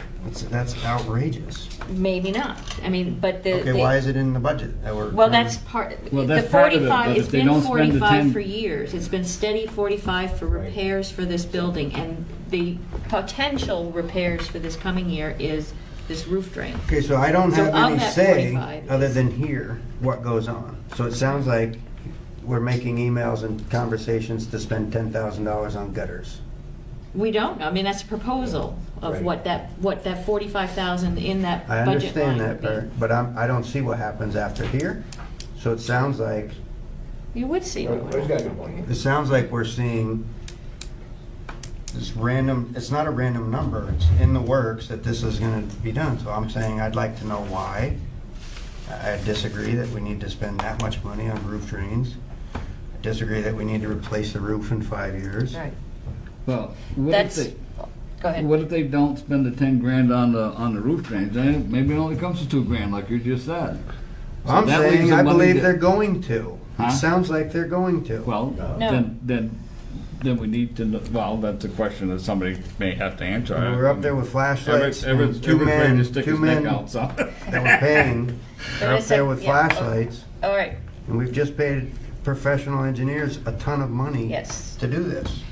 That's outrageous. maybe not. I mean, but the. Okay, why is it in the budget that we're? Well, that's part, Well, the that's part of it, 45, but it's if they been don't spend the 45 10 for years. It's been steady 45 for repairs for this building, and the potential repairs for this coming year is this roof drain. Okay, so I don't So have of any that say 45 other is- than hear what goes on. So it sounds like we're making emails and conversations to spend $10,000 on gutters. We don't, I mean, that's a proposal of Right. what that 45,000 in that I budget line understand that would be. part, but I don't see what happens after here. So it sounds like, You would see. Oh, he's got a good point. it sounds like we're seeing this random, it's not a random number, it's in the works that this is gonna be done. So I'm saying I'd like to know why. I disagree that we need to spend that much money on roof drains. I disagree that we need to replace the roof in 5 years. Right, Well, what if that's, they, go ahead. what if they don't spend the 10 grand on the roof drains? Then maybe it only comes to 2 grand, like you just said. So I'm that leaves saying the I money believe that- they're going to. Huh? It sounds like they're going to. Well, No. then we need to, well, that's a question that somebody may have to answer. We're up there with flashlights and two Everett's ready to men stick his neck out, so. that we're paying Wait are a up sec, there with yeah, flashlights. All right, And we've just paid professional engineers a ton of money yes. to do this.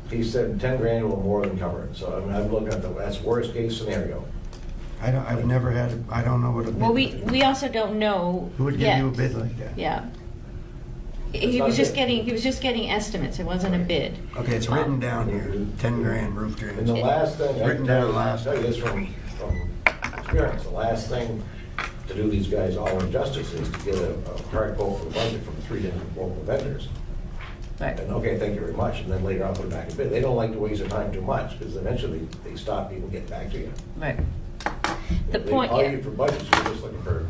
He said 10 grand will more than cover it, so I mean, I'm looking at that's worst case scenario. I've never had, I don't know what a bid. Well, we also don't know Who would give yet. you a bid like that? Yeah. It's He not was just bid. getting estimates, it wasn't a bid. Okay, it's written down here, 10 grand roof drains. And the last thing, I Written can down last. tell you this from experience, the last thing to do these guys all injustice is to get a hard quote for the budget from 3 different local vendors. Right. And okay, thank you very much, and then later on put it back in bid. They don't like to waste their time too much, because eventually they stop even getting back to you. Right. The They point, call yeah. you for budgets, you're just looking for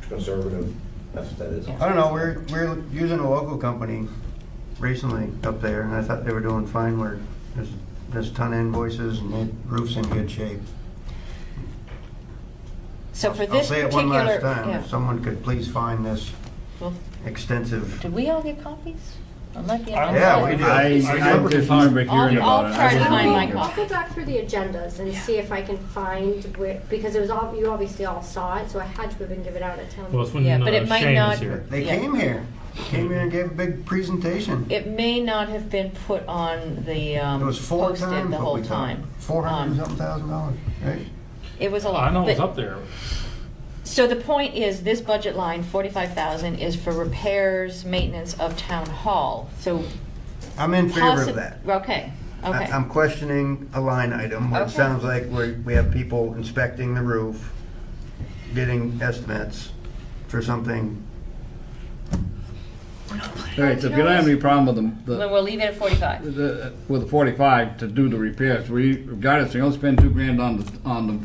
conservative, that's what that is. I don't know, we're using a local company recently up there, and I thought they were doing fine where there's a ton of invoices and the roof's in good shape. So for I'll this say particular. it one last time, yeah. if someone could please find this Well, extensive. did we all get copies? I might be. Yeah, we did. I just remember hearing I'll about it. try to I find wasn't my here. I'll go back through the agendas and see if I can find where, because it was all, you obviously all saw it, so I had to have been given out at town. Well, it's when Yeah, but it might Shane not- was here. They Yeah. came here. They came here and gave a big presentation. It may not have been put on the, It was 4 posted times the what whole we time. talked. $400-something thousand, right? It was a lot. I know it was but- up there. So the point is, this budget line, 45,000, is for repairs, maintenance of town hall, so. I'm in favor of possi- that. Okay, okay. I'm questioning a line item where it Okay. sounds like we have people inspecting the roof, getting estimates for something. All right, so if you don't have any problem with the, Then we'll leave it at 45. with the 45 to do the repairs, regardless, you don't spend 2 grand on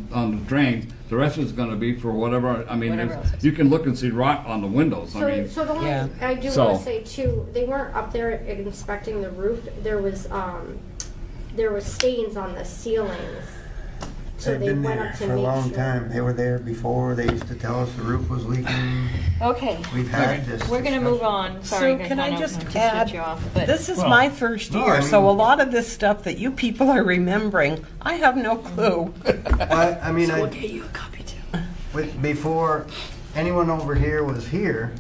the drains, the rest is gonna be for whatever, I mean, Whatever else is. you can look and see rot on the windows, I So, mean. so the one, Yeah. I do So- wanna say too, they weren't up there inspecting the roof, there was stains on the ceilings. So They've they been went there up to for a make long sure. time. They were there before. They used to tell us the roof was leaking. Okay. We've had this. We're gonna move discussion. on, sorry. So can I just to add, cut you off, but. this is Well, my first no, year, I so a mean- lot of this stuff that you people are remembering, I have no clue. I mean, So we'll get you a copy too. before anyone over here was here,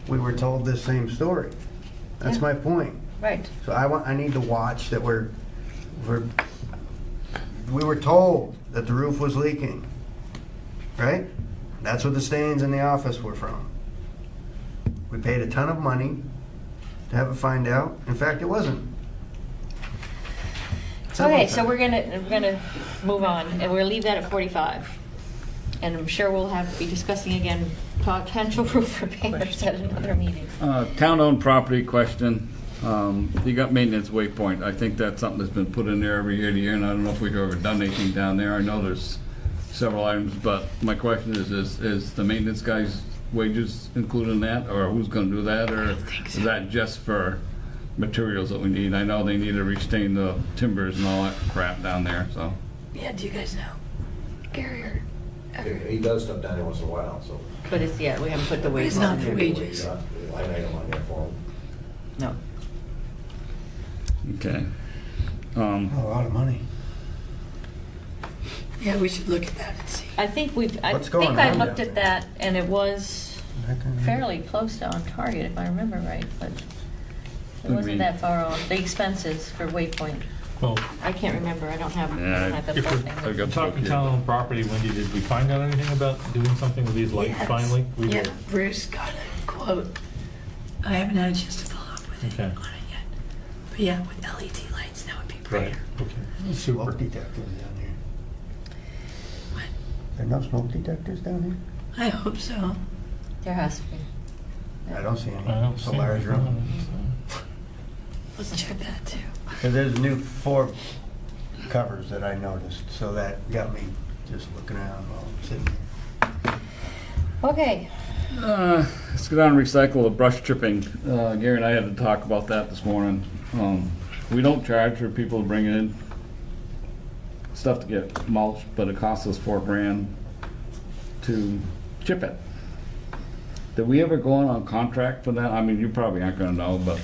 we were told this same story. That's Yeah. my point. Right. So I need to watch that we were told that the roof was leaking, right? That's what the stains in the office were from. We paid a ton of money to have it find out. In fact, it wasn't. Several Okay, so times. we're gonna move on, and we'll leave that at 45. And I'm sure we'll be discussing again potential roof repairs at another meeting. Town-owned property question. You got maintenance waypoint. I think that's something that's been put in there every year to year, and I don't know if we've ever done anything down there. I know there's several items, but my question is the maintenance guy's wages included in that, or who's gonna do that, or is that just for materials that we need? I know they need to restain the timbers and all that crap down there, so. Yeah, do you guys know? Gary or? He does stuff down there once in a while, so. But it's, yeah, we haven't put the But wages it's not in the there. wages. Line item on there for him. No. Okay. A lot of money. Yeah, we should look at that and see. I think I What's going think I on looked down at there? that and it was That kind of- fairly close to on target, if I remember right, but it Would wasn't be- that far off. The expenses for Waypoint, Well, I can't remember, I don't have Yeah, the if full we're thing. I got talking here. town-owned property, Wendy, did we find out anything about doing something with these lights Yes. finally? We Yeah, did. Bruce got a quote. I haven't had a chance to follow up with it Okay. on it yet. But yeah, with LED lights, that would be Right, brighter. okay. Smoke Super. detectors down here. What? There are no smoke detectors down here? I hope so. There has to be. I don't see any. I don't It's a see large anything. room. Let's check that too. So there's new 4 covers that I noticed, so that got me just looking around while I'm sitting here. Okay, Let's go down and recycle the brush chipping. Gary and I had to talk about that this morning. We don't charge for people to bring in stuff to get mulch, but it costs us $4,000 to chip it. Did we ever go on contract for that? I mean, you probably aren't gonna know, but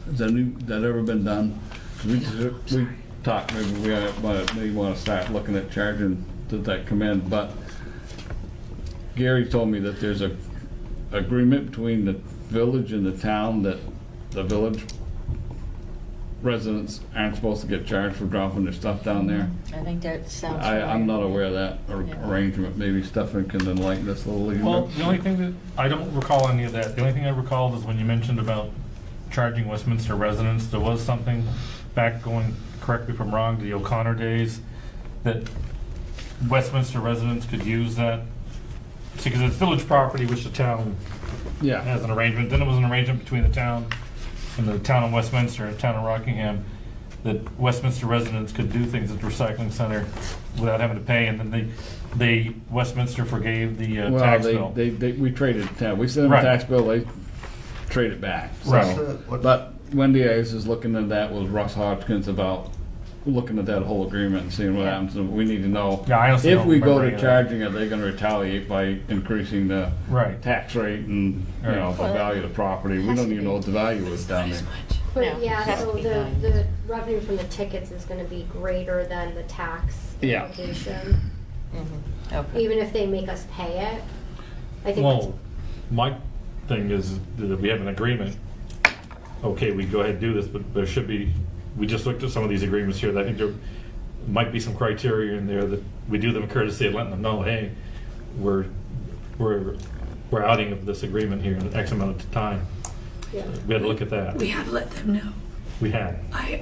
has that ever been done? We talked, maybe we wanna start looking at charging to that come in, but Gary told me that there's a agreement between the village and the town that the village residents aren't supposed to get charged for dropping their stuff down there. I think that sounds I'm not familiar. aware of that Yeah. arrangement. Maybe Stefan can enlighten us a little. Well, the only thing that, I don't recall any of that. The only thing I recalled is when you mentioned about charging Westminster residents, there was something back going, correct me if I'm wrong, the O'Connor days, that Westminster residents could use that. See, because it's village property, which the town Yeah. has an arrangement. Then it was an arrangement between the town and the town of Westminster and town of Rockingham, that Westminster residents could do things at the recycling center without having to pay, and then Westminster forgave the Well, tax bill. we traded, we sent them a Right. tax bill, they trade it back. So- Right. But Wendy is looking at that with Russ Hodgkins about looking at that whole agreement and seeing what Yeah. happens. And we need to know, Yeah, I honestly if don't we go remember to any of that. charging, are they gonna retaliate by increasing the Right. tax rate and, you know, the Well, value of the property? We has don't to even be. know what the value is down As there. much. But No, it yeah, has so to be the done. revenue from the tickets is gonna be greater than the tax Yeah. implication. Mhm. Okay. Even if they make us pay it, I think. Well, my thing is that we have an agreement. Okay, we go ahead and do this, but there should be, we just looked at some of these agreements here. I think there might be some criteria in there that we do them a courtesy of letting them know, hey, we're outing of this agreement here in X amount of time. Yeah. We had to look at that. We have let them know. We had.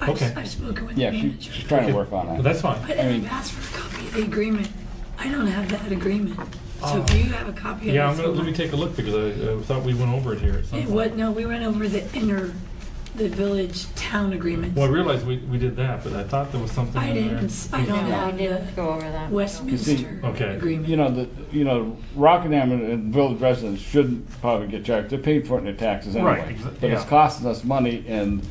Okay. I've spoken with the Yeah, manager. she's trying to work on Well, that. that's fine. But I've asked for a copy of the agreement. I don't have that agreement. So if you have a copy of it. Yeah, let me take a look because I thought we went over it here at some point. What, no, we went over the village town agreement. Well, I realized we did that, but I thought there was something I in there. didn't, I don't No, I have didn't the go over that. Westminster Okay. agreement. Rockingham and village residents shouldn't probably get charged. They're paying for it in their taxes Right, anyway. exa- But it's yeah. costing us money, and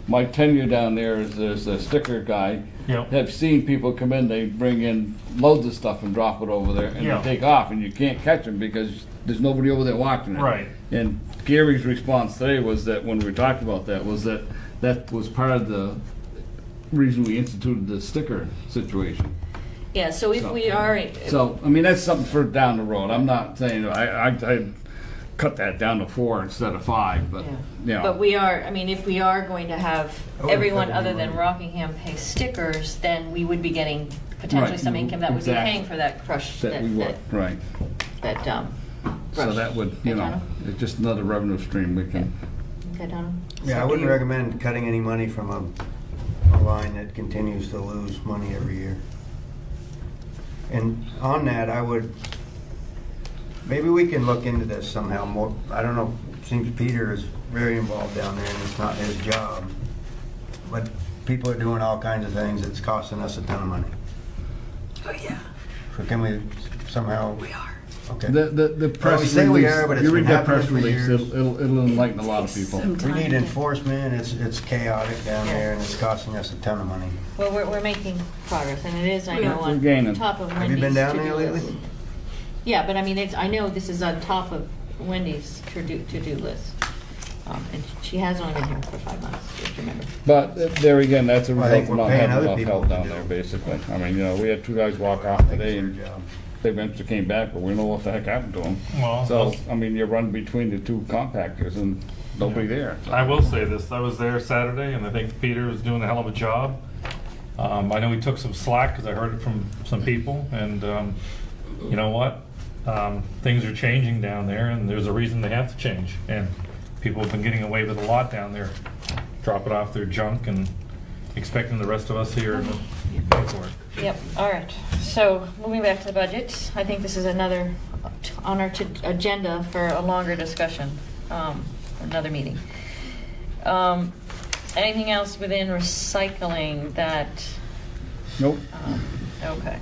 my tenure down there is there's a sticker guy. Yep. Have seen people come in, they bring in loads of stuff and drop it over there, and Yeah. they take off, and you can't catch them because there's nobody over there watching it. Right. And Gary's response today was that, when we talked about that, was that was part of the reason we instituted the sticker situation. Yeah, so if So- we are, So, I mean, that's something for down the road. I'm not saying, I cut that down to 4 instead of 5, but, you know. but we are, I mean, if we are going to have I wouldn't everyone cut other any than money. Rockingham pay stickers, then we would be getting potentially Right, some income that would be exactly. paying for that crush, That we would, right. that, So brush. that would, Okay, you know, Donna? it's just another revenue stream we can, Okay, Donna? Yeah, I So do wouldn't you- recommend cutting any money from a line that continues to lose money every year. And on that, maybe we can look into this somehow more. I don't know, it seems Peter is very involved down there and it's not his job. But people are doing all kinds of things that's costing us a ton of money. Oh, yeah, So can we somehow? we are. Okay. The press we say we release, are, but it's you been read that happening press for release, years. it'll enlighten a lot of people. Some We time need to- enforcement, it's chaotic down there and it's costing us a ton of money. Well, we're making progress, and it is, I We know, are. on We're gaining. top of Wendy's Have you been down there to-do lately? list. Yeah, but I mean, I know this is on top of Wendy's to-do list. And she has only been here for 5 months, just remember. But there again, that's a Well, I result think of we're not paying having other enough people help to down do there, it. basically. I mean, we had 2 guys walk off I think today it's and their job. they eventually came back, but we don't know what the heck happened to them. Well, So, I mean, you run between the 2 compactors and nobody there. I will say this, I was there Saturday, and I think Peter was doing a hell of a job. I know he took some slack, because I heard it from some people, and you know what? Things are changing down there, and there's a reason they have to change. And people have been getting away with a lot down there, dropping off their junk and expecting the rest of us here to pay for it. Yep, all right. So, moving back to the budget, I think this is another on our agenda for a longer discussion, another meeting. Anything else within recycling that, Nope. okay.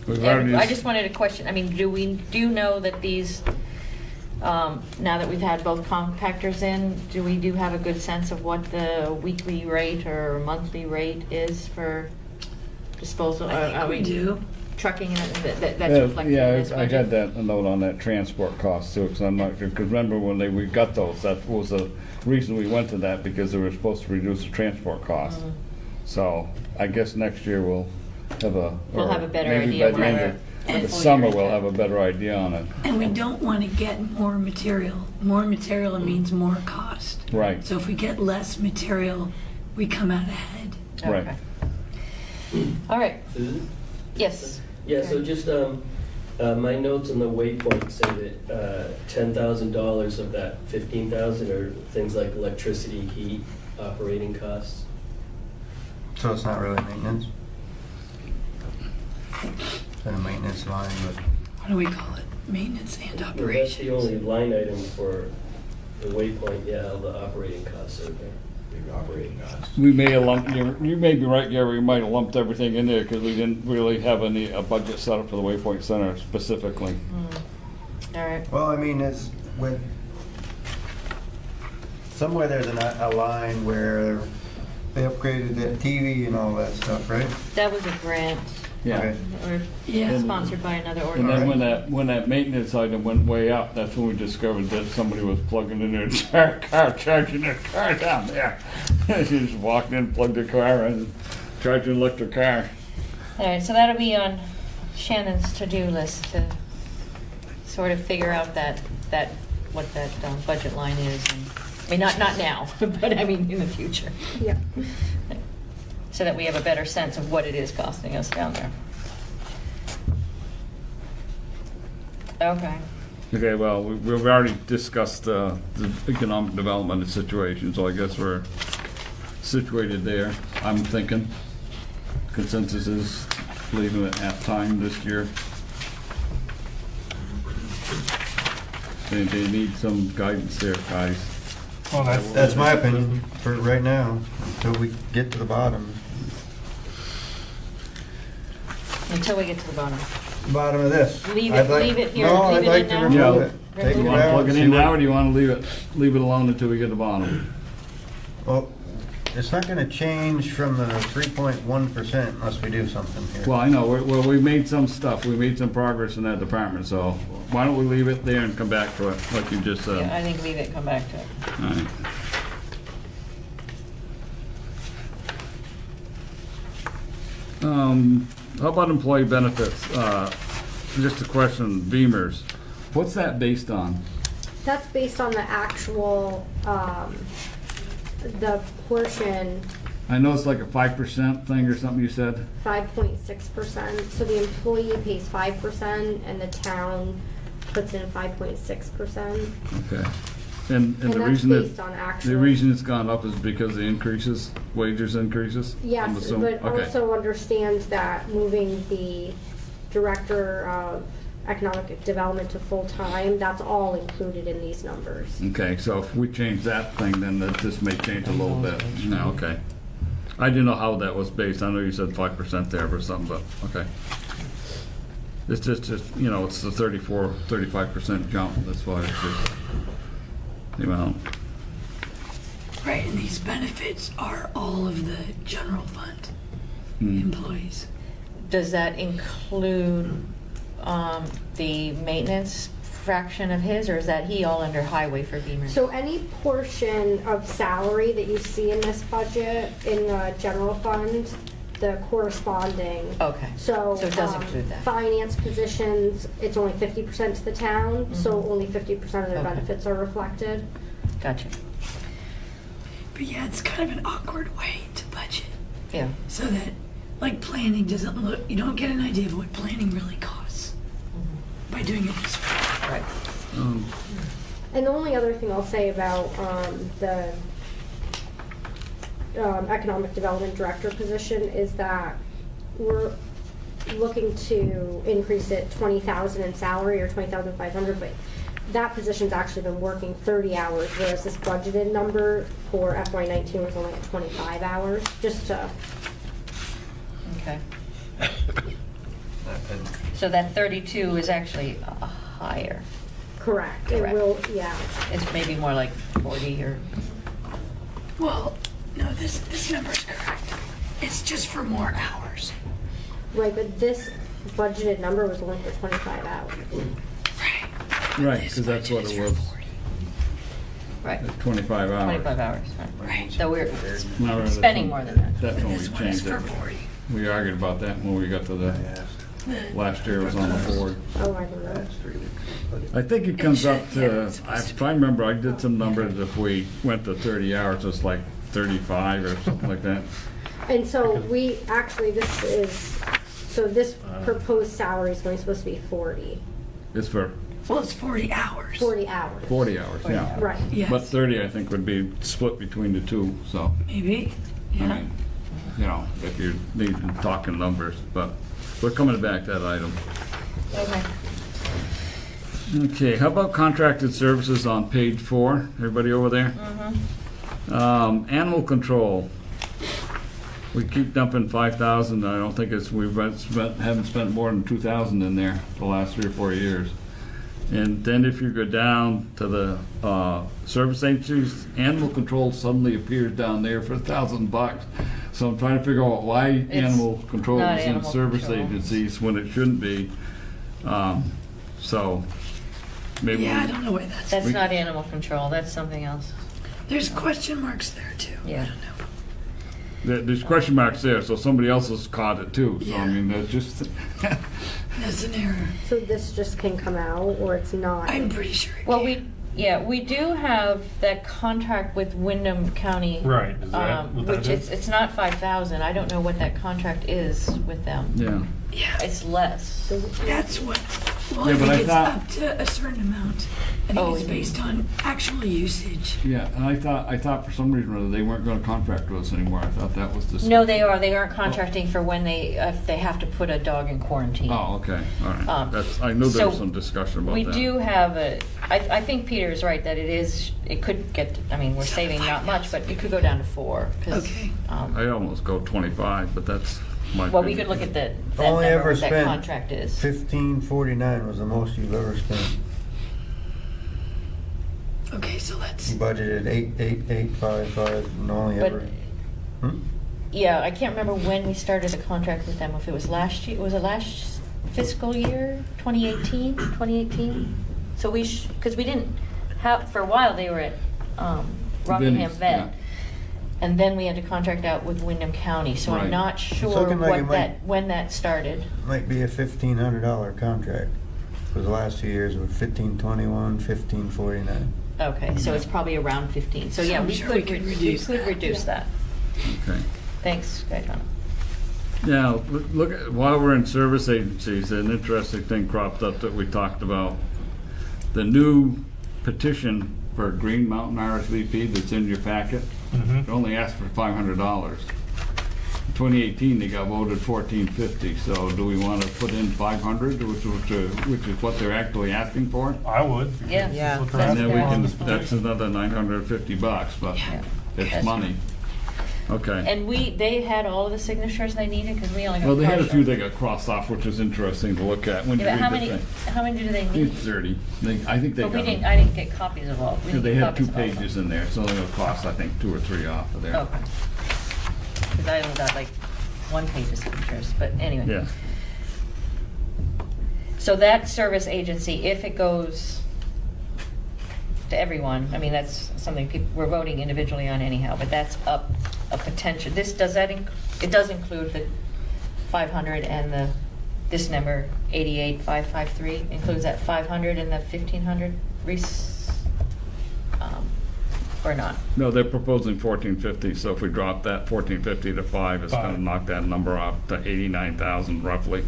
We've already I just wanted to question, I mean, do we know that these, now that we've had both compactors in, do we have a good sense of what the weekly rate or monthly rate is for disposal? I think we do. Trucking, that's reflected in this Yeah, I budget? had that a note on that transport cost too, because I'm not sure, because remember when we got those, that was the reason we went to that, because they were supposed to reduce the transport cost. Mhm. So I guess next year we'll have a. We'll or have a better maybe idea by the end whether of a the full summer year we'll is have a better idea on it. And we don't want to get more material. More material means more cost. Right. So if we get less material, we come out ahead. Right. Okay. All right, Susan? yes. Yeah, so just, my notes on the waypoint say that $10,000 of that 15,000 are things like electricity, heat, operating costs. So it's not really maintenance? It's in a maintenance line, but What do we call it? Maintenance and Well, that's operations. the only line item for the waypoint, yeah, all the operating costs are there. Big operating costs. We may have lumped, you may be right, Gary, we might have lumped everything in there, because we didn't really have a budget set up for the Waypoint Center specifically. All right, well, I mean, it's with, somewhere there's a line where they upgraded that TV and all that stuff, right? that was a grant, Yeah. Okay. or Yeah. sponsored by another And then organization. when that maintenance item went way up, that's when we discovered that somebody was plugging in their car, charging their car down there. She just walked in, plugged her car in, charged an electric car. All right, so that'll be on Shannon's to-do list to sort of figure out what that budget line is. And, I mean, not now, but I mean in the future. Yeah. So that we have a better sense of what it is costing us down there. Okay. Okay, well, we've already discussed the economic development situation, so I guess we're situated there. I'm thinking consensus is leaving it at time this year. They need some guidance there, guys. Well, That's my opinion for right now, until we get to the bottom. Until we get to the bottom. Bottom of this. Leave I'd it- like- leave it here, No, leave I'd it like in to now? remove Yeah. it. Take You it want to out. plug it see in what- now, or do you want to leave it alone until we get to the bottom? Well, it's not gonna change from the 3.1% unless we do something here. Well, I know, well, we made some stuff, we made some progress in that department, so why don't we leave it there and come back to it, like you just Yeah, said. I think leave it, come back to it. All right. How about employee benefits? Just a question, Beamers, what's that based on? That's based on the actual, the portion, I know it's like a 5% thing or something you said? 5.6%. So the employee pays 5% and the town puts in 5.6%. Okay. And the And that's reason based that, on the actual. reason it's gone up is because the increases, wages increases? I'm Yes, assuming? but Okay. also understand that moving the director of economic development to full-time, that's all included in these numbers. Okay, so if we change that thing, then this may change a little bit. No, okay. I didn't know how that was based. I know you said 5% there or something, but, okay. It's just, you know, it's the 35% jump. That's why it's just, the amount. Right, and these benefits are all of the general fund employees. Does that include the maintenance fraction of his, or is that he all under highway for Beamer? So any portion of salary that you see in this budget, in the general fund, the corresponding. Okay. So. So it does include that. Finance positions, it's only 50% to the town, so only 50% of their Okay. benefits are reflected. Gotcha. But yeah, it's kind of an awkward way to budget. Yeah. So that, like, planning doesn't look, you don't get an idea of what planning really costs by doing it this way. Right. And the only other thing I'll say about the economic development director position is that we're looking to increase it 20,000 in salary or 20,500, but that position's actually been working 30 hours, whereas this budgeted number for FY19 was only at 25 hours, just to. Okay. So that 32 is actually higher. Correct. It Correct. will, yeah. It's maybe more like 40 or, Well, no, this number's correct. It's just for more hours. Right, but this budgeted number was only for 25 hours. Right. Right, This because that's what budget it is was, for 40. right, 25 hours. 25 hours, right. Right. So we're No, that's spending when- more than that. That's when we This one is changed for it. 40. We argued about that when we got to the, last year it was on the board. Oh, I don't know. I think it comes up Yeah, to, it's if I remember, I did some numbers, if we went to 30 hours, it's like 35 or something like that. And so we, actually, this proposed salary is going supposed to be 40. It's for Well, it's 40 hours. 40 hours. 40 hours, yeah. Right. Yes. But 30, I think, would be split between the two, so, Maybe. I Yeah. mean, you know, if you're needing, talking numbers, but we're coming back to that item. Okay. Okay, how about contracted services on page 4? Everybody over there? Animal control. We keep dumping 5,000. I don't think it's, haven't spent more than 2,000 in there the last 3 or 4 years. And then if you go down to the service agencies, animal control suddenly appears down there for $1,000. So I'm trying to figure out why animal control not is in animal service control. agencies when it shouldn't be. So maybe. Yeah, I don't know why that's. That's not animal control, that's something else. There's question marks there too. Yeah. I don't know. There's question marks there, so somebody else has caught it too. So I Yeah. mean, that's just. That's an error. So this just can come out, or it's not? I'm pretty sure. It Well, can. we do have that contract with Wyndham County. Right, is that what that Which is? it's not 5,000, I don't know what that contract is with them. Yeah. Yeah. It's less. So That's what. Well, Yeah, I but think I it's thought- up to a certain amount. I think Oh, it's you- based on actual usage. Yeah, and I thought for some reason or other they weren't going to contract with us anymore. I thought that was the. No, they aren't contracting for when if they have to put a dog in quarantine. Oh, okay, all right. Um, I knew there was so some discussion about We that. do have I think Peter's right that it could get, I mean, we're So saving not much, 5,000. but it could go down to 4. 'Cause, Okay. I almost go 25, but that's my. Well, we opinion. could look at that Only number, ever what that spent contract is. 1549 was the most you've ever spent. Okay, so let's. You budgeted 88855 and only But- ever. Hmm? Yeah, I can't remember when we started the contract with them, if it was last year, was it last fiscal year, 2018? So because we didn't have, for a while, they were at Rockingham Vinnie's, Vet. yeah. And then we had to contract out with Wyndham County, so I'm Right. not sure looking like it might- when that started. Might be a $1,500 contract. Because the last 2 years were 1521, 1549. Okay, so it's probably around 15. So So yeah, I'm we sure could we could reduce that. reduce that. Okay. Thanks, Gaetano. Now, look at, while we're in service agencies, an interesting thing cropped up that we talked about. The new petition for Green Mountain RSVP that's in your packet, Mhm. it only asks for $500. 2018, they got voted 1450, so do we want to put in 500, which is what they're actually asking for? I would. because Yeah. that's what they're Yeah. And then we asking can, for. that's another $950, but Yeah. it's Yes. money. Okay. And they had all of the signatures they needed, because we only got Well, they had a partial. few they got crossed off, which is interesting to look at when you Yeah, but read the thing. how many do they I think need? it's 30. I think they But got them. I didn't get copies of all. We didn't They get had 2 copies of all of them. pages in there, so they're gonna cost, I think, 2 or 3 off of there. Okay. Because I only got like 1 page of signatures, but anyway. Yeah. So that service agency, if it goes to everyone, I mean, that's something we're voting individually on anyhow, but that's up a potential. It does include the 500 and this number, 88,553, includes that 500 and the 1,500 or not? No, they're proposing 1450, so if we drop that 1450 to 5, it's gonna knock that number off to 89,000 roughly.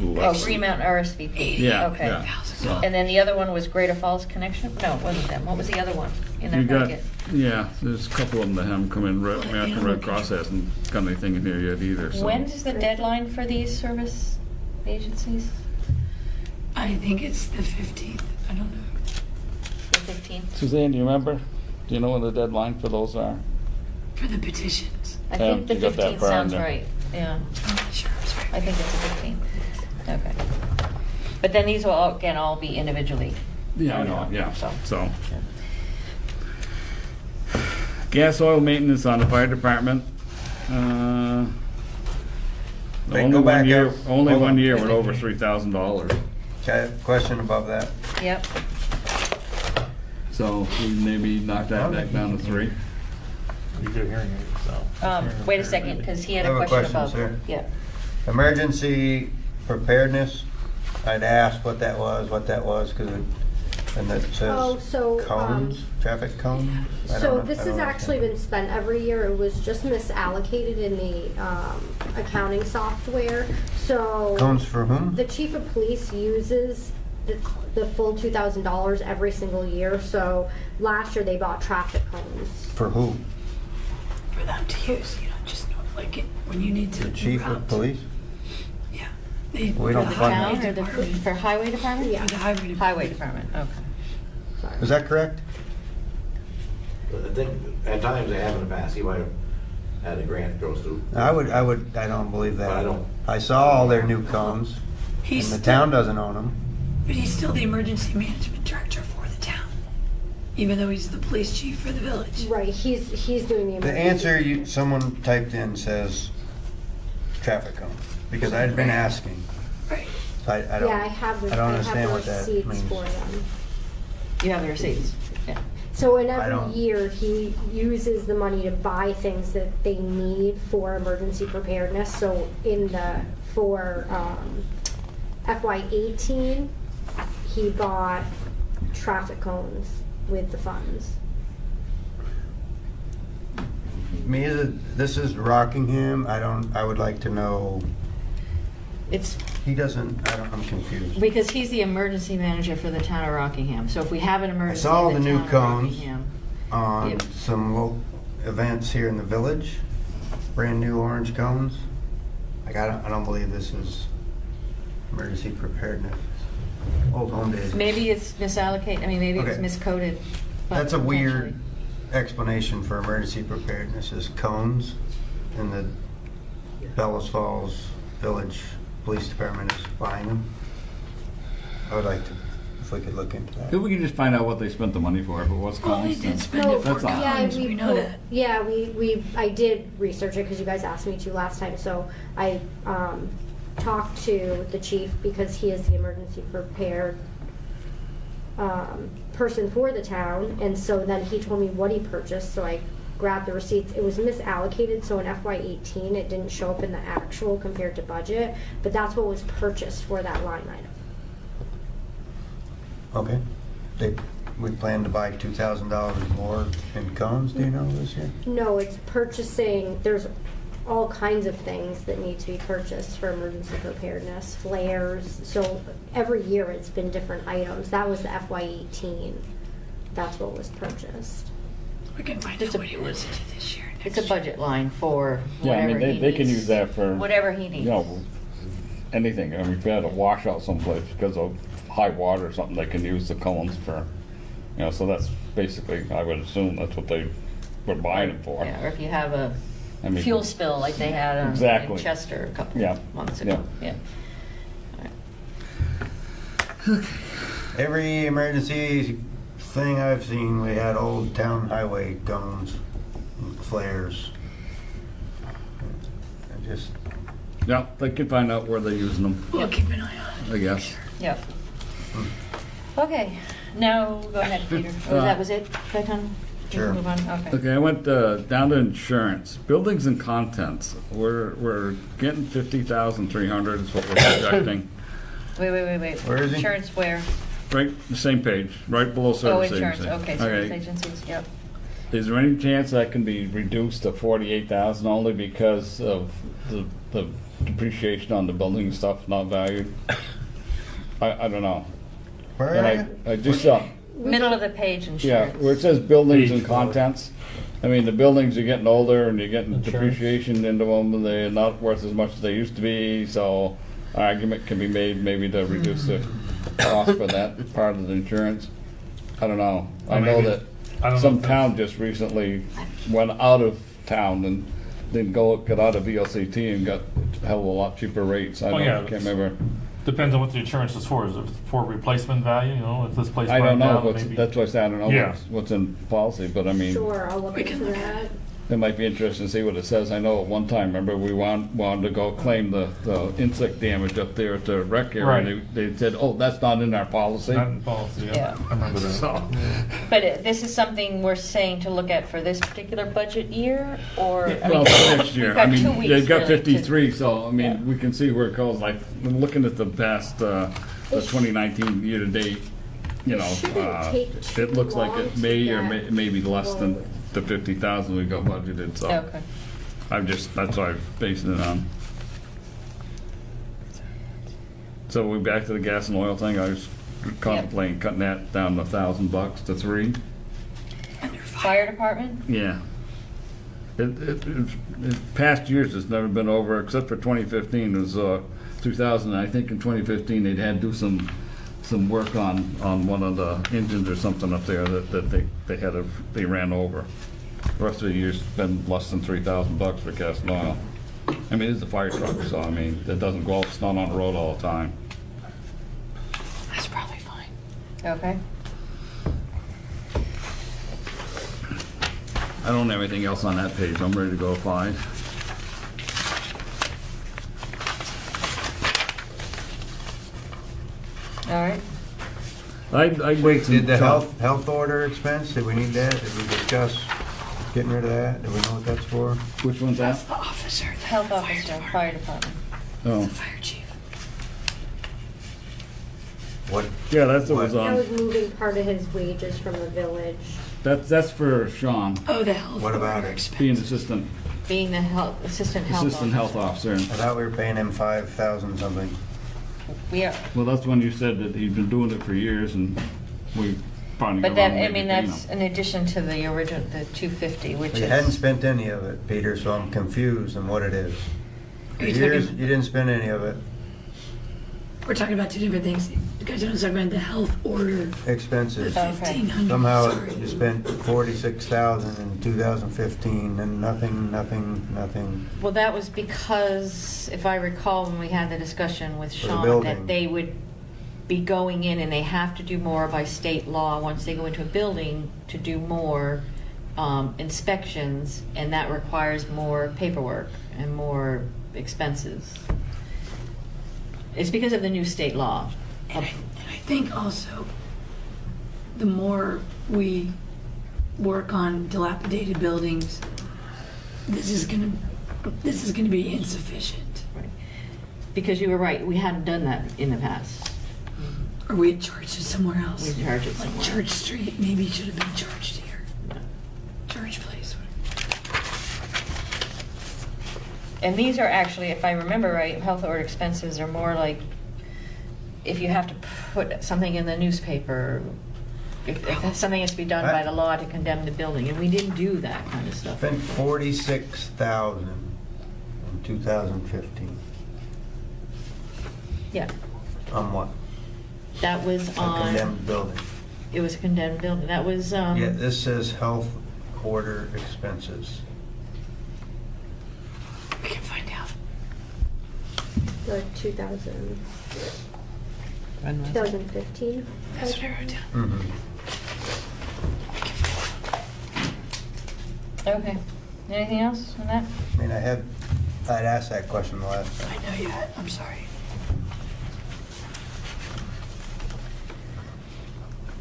Oh, Less. Green Mountain RSVP. Yeah, Okay. yeah. So- And then the other one was Greater Falls Connection? No, it wasn't them. What was the other one in You that got, packet? yeah, there's a couple of them that haven't come in. American Red Cross hasn't got anything in here yet either, so. When's the deadline for these service agencies? I think it's the 15th. I don't know. The 15th? Suzanne, do you remember? Do you know when the deadline for those are? For the petitions. I Yeah, think the you got that 15th far in sounds there. right, yeah. I'm not sure it's right. I think it's the 15th. Okay. But then these will all be individually. Yeah, I know, yeah, So. so. Gas oil maintenance on the fire department. Hey, Only go back one year, up. only Hold one on. year with over $3,000. Okay, question above that. Yep. So we maybe knock that back down to 3. You do hearing aids, so. Wait a second, because he had I a have a question question, about. sir. Yeah. Emergency preparedness, I'd asked what that was, because and it Oh, says so, cones, traffic cones? I don't So know- this I don't has actually understand. been spent every year. It was just misallocated in the accounting software. So Cones for whom? the chief of police uses the full $2,000 every single year. So last year they bought traffic cones. For who? For them to use, you know, just know, like it, when you need to. The chief of route. police? Yeah. They- We don't the fund highway Town or the, department. for highway department? Yeah. The highway department. Highway department, okay. Sorry. Is that correct? I think at times they have in the past, he might have had a grant goes through. I don't believe that. But I don't- I saw all their new cones, and He's the still, town doesn't own them. but he's still the emergency management director for the town, even though he's the police chief for the village. Right, he's doing the The emergency. answer someone typed in says traffic cones, because I'd been asking. Right. So I don't, Yeah, I have the understand what that receipts means. for them. You have the receipts? Yeah. So in I every don't- year, he uses the money to buy things that they need for emergency preparedness. So for FY18, he bought traffic cones with the funds. This is Rockingham, I would like to know, It's I'm confused. because he's the emergency manager for the town of Rockingham. So if we have an emergency saw in the new town of cones. Rockingham, On Yep. some local events here in the village, brand new orange cones. Like, I don't believe this is emergency preparedness. Old home days. maybe it's misallocated, I mean, maybe it's Okay. miscoded. but That's a weird potentially. explanation for emergency preparedness is cones, and the Bellows Falls Village Police Department is buying them. I would like to, if we could look into If that. we can just find out what they spent the money for, if it was Well, they cones. did then- spend No, it for That's all. cones, we know that. Yeah, I did research it because you guys asked me to last time. So I talked to the chief because he is the emergency prepared person for the town, and so then he told me what he purchased. So I grabbed the receipts. It was misallocated, so in FY18 it didn't show up in the actual compared to budget, but that's what was purchased for that line item. Okay. We plan to buy $2,000 more in cones, do you know, this year? No, it's purchasing, there's all kinds of things that need to be purchased for emergency preparedness, flares. So every year it's been different items. That was the FY18. That's what was purchased. We can find out what he wants to do this year. It's a budget line for Yeah, I whatever mean, he they can needs. use that for, Whatever he you needs. know, anything. I mean, if we had a washout someplace because of high water or something, they can use the cones for, you know, so that's basically, I would assume that's what they were buying it for. Yeah, or if you have a I mean, fuel spill like they had in Exactly. Chester a couple Yeah, months ago. Yeah. All right. Every emergency thing I've seen, we had old town highway cones, flares. I just, Yeah, they can find out where they're using them, We'll keep an eye on it. I guess. Yep. Okay, now go ahead, Peter. Oh, that was it, Gaetano? You can Sure. Move on, okay. Okay, I went down to insurance, buildings and contents. We're getting 50,300 is what we're projecting. Wait. Where is he? Insurance where? Right, the same page, right below Oh, service insurance, agency. okay, service agencies, yep. Is there any chance that can be reduced to 48,000 only because of the depreciation on the building and stuff not valued? I don't know. where And are you? I just saw, Middle of the page, yeah, insurance. where it says buildings Page and 4. contents. I mean, the buildings are getting older and you're getting Insurance. depreciation into them and they're not worth as much as they used to be, so an argument can be made maybe to reduce the cost for that part of the insurance. I don't know. I know maybe. that I don't know some if town just recently went out of town and then got out of VLCT and got a hell of a lot cheaper rates. I Oh, yeah, can't remember. Depends on what the insurance is for. Is it for replacement value, you know, if this place I don't burned know. down, maybe? That's why I said I don't know Yeah. what's in policy, but I mean, Sure, I'll look into that. it might be interesting to see what it says. I know at one time, remember, we wanted to go claim the insect damage up there at the rec area. Right. And they said, oh, that's not in our policy. Not in policy, Yeah. yeah. I remember that. So, But this is something we're saying to look at for this particular budget year, or? I well, mean, for next year, we've I got 2 mean, weeks they've got really to- 53, so, I mean, Yeah. we can see where it goes. Like, I'm looking at the past, the 2019 year-to-date, you know, Shouldn't take too it looks like long it to may or get may be less than going. the 50,000 we got budgeted, so. Okay. That's what I'm basing it on. So we back to the gas and oil thing. I was contemplating cutting that down to $1,000 to $3. Fire department? Yeah. Past years, it's never been over, except for 2015. It was 2000. I think in 2015 they'd had to do some work on one of the engines or something up there that they ran over. The rest of the year's been less than $3,000 for gas and oil. I mean, it's a fire truck, so I mean, it doesn't go out, it's not on the road all the time. That's probably fine. Okay. I don't have anything else on that page. I'm ready to go 5. All right. I Wait, did the health order expense, did we need that? Did we discuss getting rid of that? Do we know what that's for? Which one's that? That's the officer. the Health fire officer, department, fire department. Oh, The fire chief. What, yeah, that's what was That was on. moving part of his wages from the village. That's for Sean, Oh, the health. What about order it? expense. being assistant Being the assistant health officer. officer. I thought we were paying him 5,000 something. We are, Well, that's when you said that he'd been doing it for years, and we finally. but got that, around to I maybe mean, paying that's him. in addition to the original, the 250, which You hadn't is, spent any of it, Peter, so I'm confused on what it is. For Are you years, talking- you didn't spend any of it. We're talking about two different things. You guys are talking about the health order, the Expenses. Okay. 1,500. Somehow Sorry. you spent 46,000 in 2015 and nothing. well, that was because, if I recall, when we had the discussion with For the Sean, building. that they would be going in and they have to do more by state law, once they go into a building, to do more inspections, and that requires more paperwork and more expenses. It's because of the new state law. And I think also, the more we work on dilapidated buildings, this is gonna be insufficient. Because you were right, we hadn't done that in the past. Or we charged it somewhere else. We charge it Like somewhere. Church Street, maybe should have been charged here. Church Place. And these are actually, if I remember right, health order expenses are more like if you have to put something in the newspaper, if something has to be done by the law to condemn the building, and we didn't do that kind of stuff. Spent 46,000 in 2015. Yeah, On what? that was A on, condemned building. it was a condemned building, that was, Yeah, this says health order expenses. We can find out. The 2000, When was it? 2015. That's what I wrote down. Mhm. okay. Anything else on that? I mean, I'd asked that question the last time. I know you had, I'm sorry.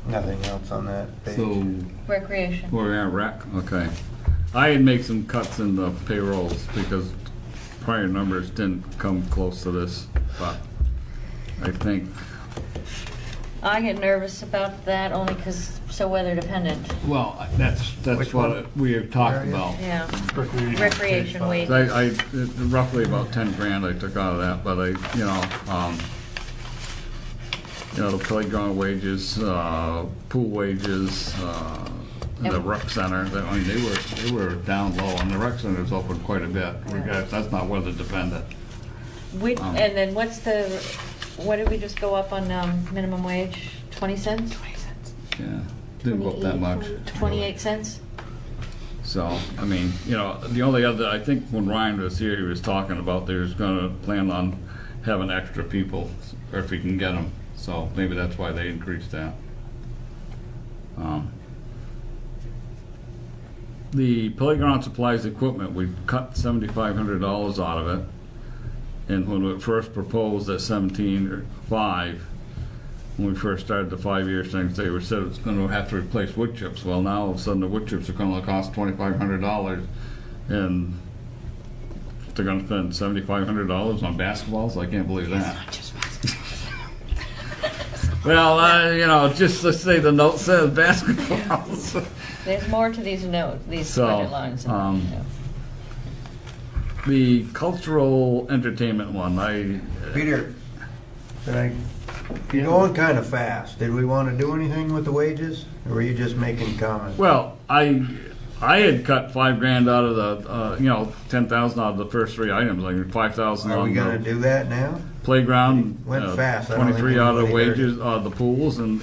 Nothing else on that page. So, Recreation. we're at rec, okay. I had made some cuts in the payrolls because prior numbers didn't come close to this, but I think, I get nervous about that only because so weather dependent. well, that's Which one? what we have talked about. Yeah. Recreation, Recreation page wage. I roughly about 10 grand I took out of that, but the playground wages, pool wages, the rec center, I mean, they were down low, and the rec center's open quite a bit. That's not weather dependent. And then what did we just go up on minimum wage? 20 cents? 20 cents. Yeah, didn't go up that much. 28 cents? So, I mean, the only other, I think when Ryan was here, he was talking about they was gonna plan on having extra people, or if he can get them. So maybe that's why they increased that. The playground supplies equipment, we cut $7,500 out of it. And when we first proposed at 17.5, when we first started the 5-year thing, they said it's gonna have to replace wood chips. Well, now all of a sudden the wood chips are gonna cost $2,500, and they're gonna spend $7,500 on basketballs? I can't believe that. Not just basketball. Well, just let's say the note says basketballs. There's more to these budget So, lines. The cultural entertainment one, Peter, you're going kind of fast. Did we want to do anything with the wages, or were you just making comments? well, I had cut 5 grand out of the, 10,000 out of the first 3 items, like 5,000 Are we on gonna the do that now? playground, Went fast. I don't think 23 out of the anybody heard wages, the pools, and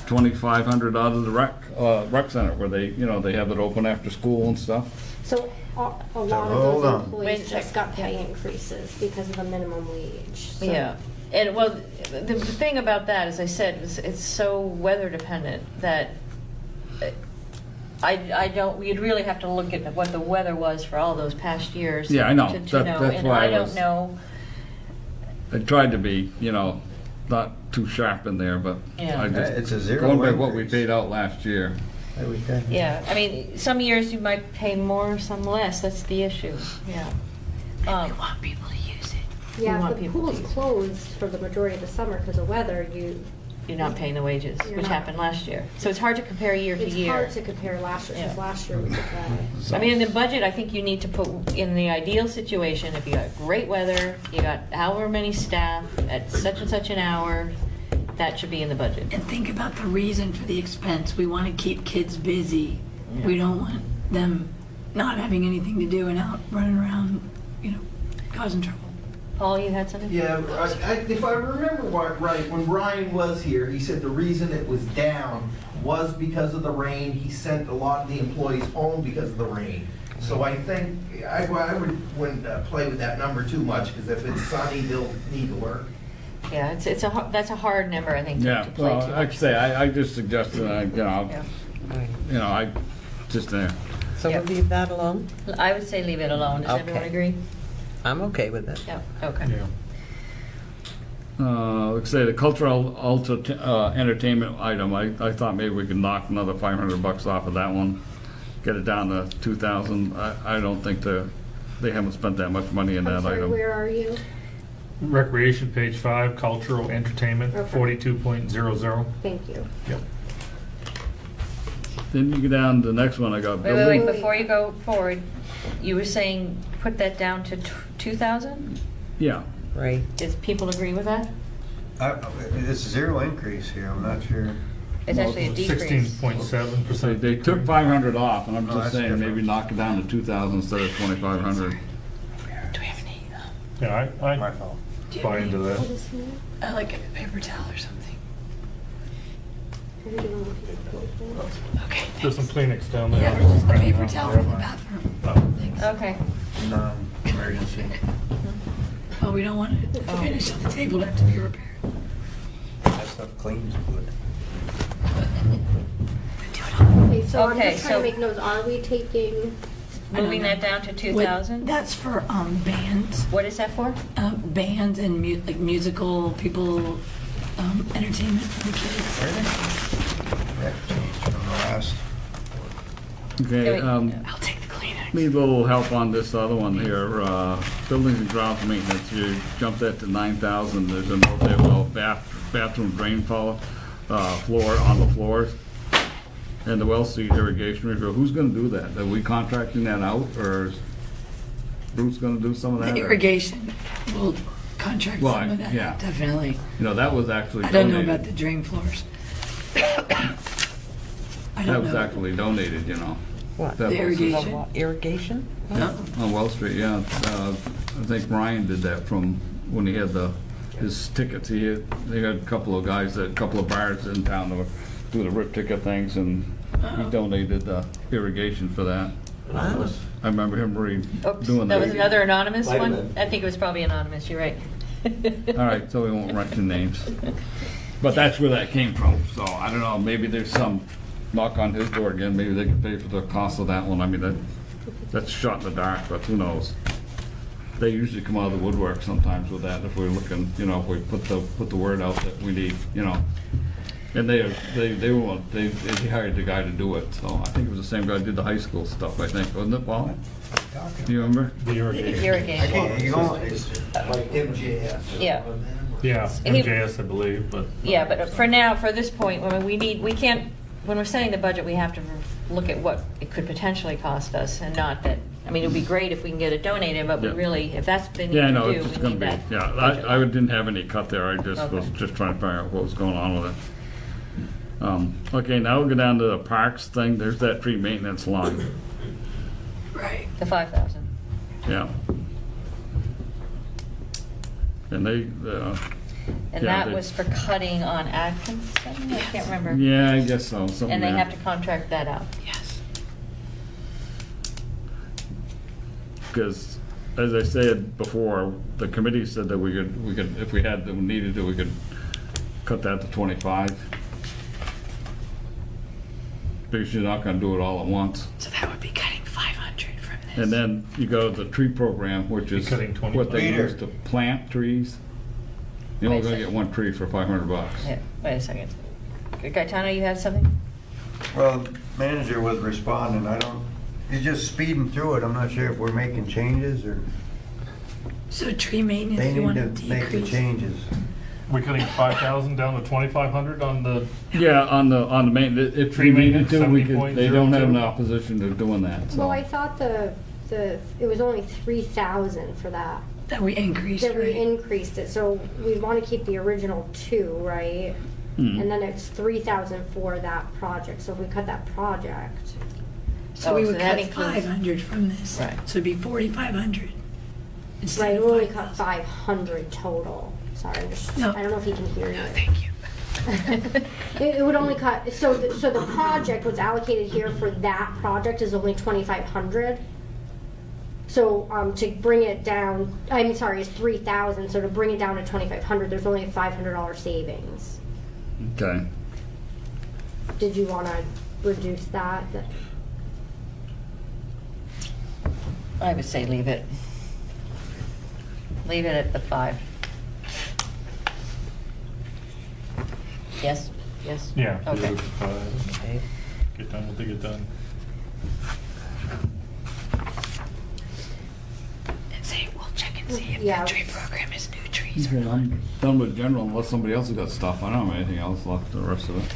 2,500 out of the rec center, where they have it open after school and stuff. So a lot hold of on. those employees Wait a just sec. got pay increases because of the minimum wage. So Yeah, and well, the thing about that, as I said, is it's so weather dependent that we'd really have to look at what the weather was for all those past years. Yeah, I know. To That's know, and why I I don't was- know. I tried to be, not too sharp in there, but Yeah. I just, It's a zero going by what we increase. paid out last year. I would think. Yeah, I mean, some years you might pay more, some less, that's the issue, yeah. And we want people to use it. Yeah, want if the people to pool's use it. closed for the majority of the summer because of weather, You're not paying the wages, You're which not. happened last year. So it's hard to compare year to it's year. hard to compare last year because Yeah. last year was the So- I mean, in the budget, I think you need to put, in the ideal situation, if you got great weather, you got however many staff at such and such an hour, that should be in the budget. And think about the reason for the expense. We want to keep kids busy. We don't want them not having anything to do and out running around, causing trouble. Paul, you had something? Yeah, if I remember right, when Ryan was here, he said the reason it was down was because of the rain. He sent a lot of the employees home because of the rain. So I think, I wouldn't play with that number too much, because if it's sunny, they'll need to work. Yeah, that's a hard number, I think, Yeah, to play well, too like I much. say, I just suggested, Yeah. I just, So Yeah. we'll leave that alone? I would say leave it alone. Does everyone Okay. agree? I'm okay with it. Yeah, okay. like I say, the cultural entertainment item, I thought maybe we could knock another $500 off of that one, get it down to 2,000. I don't think they haven't spent that much money in I'm that sorry, item. where are you? Recreation, page 5, cultural entertainment, Okay. 42.00. Thank you. Yep. Then you go down to the next one, I got Wait, building. before you go forward, you were saying put that down to 2,000? Yeah, Right. Does people agree with that? It's a zero increase here, I'm not sure. It's actually a decrease. 16.7%. They took 500 off, and I'm Oh, just that's saying, different. maybe knock it down to 2,000 instead of 2,500. Do we have any, Yeah, My I fault. buy into that. like a paper towel or something? Okay. There's some Kleenex down there. Yeah, just a paper towel from the bathroom. Thanks. Okay. Emergency. Oh, we don't want it to finish on the table, it have to be repaired. That stuff cleans good. Okay, so I'm Okay, just trying so- to make notes, are we taking, Moving that down to 2,000? That's for bands, What is that for? bands and like musical people, entertainment for the kids. That changed from the last. Okay, I'll take the Kleenex. need a little help on this other one here, buildings and grounds maintenance, you jumped that to 9,000, there's a note there, well, bathroom drain floor on the floors, and the well seat irrigation repair, who's gonna do that? Are we contracting that out, or is Bruce gonna do some of that? The or- irrigation, we'll contract Well, some of that, yeah. definitely. You know, that was actually I don't know donated. about the drain floors. I That don't was know. actually donated, you know. What? That The was- irrigation. The what? Irrigation? No. On Wall Street, yeah. I think Brian did that from when he had his tickets. They had a couple of guys, a couple of bars in town that were doing the rip ticket things, and he donated irrigation for that. Anonymous. I remember him Oops, doing that that. was another anonymous Might have one? been. I think it was probably anonymous, you're right. All right, so we won't write the names. But that's where that came from. So I don't know, maybe there's some knock on his door again. Maybe they can pay for the cost of that one. I mean, that's shot in the dark, but who knows? They usually come out of the woodwork sometimes with that if we're looking, you know, if we put the word out that we need, you know. And they hired the guy to do it. So I think it was the same guy who did the high school stuff, I think, wasn't it, Paul? Do you remember? The irrigation. Irrigation. Okay, you going? Like MJS. Yeah. Yeah, MJS, I believe, but. Yeah, but for now, for this point, when we're setting the budget, we have to look at what it could potentially cost us, and not that, I mean, it would be great if we can get it donated, but we Yeah. really, if that's been Yeah, to no, do, it's just we gonna need be, that. yeah, budget I line. didn't have any cut there, I just was Okay. just trying to figure out what was going on with it. Okay, now we'll go down to the parks thing, there's that tree maintenance line, Right. The 5,000. yeah. And they, And Yeah, that they- was for cutting on Atkinson? I can't remember. yeah, I guess so, something And they there. have to contract that out. Yes. Because, as I said before, the committee said that we could, if we needed to, we could cut that to 25. Because you're not gonna do it all at once. So that would be cutting 500 from this. And then you go to the tree program, which Be is cutting 25. what they Peter. use to plant trees. You're only gonna get one tree for $500. Yeah, wait a second. Gaetano, you have something? Well, manager was responding, he's just speeding through it, I'm not sure if we're making changes or So tree maintenance, they you need want to to make the decrease? changes. We're cutting 5,000 down to 2,500 on the, Yeah, on the main, if Tree we needed maintenance, to, we could, they don't have 70.02. an opposition to doing that, so. well, I thought it was only 3,000 for that. That we increased, That we right? increased it, so we want to keep the original 2, right? Hmm. And then it's 3,000 for that project, so if we cut that project. So Oh, we so would that cut includes- 500 from this. Right. So it'd be 4,500 instead Right, of we only 5,000. cut 500 total. Sorry, No. I don't know if you can hear me. No, thank you. It would only cut, so the project, what's allocated here for that project is only 2,500. So, to bring it down, I'm sorry, it's 3,000, so to bring it down to 2,500, there's only a $500 savings. Okay. Did you wanna reduce that? I would say leave it. Leave it at the 5. Yes? Yes? yeah. Okay. Okay. Get done what they get done. And say, we'll check and see if Yeah. the tree program is new trees or Okay, not. I'm done with general unless somebody else has got stuff. I don't have anything else left for the rest of it.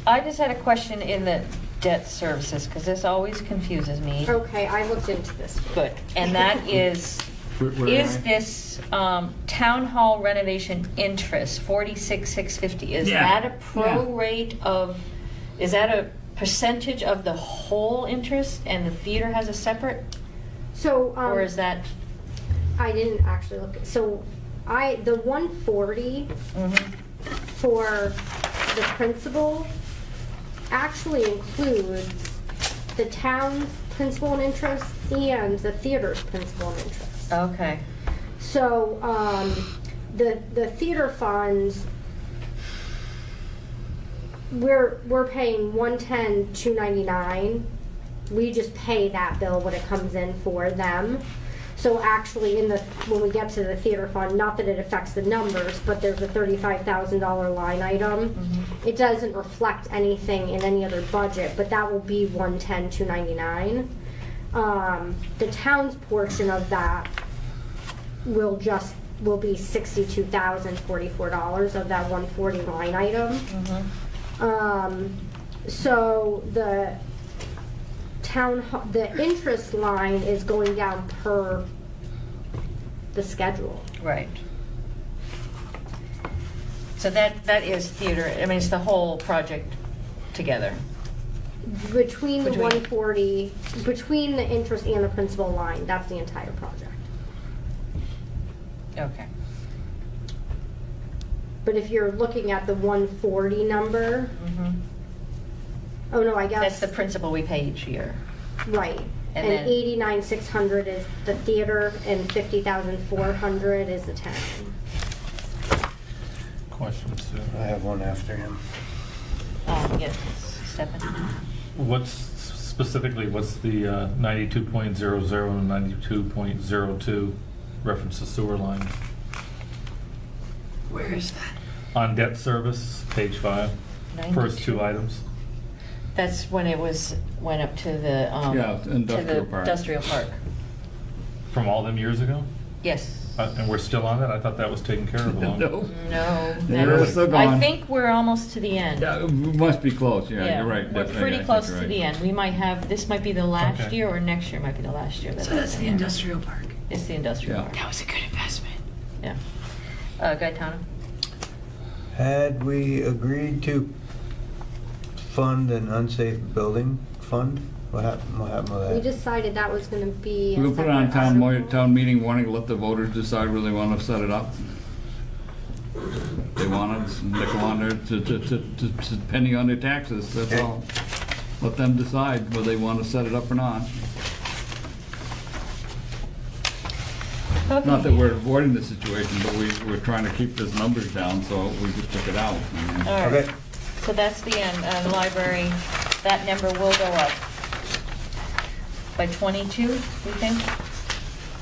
I just had a question in the debt services, because this always confuses me. Okay, I looked into this. Good. And that is Is this town hall renovation interest, 46,650, is Yeah. that a prorate of, is that a percentage of the whole interest and the theater has a separate? So, Or is that? I didn't actually look, so the 140 for the principal actually includes the town's principal and interest and the theater's principal and interest. Okay. So, the theater funds, we're paying 110,299. We just pay that bill when it comes in for them. So actually, when we get to the theater fund, not that it affects the numbers, but there's a $35,000 line item. It doesn't reflect anything in any other budget, but that will be 110,299. The town's portion of that will be $62,044 of that 140 line item. So the interest line is going down per the schedule. Right. So that is theater, I mean, it's the whole project together. Between the Between- 140, between the interest and the principal line, that's the entire project. Okay. But if you're looking at the 140 number, oh no, I guess. That's the principal we pay each year. Right. And And then- 89,600 is the theater and 50,400 is the town. Questions? I have one after him. Yes, Stefan. What's specifically, what's the 92.00 and 92.02 reference to sewer lines? Where is that? On debt service, page 5, first 2 items. That's when it went up to the, Yeah, industrial to the park. industrial park. From all them years ago? Yes. And we're still on that? I thought that was taken care of long. No. No. They're that- still I going. think we're almost to the end. Yeah, we must be close, yeah, you're right. We're That's- pretty I think close you're to right. the end. We might have, this might be the last Okay. year, or next year might be the last year. So that's the industrial park. It's the industrial Yeah. park. That was a good investment. Yeah. Gaetano? Had we agreed to fund an unsafe building fund? What happened with We that? decided that was gonna be. a We'll put it on separate article. town meeting warning, let the voters decide where they want to set it up. They want it, they go on there depending on their taxes, that's all. Let them decide whether they want to set it up or not. Not that we're avoiding the situation, but we're trying to keep those numbers down, so we just took it out. All right. Okay. So that's the end. Library, that number will go up by 22, we think?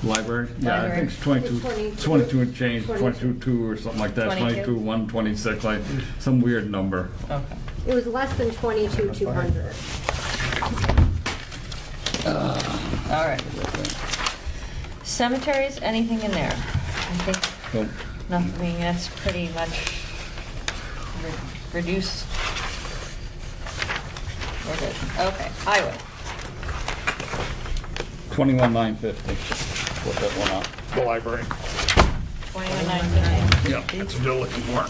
Library? Yeah, I Library. think it's 22, It's 22. 22 and change, 22. 22.2 or something like that, 22. 22, 126, like some weird number. Okay. It was less than 22,200. All right. Cemeteries, anything in there? I think Nope. nothing, that's pretty much reduced. We're good. Okay, highway. 21,950. Put that one up. The library. 21,950. Yeah, that's what you're looking for.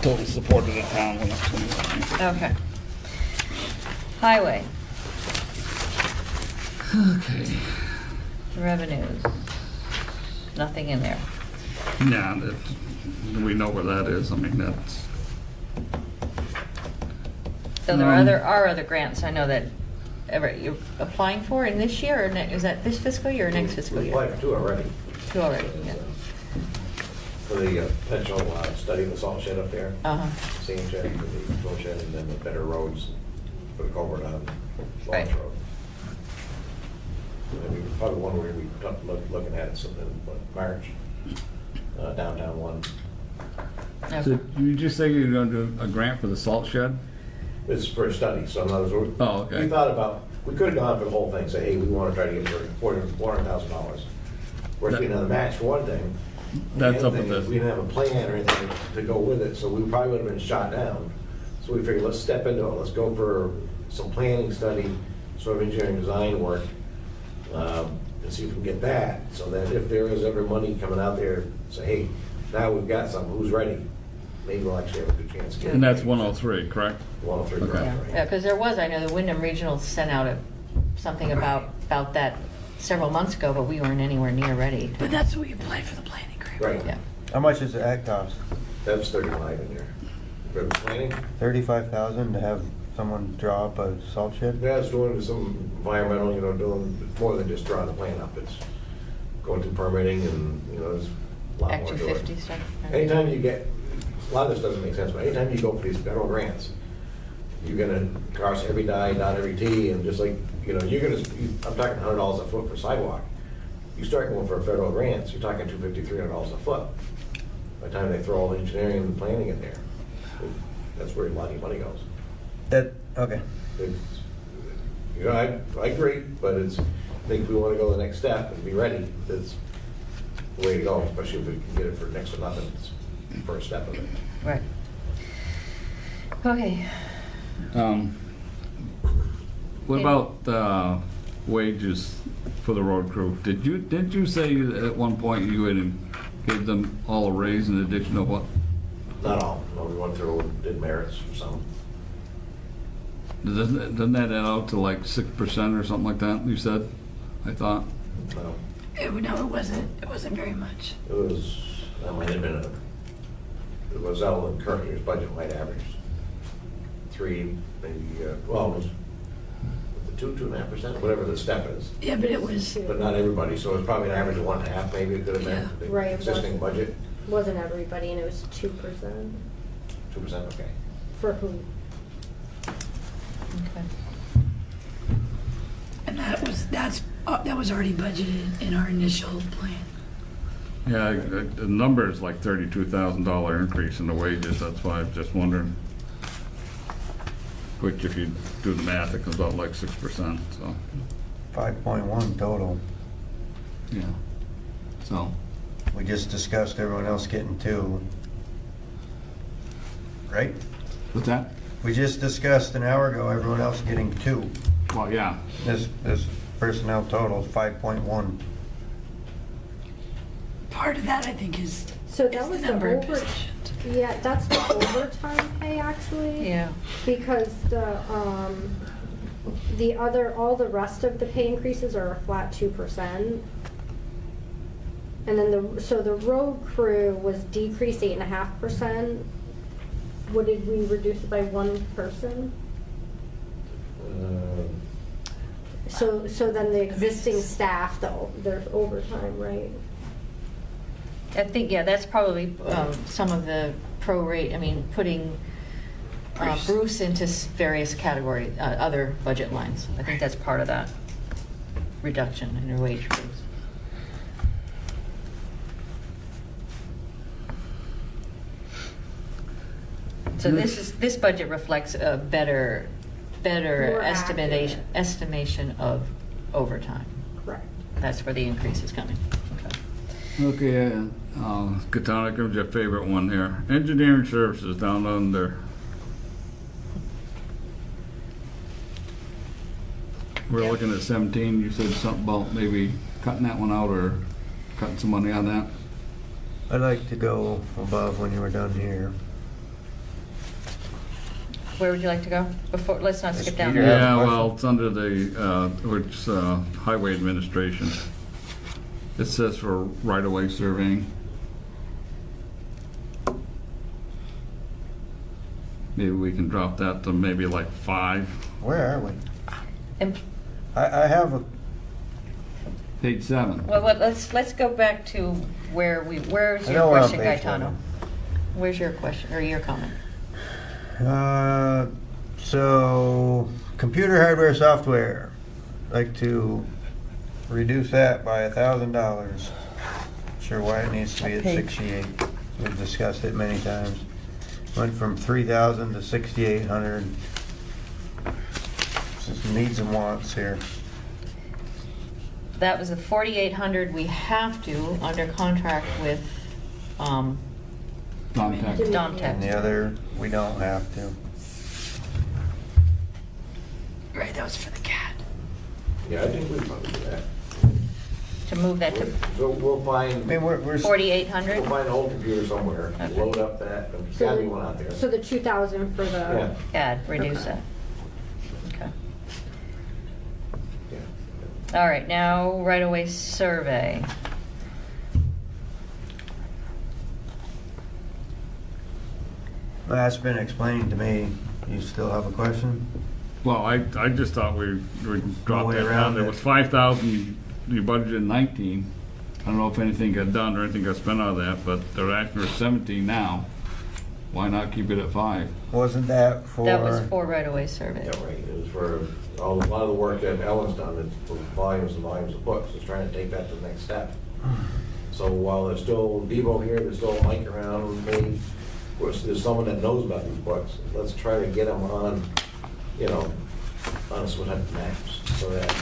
Total support of the town went up 21,950. Okay. Highway, Okay. revenues, nothing in there. Yeah, we know where that is. I mean, that's, So there are other grants, I know that you're applying for in this year, or is that this fiscal year or next fiscal We year? applied for 2 already. 2 already, yeah. For the potential study of the salt shed up there, Uh-huh, sand shed, for the salt shed, and then the better roads for the culvert on Right. Lawrence Road. And we probably one where we looking at it something, March, downtown one. so okay. you just say you're going to do a grant for the salt shed? It's for a study, so in other words, Oh, okay. we thought about, we could have gone for the whole thing, say, hey, we want to try to get $400,000. Of course, we didn't have the match for one thing. That's The up other with thing is this. we didn't have a plan or anything to go with it, so we probably would have been shot down. So we figured, let's step into it, let's go for some planning study, sort of engineering design work, and see if we can get that, so that if there is ever money coming out there, say, hey, now we've got some, who's ready? Maybe we'll actually have a good chance. to get it. And that's 103, correct? 103, Okay. right, Yeah, right. because there was, I know the Wyndham Regional sent out something about that several months ago, but we weren't anywhere near ready. But that's what you apply for the planning grant. Right, Yeah. How much does that cost? that's 35 in there. For planning, 35,000 to have someone draw up a salt shed? yeah, it's doing some environmental, doing more than just drawing the plan up. It's going through permitting and, there's a lot Act more to 250 it. stuff. Anytime you get, a lot of this doesn't make sense, but anytime you go for these federal grants, you're gonna cross every I, dot every T, and just like, I'm talking $100 a foot for sidewalk. You start going for federal grants, you're talking $250, $300 a foot. By the time they throw all the engineering and planning in there, that's where a lot of your money goes. Okay. It's, I agree, but I think if we wanna go the next step and be ready, that's the way to go, especially if we can get it for next to nothing. It's the first step of it. Right. Okay. What about wages for the road crew? Didn't you say at one point you would give them all a raise in addition to what? Not all, no, we went through, did merits for some. Doesn't that add out to like 6% or something like that, you said? I thought. No, No, it wasn't. It wasn't very much. it was, that might have been it was out in current year's budget, might average 3, maybe, well, it was the 2.5%, whatever the step is. Yeah, but it was, But not everybody, so it's probably an average of 1.5, maybe it could have been, the Right, existing budget, Wasn't everybody, and it was 2% 2%, okay. for who? Okay. and that was already budgeted in our initial plan. Yeah, the number is like $32,000 increase in the wages, that's why I'm just wondering. Which if you do the math, it comes out like 6%, so, 5.1 total. yeah. So, We just discussed everyone else getting 2. Right? what's that? We just discussed an hour ago, everyone else getting 2. Well, yeah, This personnel total is 5.1. Part of that, I think, is So that is was the the number of over, positions. yeah, that's the overtime pay actually. Yeah. Because the other, all the rest of the pay increases are a flat 2%. And then so the road crew was decreased 8.5%. What did we reduce it by 1 person? So then the existing staff though, there's overtime, right? I think, yeah, that's probably some of the prorate, putting Bruce into various category, other budget lines. I think that's part of that reduction in your wage raise. So this budget reflects a better More estimation of overtime. Correct. That's where the increase is coming. okay, Katana comes your favorite one here. Engineering services down under. We're Yep. looking at 17, you said something about maybe cutting that one out or cutting some money on that? I'd like to go above when you were done here. Where would you like to go? Before, let's not skip down Peter there. has a Yeah, question. well, it's under the, highway administration. It says for right-of-way surveying. Maybe we can drop that to maybe like 5. Where are we? And, I have a, Page 7. well, let's go back to where's I your know we're on question, page Gaetano? 7. Where's your question, or your comment? So, computer hardware, software, like to reduce that by $1,000. Sure why it needs to be at Okay. 68. We've discussed it many times. Went from 3,000 to 6,800. Just needs and wants here. That was the 4,800 we have to, under contract with, Contact. Domtech. And the other, we don't have to. Right, that was for the cat. Yeah, I think we probably do that. to move that to So we'll I find, mean, we're, we'll 4,800? find an old computer somewhere, Okay. load up that, there's gotta be one out there. So the 2,000 for the. Yeah, Yeah, reduce that. Okay. yeah. All right, now right-of-way survey. that's been explained to me. You still have a question? Well, I just thought we dropped way that around down. There it. was 5,000 you budgeted in 19. I don't know if anything got done or anything got spent out of that, but they're asking for 17 now. Why not keep it at 5? Wasn't that for? That was for right-of-way survey. Yeah, right, it was for a lot of the work that Ellen's done, it's for volumes and volumes of books, it's trying to take that to the next step. So while there's still Devo here, there's still Mike around, maybe, of course, there's someone that knows about these books, let's try to get them on, you know, on some type of maps, so that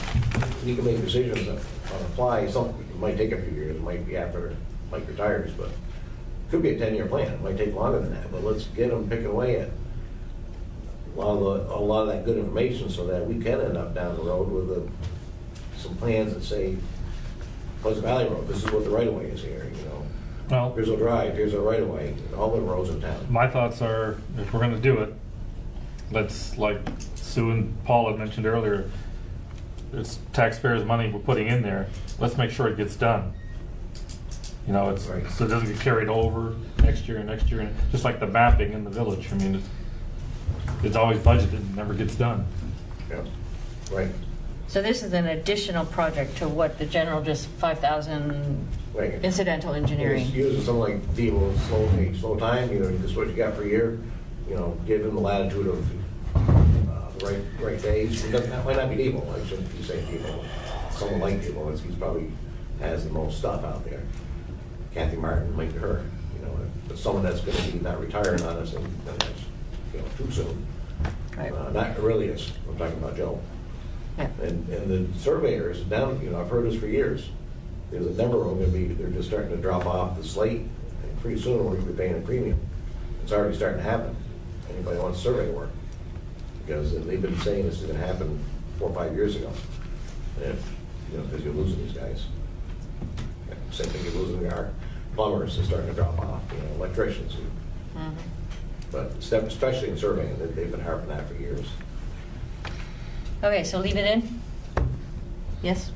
you can make decisions on the fly. Some, it might take a few years, it might be after Mike retires, but it could be a 10-year plan, it might take longer than that, but let's get them picking away at a lot of that good information, so that we can end up down the road with some plans that say, Pleasant Valley Road, this is what the right-of-way is here, you know. Well, Here's a drive, here's a right-of-way, all the roads in town. my thoughts are, if we're gonna do it, let's, like Sue and Paul had mentioned earlier, it's taxpayers' money we're putting in there, let's make sure it gets done. You know, it's, Right. so it doesn't get carried over next year and next year, and just like the mapping in the village, I mean, it's always budgeted and never gets done. Yeah, right, So this is an additional project to what the general, just 5,000 right. incidental engineering. Just using something like Devo, slow time, you know, this is what you got for a year, you know, give them the latitude of the right days. That might not be Devo, I shouldn't be saying Devo. Someone like Devo, he's probably has the most stuff out there. Kathy Martin might be her, you know, but someone that's gonna be not retiring on us, and that's, you know, too soon. Right. Not really, I'm talking about Joe. Yeah. And the surveyors down, you know, I've heard this for years. There's a number of them gonna be, they're just starting to drop off the slate, and pretty soon we're gonna be paying a premium. It's already starting to happen. Anybody wants survey work? Because they've been saying this is gonna happen 4 or 5 years ago. And, you know, because you're losing these guys. Same thing, you're losing our plumbers, is starting to drop off, you know, electricians. Mhm. But especially in surveying, they've been harping that for years. Okay, so leave it in? Yes?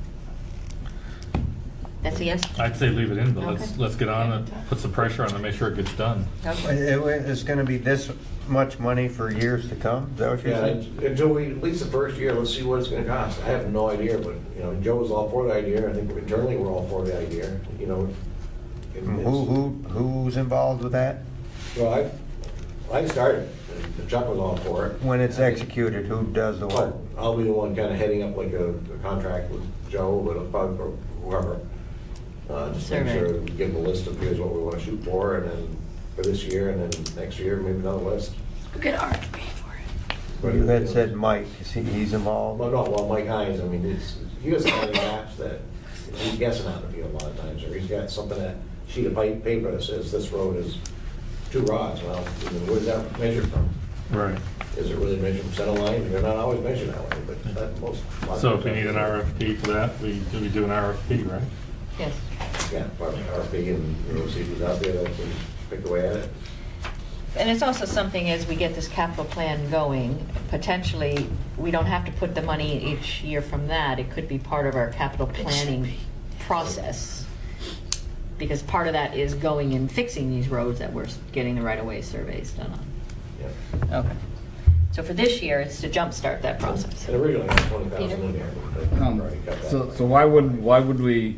That's a yes? I'd say leave it in, but Okay. let's get on it, put some pressure on it, make sure it gets done. Okay. It's gonna be this much money for years to come? Is that what you're Yeah, saying? until we, at least the first year, let's see what it's gonna cost. I have no idea, but, you know, Joe was all for the idea, I think internally we're all for the idea, you know. and it's- Who's involved with that? Well, I started, and Chuck was all for it. When it's executed, who does the work? I'll be the one kinda heading up like a contract with Joe, but it'll probably, or whoever. Just make Survey. sure, we give them a list of here's what we wanna shoot for, and then for this year, and then next year, maybe another list. We'll get RFP for it. You had said Mike, he's involved? Well, Mike Hines, I mean, he doesn't have any maps that, he's guessing out in the field a lot of times, or he's got something, that sheet of paper that says this road is 2 rods. Well, I mean, where's that measured from? Right. Is it really measured from center line? They're not always measured that way, but that most. a lot of So if we times- need an RFP for that, we do an RFP, right? Yes. Yeah, part of RFP, and, you know, see who's out there that can pick away at it. And it's also something, as we get this capital plan going, potentially, we don't have to put the money each year from that. It could be part of our capital planning process. Because part of that is going and fixing these roads that we're getting the right-of-way surveys done on. Yeah. Okay. So for this year, it's to jumpstart that process. And originally, I had 20,000 in there, but I've already cut that. So why would we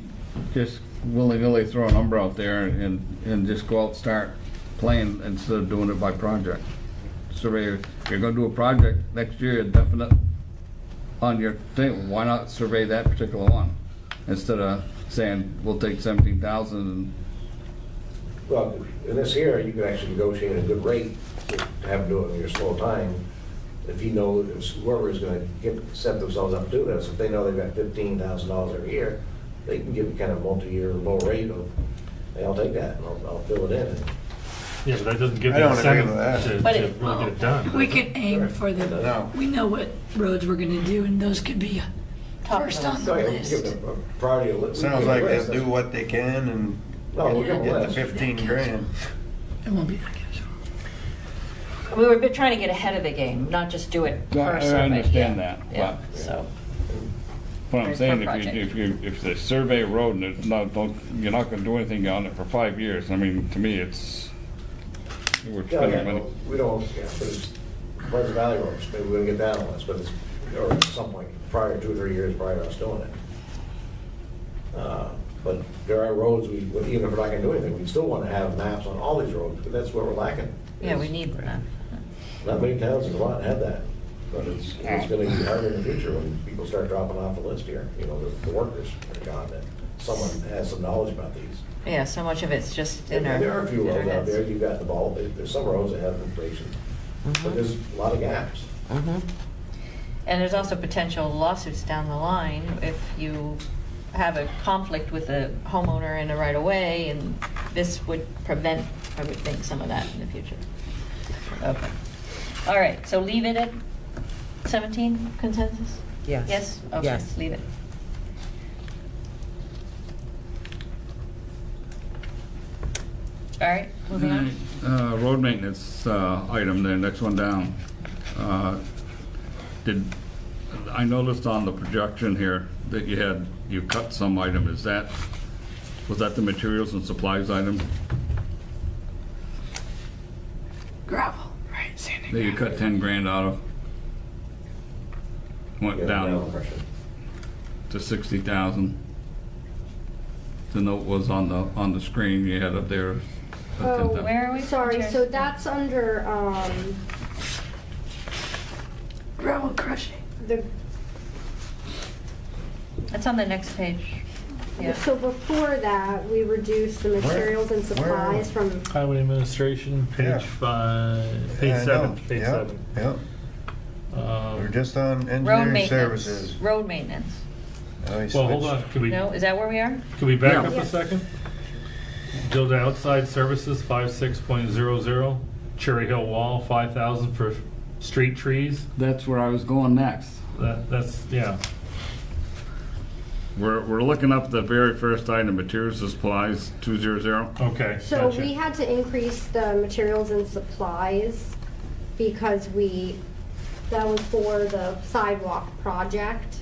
just willy-nilly throw a number out there and just go out and start playing instead of doing it by project? Surveyor, if you're gonna do a project next year, definite on your thing, why not survey that particular one? Instead of saying, we'll take 17,000 and, Well, in this here, you can actually negotiate a good rate to have them do it in your slow time. If you know, if whoever is gonna set themselves up to do this, if they know they've got $15,000 every year, they can give you kind of multi-year low rate of, hey, I'll take that, and I'll fill it in. Yeah, but that doesn't give I the don't agree incentive with that. to But to it- really get it done. We could aim for the, No. we know what roads we're gonna do, and those could be top First of the on list. the So, yeah, list. give them a priority list. Sounds like they do what they can and No, we'll give them a get the list. 15 grand. It won't be that casual. We were trying to get ahead of the game, not just do it per I survey. understand Yeah, that, Yeah, but- so, What I'm Right, saying, per if they survey a road and it's not, you're not gonna do anything on it for 5 years, I mean, to me, we're Yeah, spending yeah, money. we don't, yeah, but it's, Pleasant Valley roads, maybe we'll get that on the list, but it's, or at some point, prior, 2 or 3 years prior to us doing it. But there are roads, even if we're not gonna do anything, we still wanna have maps on all these roads, because that's what we're lacking. yeah, we need that. Not many towns in Vermont have that, but it's gonna be harder in the future when people start dropping off the list here, you know, the workers are gone, that someone has some knowledge about these. Yeah, so much of it's just in our. And there are a few in our roads out heads. there, you've got the ball, there's some roads that have inflation, but there's a lot of gaps. Mhm. And there's also potential lawsuits down the line if you have a conflict with the homeowner in the right of way, and this would prevent, I would think, some of that in the future. Okay. All right, so leave it at 17 consensus? Yes. Yes? Okay, Yes. leave it. All right, moving on. Road maintenance item, the next one down. I noticed on the projection here that you cut some item, was that the materials and supplies item Gravel, right, sand and that you gravel. cut 10 grand out of? Went Yeah, down pressure. to 60,000. The note was on the screen you had up there. Oh, Where are we? Sorry, so that's under, Gravel crushing. the, It's on the next page. Yeah. so before that, we reduced the materials and supplies from, Highway administration, Yeah. page 5, page Yeah, I 7, know. page Yeah, 7. Yeah, we're just on Road engineering maintenance. services. Road maintenance. Now he Well, hold switched. on, No, is that where we are? could we back Yeah. up a second? Build outside services, 56.00, Cherry Hill Wall, 5,000 for street trees. That's where I was going next. That's, yeah. We're looking up the very first item, materials and supplies, 200. Okay, so gotcha. we had to increase the materials and supplies because that was for the sidewalk project.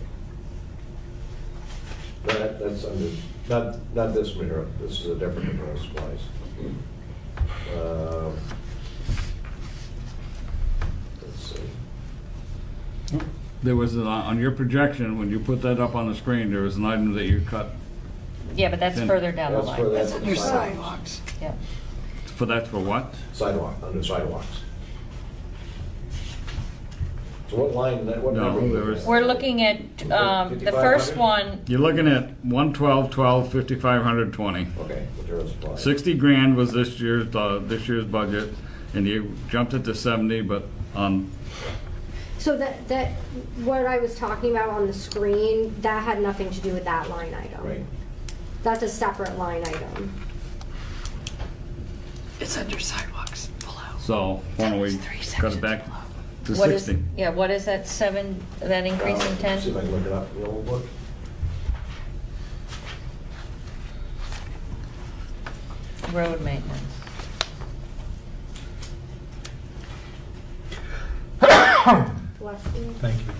That's under, not this material, this is a different material supplies. Let's see. There was, on your projection, when you put that up on the screen, there was an item that you cut, Yeah, but that's Then- further down the That's line. for That's that under sidewalks. sidewalks. Yeah. that's for what? Sidewalk, under sidewalks. So what line, what No, number? there was- We're looking at the first 5500? one. You're looking at 112, 5,520. Okay, material supplies. 60 grand was this year's budget, and you jumped it to 70, but So that, what I was talking about on the screen, that had nothing to do with that line item. Right. That's a separate line item. It's under sidewalks below. so why don't we That was 3 cut it sections back below. to What is, 60? yeah, what is that that increase in See if 10? I can look it up in the old book. Road maintenance. Bless you. Thank you.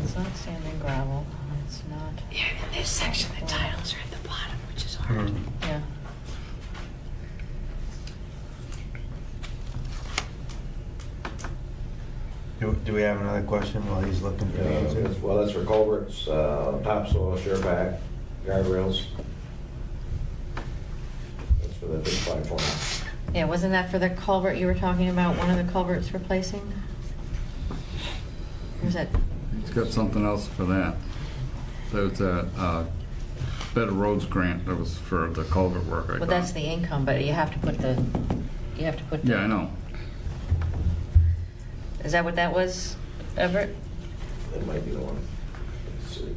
It's not sand and gravel, it's not, Yeah, in this section, the titles are at the bottom, which is hard. yeah. Do we have another question while he's looking for the answer? Well, that's for culverts, topsoil, sure back, guardrails. That's for the 5520. Yeah, wasn't that for the culvert you were talking about, one of the culverts replacing? Or was that, He's got something else for that. There was a Better Roads grant that was for the culvert work, I well, thought. that's the income, but you have to put the. Yeah, I know. Is that what that was, Everett? That might be the one. Let's see.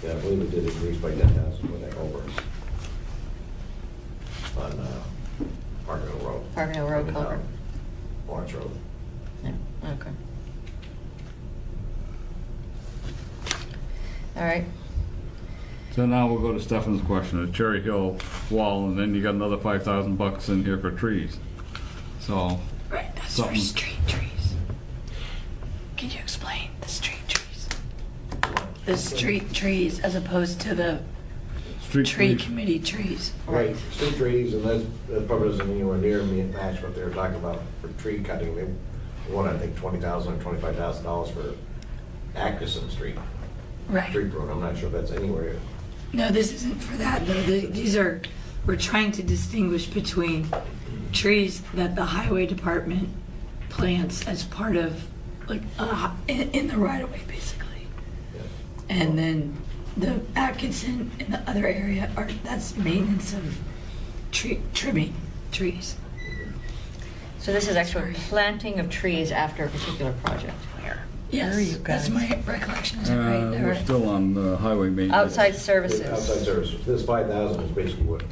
Yeah, I believe it did increase by 10,000 when they over on Park Hill Road. Park Hill Road I mean, culvert. Lawrence Road. Yeah, okay. All right, So now we'll go to Stefan's question, the Cherry Hill wall, and then you got another $5,000 in here for trees. So, Right, that's Something. for street trees. Can you explain the street trees? The street trees as opposed to the street tree trees. committee trees. Right, street trees, and that probably doesn't anywhere near match what they were talking about for tree cutting. They want, I think, $20,000 or $25,000 for Atkinson Street, Right. Street Road. I'm not sure if that's anywhere. No, this isn't for that, though. These are, we're trying to distinguish between trees that the highway department plants as part of, like, in the right of way, basically. And then the Atkinson and the other area that's maintenance of trimming trees. so this is actually planting of trees after a particular project. Yes, are you that's guys? my recollection, is that right? We're still on highway maintenance. Outside services. Outside services. This 5,000 is basically what,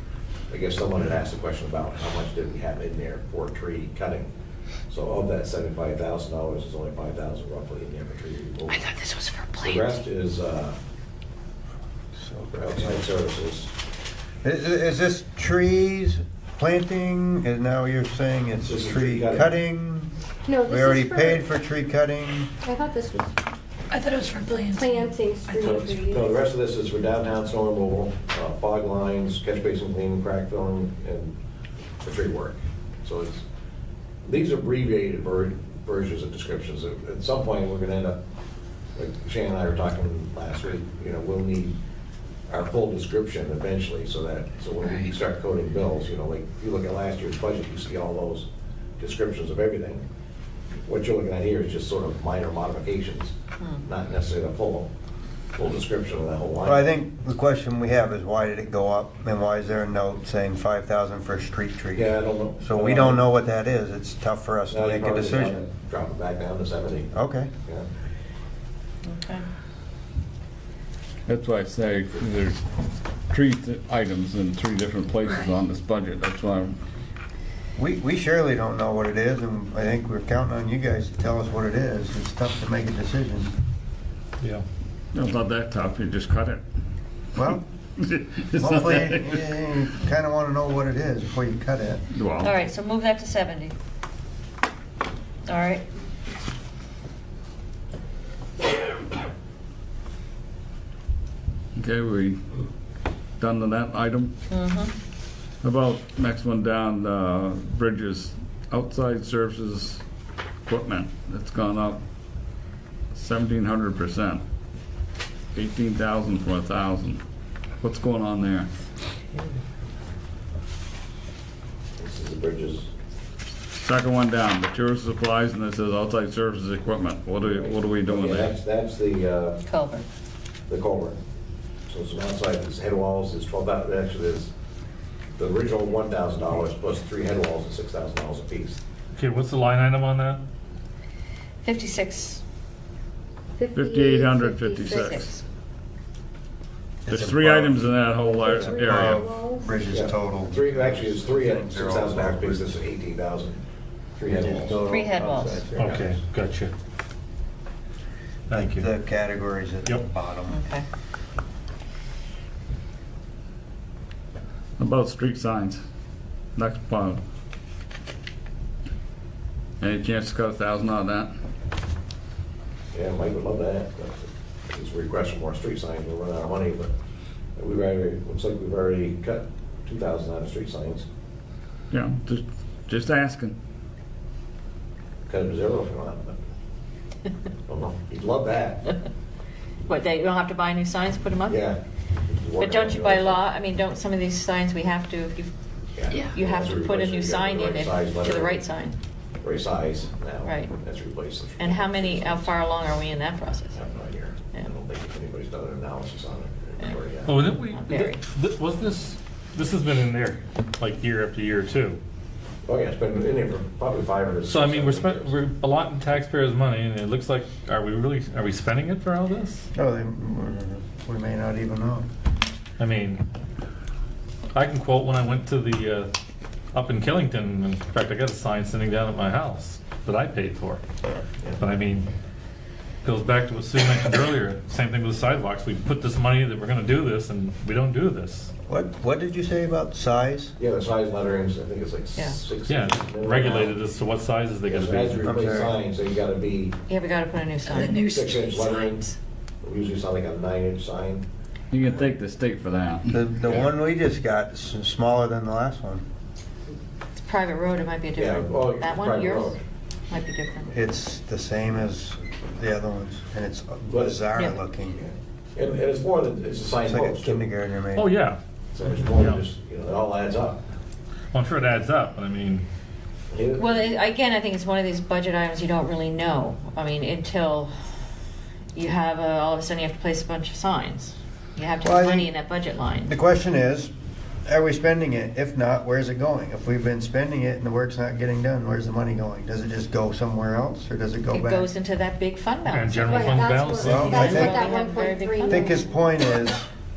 I guess someone had asked a question about, how much did we have in there for tree cutting? So of that $75,000, there's only 5,000 roughly in there for tree removal. I thought this was for The planting. rest is for outside services. Is this trees, planting, and now you're saying it's This is tree tree cutting. cutting? No, this We already is paid for tree cutting. I thought this was I thought it was for planting. planting street So trees. no, the rest of this is for downtown snow removal, fog lines, catch basin cleaning, crack filling, and the tree work. So it's, these are abbreviated versions of descriptions. At some point, we're gonna end up, like Shane and I were talking last week, we'll need our full description eventually, so when we Right. start coding bills, like, if you look at last year's budget, you see all those descriptions of everything. What you're looking at here is just sort of minor modifications, not necessarily a full description of that whole line. Well, I think the question we have is why did it go up, and why is there a note saying 5,000 for street trees? Yeah, I don't know. So we don't know what that is. It's tough for us No, to you make a probably decision. Drop it back down to 70. Okay. Yeah. Okay. That's why I say there's items in 3 different places on this budget. That's why We surely don't know what it is, and I think we're counting on you guys to tell us what it is. It's tough to make a decision. Yeah. it's not that tough, you just cut it. Well, It's not hopefully that- you kind of want to know what it is before you cut it. Well, All right, so move that to 70. All right. Okay, we done with that item? Mm-hmm. About next one down, bridges, outside services equipment, it's gone up 1,700%. 18,000 for 1,000. What's going on there? This is the bridges. Second one down, material supplies, and it says outside services equipment. What are we doing Okay, there? That's the Culvert. culvert. So some outside, these head walls is 12,000, actually there's the original $1,000 plus 3 head walls is $6,000 a piece. Okay, what's the line item on that? 56. 5,856. There's 3 items in that whole area. Bridges Yeah. total. Actually, it's 3 at Things are all $6,000 a piece, bridges. that's 18,000. 3 head Bridges walls. total, 3 head walls. outside services. Okay, gotcha. Thank you. The categories at the Yep. bottom. Okay. About street signs. Next part. Any chance to cut 1,000 on that? Yeah, Mike would love that. But it's a request for more street signs, we're running out of money, but looks like we've already cut 2,000 out of street signs. Yeah, just asking. Cut it to 0 if you want, but, I don't know, he'd love that. What, you don't have to buy new signs, put them up? Yeah. But don't you by law, I mean, don't some of these signs we have to, if you, Yeah. you have That's to a put a replace- new you sign got in the if- right size to the letter. right sign? Right size now. Right. That's replaced. And how far along are we in that process? I have no idea. I Yeah. don't think anybody's done an analysis on it. Yeah. Or, yeah. Oh, didn't we, Very. was this has been in there like year after year too. Oh, yeah, it's been in there for probably 5 or 6. So I mean, we're 7 years. we're allotting taxpayers' money and it looks like, are we spending it for all this? Oh, we may not even know. I mean, I can quote when I went to the, up in Killington, in fact, I got a sign sitting down at my house that I paid for. But I mean, goes back to what Sue mentioned earlier, same thing with the sidewalks. We put this money that we're gonna do this, and we don't do this. What did you say about size? Yeah, the size letterings, I think it's like Yeah. 6 Yeah, inches. it's regulated as to what sizes they gotta As you be. replace Okay. signs, they gotta be Yeah, we gotta put a new The sign. new 6-inch street lettering. signs. Usually it's not like a 9-inch sign. You can thank the state for that. The one we just got is smaller than the last one. It's a private road, it might be a different, Yeah, well, that one, private yours, road. might be different. It's the same as the other ones, and it's bizarre Yeah. looking. And it's more than, it's a sign It's like a post. too. kindergartner made. Oh, yeah. So it's more than Yeah. just, you know, it all adds up. Well, I'm sure it adds up, but I mean, Well, again, I think it's one of these budget items you don't really know. I mean, until you have, all of a sudden you have to place a bunch of signs. You have to Well, I have money think in that budget line. The question is, are we spending it? If not, where's it going? If we've been spending it and the work's not getting done, where's the money going? Does it just go somewhere else, or does it go It back? goes into that big fund and balance. general Right, fund that's balance. what- Well, I that's think- what that We have very big 1.3 I fund think his point is,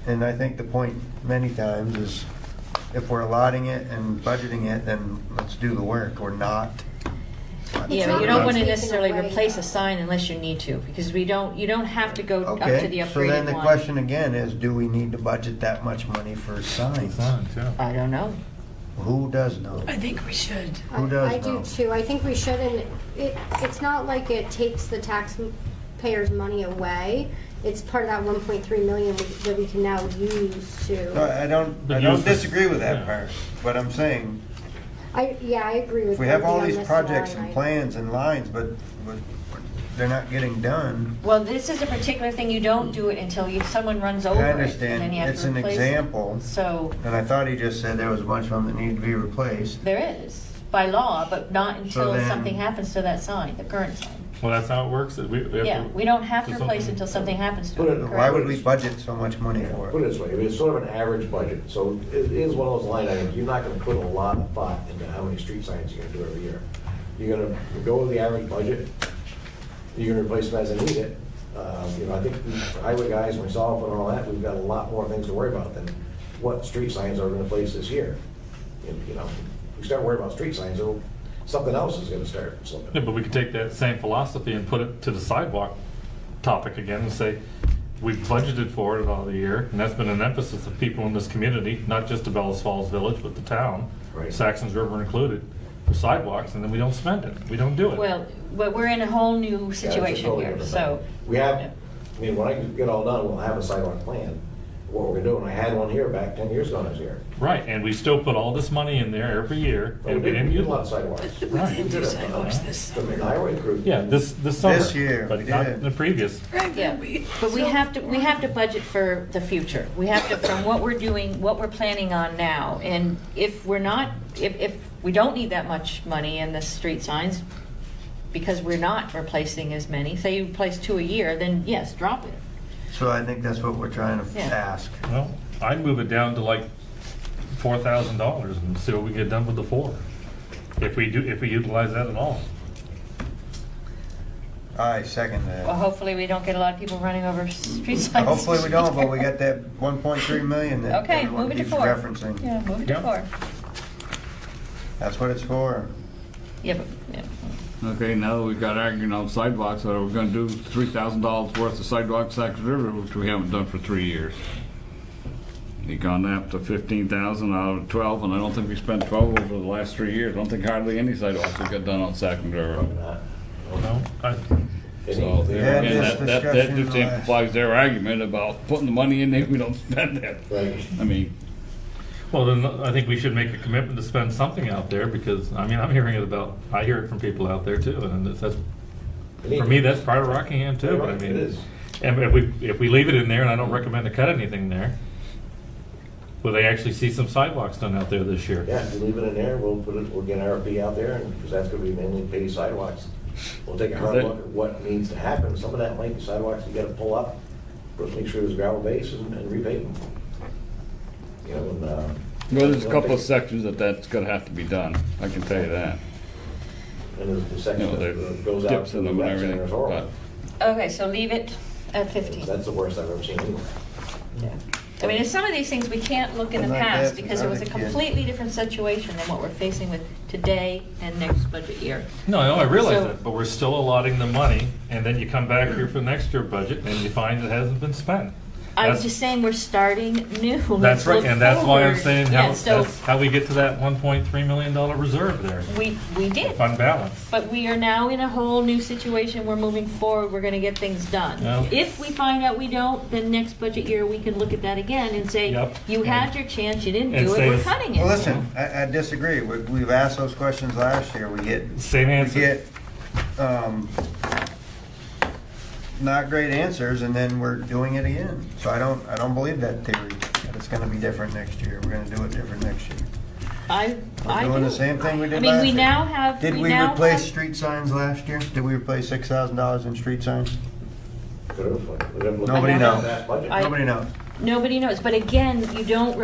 and I think the point many times is, if we're allotting it and budgeting it, then let's do the work, or not. Yeah, It's but you not don't want to taken necessarily away, replace though. a sign unless you need to, because you don't have to go up to the Okay, so then upgraded the one. question again is, do we need to budget that much money for signs? Signs, yeah. I don't know. Who does know? I think we should. Who does I do know? too. I think we should, and it's not like it takes the taxpayers' money away. It's part of that 1.3 million that we can now use No, to. I don't But use this- disagree with that yeah. part, but I'm saying, I agree with. if we have all Lindsay these on this projects line and item. plans and lines, but they're not getting done, Well, this is a particular thing, you don't do it until someone runs over I it, and understand, then you have it's to an replace it. example, So, and I thought he just said there was a bunch of them that need to be replaced. there is, by law, but not until then- something happens to that sign, the current sign. Well, that's how it works. We have Yeah, to- we don't have to do replace it something- until something happens to Put it. it- Why would we budget so much money for Put it? it this way, I mean, it's sort of an average budget, so it is one of those line items, you're not gonna put a lot of thought into how many street signs you're gonna do every year. You're gonna go with the average budget, you're gonna replace them as they need it. You know, I think the highway guys, myself and all that, we've got a lot more things to worry about than what street signs are gonna place this year. And, you know, if we start worrying about street signs, something else is gonna start Yeah, slipping. but we could take that same philosophy and put it to the sidewalk topic again and say, we've budgeted for it all the year, and that's been an emphasis of people in this community, not just of Bellas Falls Village, but the town, Right. Saxon's River included, for sidewalks, and then we don't spend it. We don't do it. Well, but we're in a whole new Yeah, it's a situation totally here, different so. thing. We have, I mean, when I get all done, we'll have a sidewalk plan, what we're gonna do, and I had one here back 10 years ago when I was here. Right, and we still put all this money in there every year, But and we didn't do use a lot of it. sidewalks. We Right. did do sidewalks this The summer. highway crew. Yeah, this summer. This year, But we not did. the previous. Yeah, but we have to budget for the future. We have to, from what we're doing, what we're planning on now. And if we're not, if we don't need that much money in the street signs, because we're not replacing as many, say you replace 2 a year, then yes, drop it. So I think that's what we're trying to Yeah. ask. Well, I'd move it down to like $4,000 and see what we get done with the 4. If we utilize that at all. I second Well, that. hopefully we don't get a lot of people running over street signs. Hopefully we don't, but we got that 1.3 million that Okay, everyone move it to keeps 4. referencing. Yeah, move it to Yeah. 4. That's what it's for. Yeah, but, yeah. Okay, now that we've got arguing on sidewalks, are we gonna do $3,000 worth of sidewalks Saxon River, which we haven't done for 3 years? You gone up to 15,000 out of 12, and I don't think we spent 12 over the last 3 years. I don't think hardly any sidewalks we got done on Saxon River. Probably not. No, So, had there again, this that discussion just last- amplifies their argument about putting the money in there, we don't spend it. Right. I mean, well, then I think we should make a commitment to spend something out there because, I mean, I'm hearing it about, I hear it from people out there too. And that's, for me, that's part of Rockingham too. But I Right, mean, it is. And if we leave it in there, and I don't recommend to cut anything there, will they actually see some sidewalks done out there this year? Yeah, if you leave it in there, we'll get an RFP out there, and, because that's gonna be mainly paved sidewalks. We'll take a hard look at what needs to happen, some of that might be sidewalks you gotta pull up, but make sure there's a gravel base and repave them. You know, and, well, there's a couple of sections that's gonna have to be done, I can tell you that. And the You section know, that there's goes out dips to in the them and rec center everything, is horrible. but Okay, so leave it at 15. That's the worst I've ever seen anywhere. I mean, some of these things we can't look in the And like past that, because it was a as a kid. completely different situation than what we're facing with today and next budget year. No, I realize So- that, but we're still allotting the money, and then you come back here for next year's budget, and you find it hasn't been spent. I'm That's- just saying we're starting new. That's Let's right, look and that's why I'm forward. saying Yeah, so that's how we get to that $1.3 million reserve there, we did. fund balance. But we are now in a whole new situation. We're moving forward. We're going to get things done. Yep. If we find out we don't, then next budget year we can look at that again and say, Yep. you had your chance, you didn't And do say it, we're this- cutting it. Well, listen, I disagree. We've asked those questions last year. We get, Same we answer. get, not great answers, and then we're doing it again. So I don't believe that theory, that it's gonna be different next year. We're gonna do it different next year. I We're doing do. the same thing we did I mean, last we year. now have. Did we now replace have- street signs last year? Did we replace $6,000 in street signs? Nobody knows. I- Nobody knows. Nobody knows, but again, we don't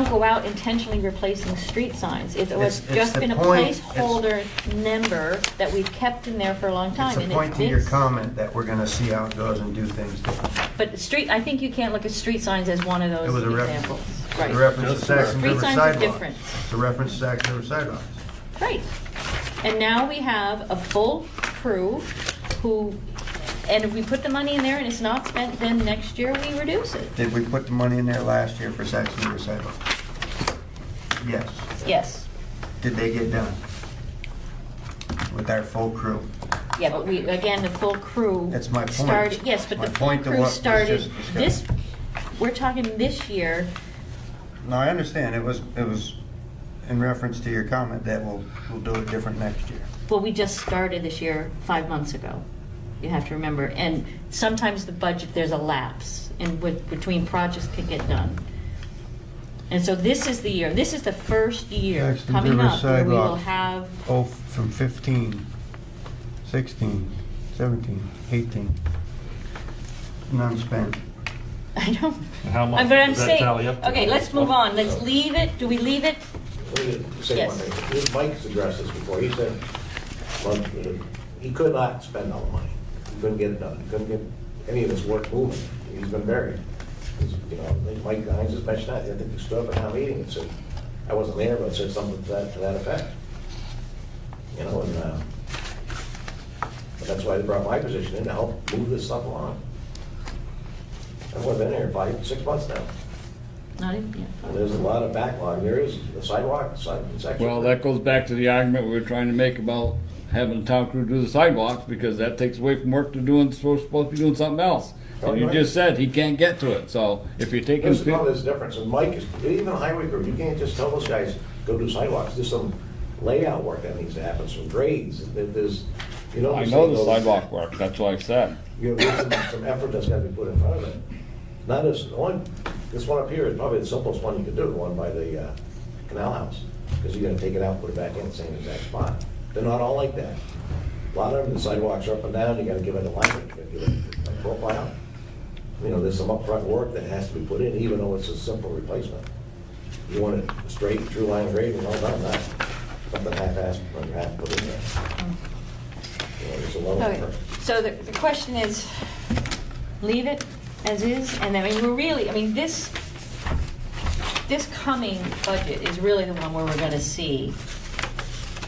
go out intentionally replacing street signs. It was It's just the been a point- placeholder number that we've kept in there for a long time. It's a and point to your fits. comment that we're gonna see how it goes and do things different. But I think you can't look at street signs as one of It those was a reference. examples. The Right, reference to Saxon Street River signs are sidewalks. different. The reference to Saxon River sidewalks. right. And now we have a full crew who, and if we put the money in there and it's not spent, then next year we reduce it. Did we put the money in there last year for Saxon River sidewalks? Yes. Yes. Did they get done? With our full crew? Yeah, but again, the full crew. That's my point. Started, yes, but My the full point to crew what was started just discussed. this, we're talking this year. No, I understand. It was in reference to your comment that we'll do it different next year. Well, we just started this year 5 months ago. You have to remember. And sometimes the budget, there's a lapse between projects can get done. And so this is the year, this is the first year Jackson coming River up where we will sidewalks. have, Oh, from 15, 16, 17, 18. None spent. I don't, And how much but I'm does that saying, tally up to? okay, let's move on. Let's leave it. Do we leave it? Let me say Yes. one thing. Mike's addressed this before. He said, well, he could not spend all the money. He couldn't get it done. He couldn't get any of this work moving. He's been buried. You know, I think Mike Hines has mentioned that. I think he stood up at town meeting and said, I wasn't there, but said something to that effect. You know, and but that's why they brought my position in to help move this stuff along. I've only been here 5, 6 months now. Not even, yeah. And there's a lot of backlog. There is the sidewalk, section. Well, that goes back to the argument we were trying to make about having the town crew do the sidewalks, because that takes away from work to doing, supposed to be doing something else. And you just said he can't get to it, so if you're taking. There's no, there's a difference, and Mike is, even the highway crew, you can't just tell those guys, go do sidewalks, there's some layout work that needs to happen, some grades, there's, you know. I know the sidewalk work, that's what I said. You know, there's some effort that's gotta be put in front of it. Not as, this one up here is probably the simplest one you could do, the one by the canal house, because you gotta take it out, put it back in the same exact spot. They're not all like that. A lot of them, the sidewalks are up and down, you gotta give it a line, you gotta give it a profile. You know, there's some upfront work that has to be put in, even though it's a simple replacement. You want it straight, true line of grade and all done, not something half-assed, or you have to put in there. You know, there's a lot Okay, of, so the question is, leave it as is, and I mean, we're really, I mean, this coming budget is really the one where we're gonna see,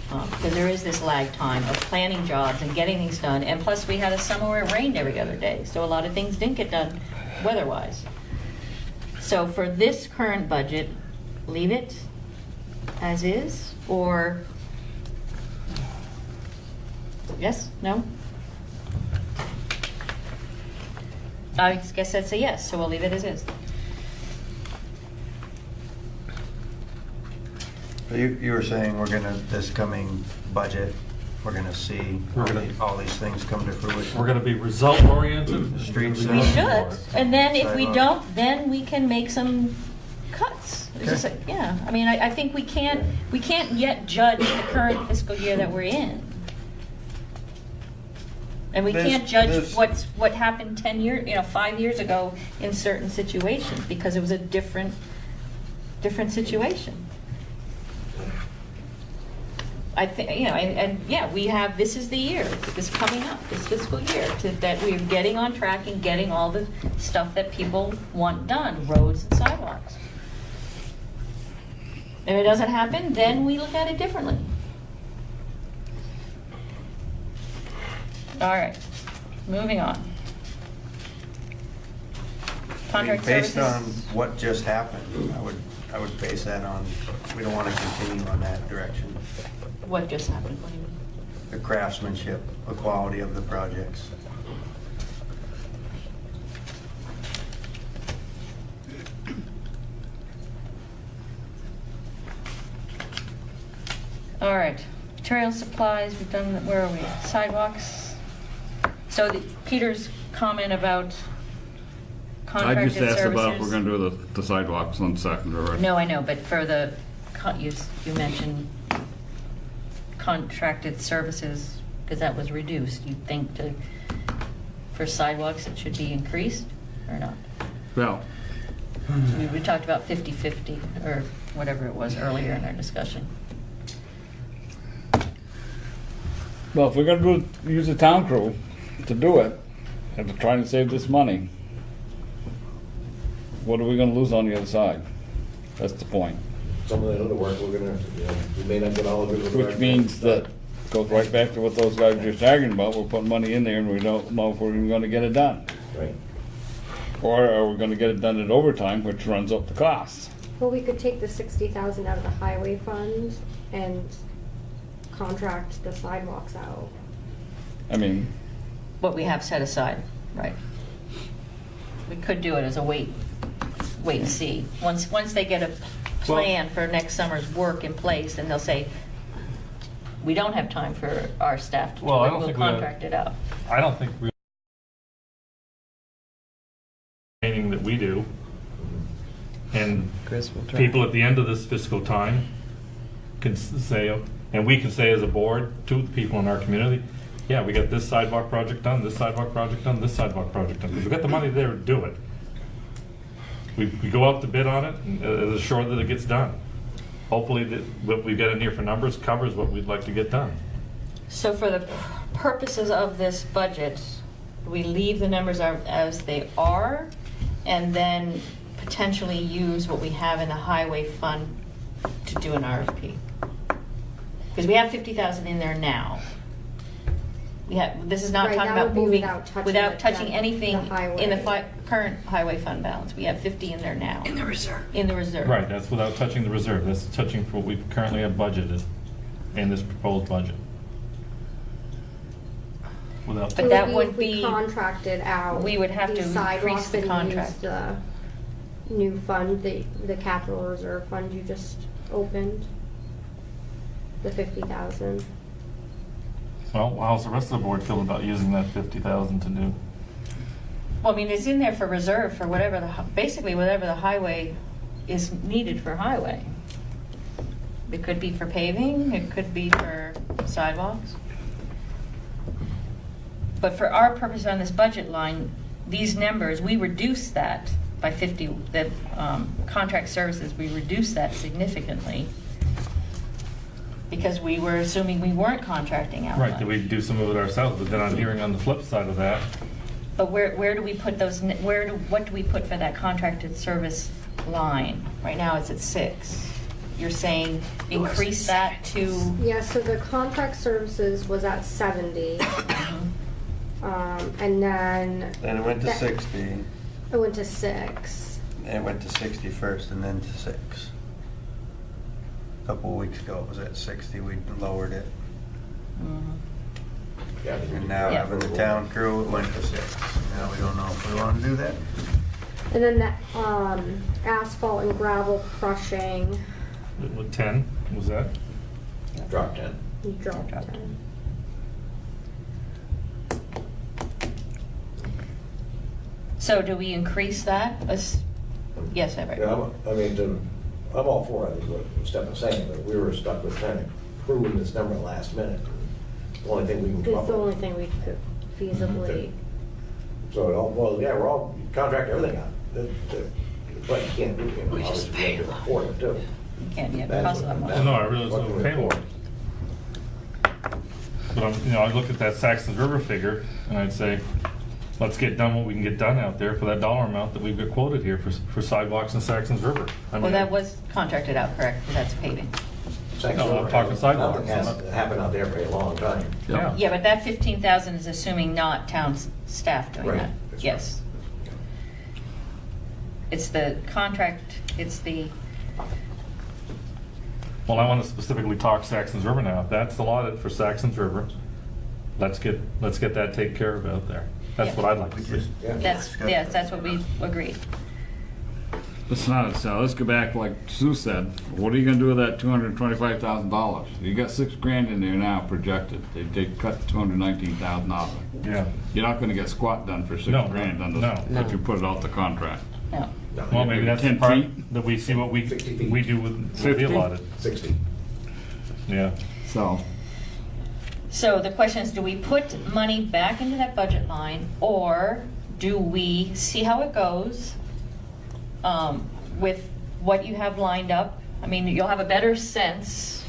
because there is this lag time of planning jobs and getting things done, and plus we had a summer where it rained every other day, so a lot of things didn't get done weather-wise. So for this current budget, leave it as is, or yes, no? I guess that's a yes, so we'll leave it as is. So you were saying we're gonna, this coming budget, we're gonna see all these things come to fruition? We're gonna be result-oriented. Streets. We should, and then if we Sidewalk. don't, then we can make some cuts. It's just Okay. like, yeah, I mean, I think we can't yet judge the current fiscal year that we're in. And we can't judge what happened 10 years, 5 years ago in certain situations, because it was a different situation. I think, and yeah, we have, this is the year, this coming up, this fiscal year, that we're getting on track and getting all the stuff that people want done, roads and sidewalks. If it doesn't happen, then we look at it differently. All right, moving on. Contract Based services. on what just happened, I would base that on, we don't want to continue on that direction. What just happened? What do you mean? The craftsmanship, the quality of the projects. All right, material supplies, we've done, where are we? Sidewalks. So Peter's comment about I contracted just services. asked about if we're gonna do the sidewalks on Second River. No, I know, but for the, you mentioned contracted services, because that was reduced. You think for sidewalks, it should be increased or not? Well, We talked about 50/50 or whatever it was earlier in our discussion. well, if we're gonna use the town crew to do it, and to try and save this money, what are we gonna lose on the other side? That's the point. Some of the other work, we're gonna, we may not get all of it. with Which our- means that, goes right back to what those guys were just arguing about, we're putting money in there and we don't know if we're even gonna get it done. Right. Or are we gonna get it done at overtime, which runs up the costs? Well, we could take the 60,000 out of the highway fund and contract the sidewalks out. I mean, What we have set aside, right? We could do it as a wait and see. Once they get a plan for next summer's work in place, then they'll say, we don't have time for our staff to do Well, I it, don't we'll think contract it out. I don't think we training that we do, and Chris will try. people at the end of this fiscal time can say, and we can say as a board to the people in our community, yeah, we got this sidewalk project done, this sidewalk project done, this sidewalk project done, because we've got the money there to do it. We go out to bid on it and assured that it gets done. Hopefully that what we get in here for numbers covers what we'd like to get done. So for the purposes of this budget, we leave the numbers as they are, and then potentially use what we have in the highway fund to do an RFP. Because we have 50,000 in there now. This is not Right, talking that about would be moving, without touching anything the in the highway. current highway fund balance. We have 50 in there now. In the reserve. In the reserve. Right, that's without touching the reserve. That's touching for what we currently have budgeted in this proposed budget. Without, But that It would if we be- contracted out. we would have to these increase sidewalks the and contract. use the new fund, the capital reserve fund you just opened. The 50,000. well, how's the rest of the board feel about using that 50,000 to do? Well, I mean, it's in there for reserve for whatever basically whatever the highway is needed for highway. It could be for paving, it could be for sidewalks. But for our purpose on this budget line, these numbers, we reduce that by 50, the contract services, we reduce that significantly because we were assuming we weren't contracting out. Right, much. that we do some of it ourselves, but then I'm hearing on the flip side of that, But where do we put those, what do we put for that contracted service line? Right now it's at 6. You're saying increase that to, Yeah, so the contract services was at 70. And then Then it went to That- 60, it went to 6. and it went to 60 first and then to 6. A couple of weeks ago, it was at 60, we lowered it. Yeah, And now Yeah. having the town crew, it went to 6. Now we don't know if we want to do that. And then that asphalt and gravel crushing, what, 10, was that? Drop 10. you dropped Dropped. 10. so do we increase that? Yes, Yeah, Everett. I'm all for, I think, what Stefan's saying, but we were stuck with trying to prove this number last minute. The only thing we can come It's up the only with. thing we could feasibly. So, well, yeah, we're all, contract everything out. But you can't do, We just obviously, pay you have to a lot. afford it too. You can't yet That's cost what- that much. that's No, I realize what it's we payroll. afford. But I look at that Saxon River figure, and I'd say, let's get done what we can get done out there for that dollar amount that we've got quoted here for sidewalks in Saxon's River. I Well, mean, that was contracted out, correct? That's paving. No, I'm talking sidewalks. Nothing has happened out there for a long time. Yeah. Yeah, but that 15,000 is assuming not town staff doing Right. that. That's Yes. It's the contract, it's the, Well, I want to specifically talk Saxon's River now. If that's allotted for Saxon's River, let's get that taken care of out there. That's Yeah. what I'd like to see. Yeah. that's what we agreed. Let's not, so let's go back, like Sue said, what are you gonna do with that $225,000? You got $6,000 in there now projected. They cut $219,000 out of it. Yeah. You're not gonna get squat done for No, $6,000 on no. the, if you put it out the contract. No. No, Well, maybe that's the 10 part feet? that we see what 60 feet. we do with what we 50? allotted. 60. Yeah. So, So the question is, do we put money back into that budget line, or do we see how it goes with what you have lined up? I mean, you'll have a better sense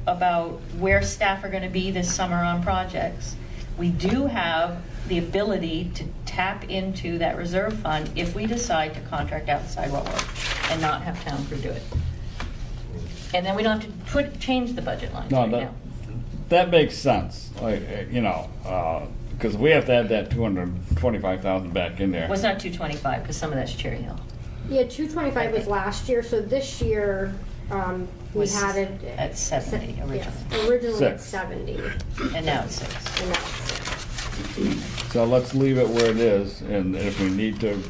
about where staff are going to be this summer on projects. We do have the ability to tap into that reserve fund if we decide to contract out sidewalk work and not have town crew do it. And then we don't have to change the budget lines no, right that, now. that makes sense, like, because we have to add that 225,000 back in there. Well, it's not 225, because some of that's Cherry Hill. Yeah, 225 was last year, so this year, we Was had it. at 70 yes, originally. originally at Six. 70, And now it's 6. and now it's 6. So let's leave it where it is, and if we need to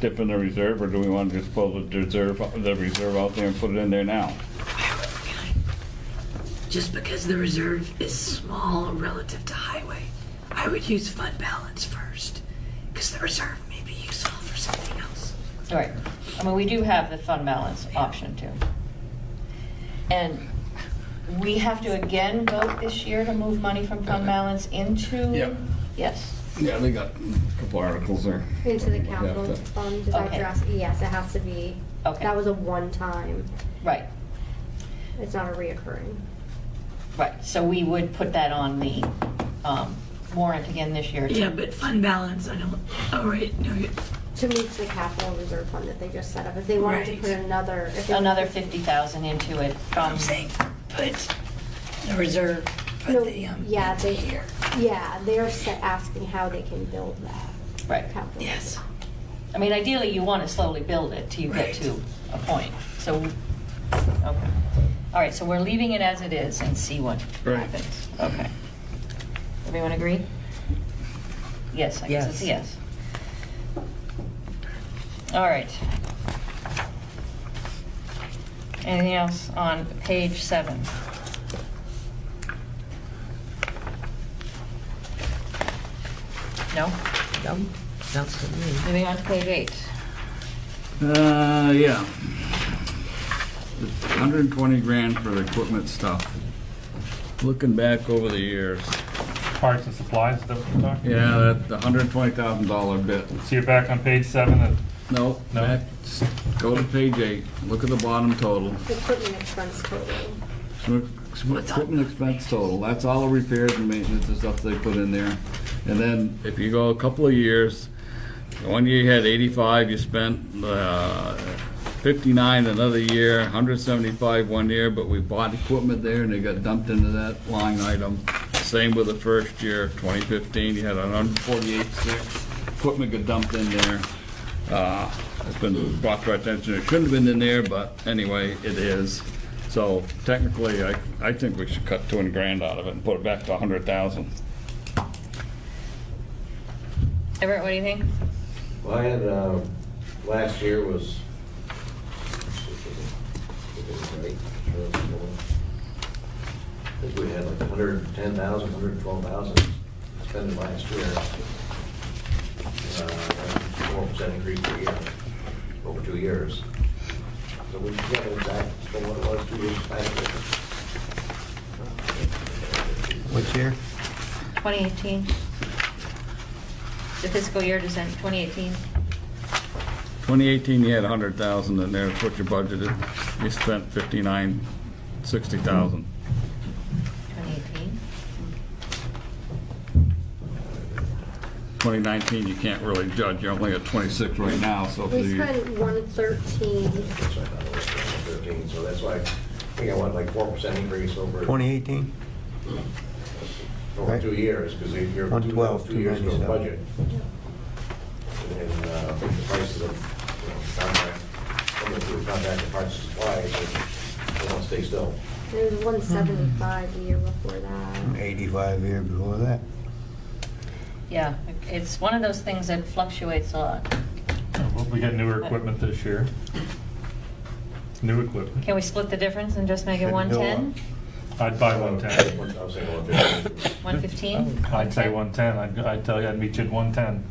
dip in the reserve, or do we want to just pull the reserve out there and put it in there now? Just because the reserve is small relative to highway, I would use fund balance first, because the reserve may be useful for something else. All right. I mean, we do have the fund balance option too. And we have to again vote this year to move money from fund balance into? Yep. Yes. Yeah, they got a couple articles there. Into the Yeah, capital that- fund, is that what Okay. you're asking? Yes, it has to be. Okay. That was a one-time, Right. it's not a reoccurring. Right. So we would put that on the warrant again this year. too. Yeah, but fund balance, I don't, oh, right, no, To move to the capital reserve fund that they just set up. If they wanted to Right. put another. if they- Another 50,000 into it from. I'm saying, put the reserve, No, put the, yeah, they, here. yeah, they're asking how they can build that. Right. Capital Yes. reserve. I mean, ideally, you want to slowly build it till you get Right. to a point. So, okay. All right, so we're leaving it as it is and see what Right. happens. Okay. Everyone agree? Yes, I guess it's a yes. All right. Anything else on page 7? No? No, sounds good to me. Moving on to page 8. Yeah. 120 grand for the equipment stuff. Looking back over the years, Parts and supplies, is that what you're talking? yeah, that the $120,000 bit. So you're back on page 7 and No, No. back, go to page 8, look at the bottom total. Equipment expense total. Equipment expense total, that's all the repairs and maintenance and stuff they put in there. And then if you go a couple of years, one year you had 85, you spent 59 another year, 175 one year, but we bought equipment there and they got dumped into that line item. Same with the first year, 2015, you had 148.6, equipment got dumped in there. It's been brought to our attention, it shouldn't have been in there, but anyway, it is. So technically, I think we should cut 200 grand out of it and put it back to 100,000. Everett, what do you think? Well, I had, last year was, I think we had like 110,000, 112,000 spent last year. 4% increase per year, over 2 years. So we get an exact, so what it was 2 years back. Which year? 2018? The fiscal year just ended, 2018? 2018, you had 100,000 in there, that's what you budgeted. You spent 59, 60,000. 2018? 2019, you can't really judge, you're only at 26 right now, so. We if you- spent 113. That's what I thought it was, 13, so that's why, I think I went like 4% increase over. 2018? Over Right. 2 years, because you're 112, 2 years ago 297. budget. And I think the prices of, contract, some of the contract and parts and supplies, they don't stay still. It was 175 the year before that. 85 year before that. Yeah, it's one of those things that fluctuates a lot. Well, we get newer equipment this year. New equipment. Can we split the difference and just make it Shouldn't go 110? I'd buy 110. I was saying 150. 115? I'd say 110. I'd tell you, I'd meet you at 110.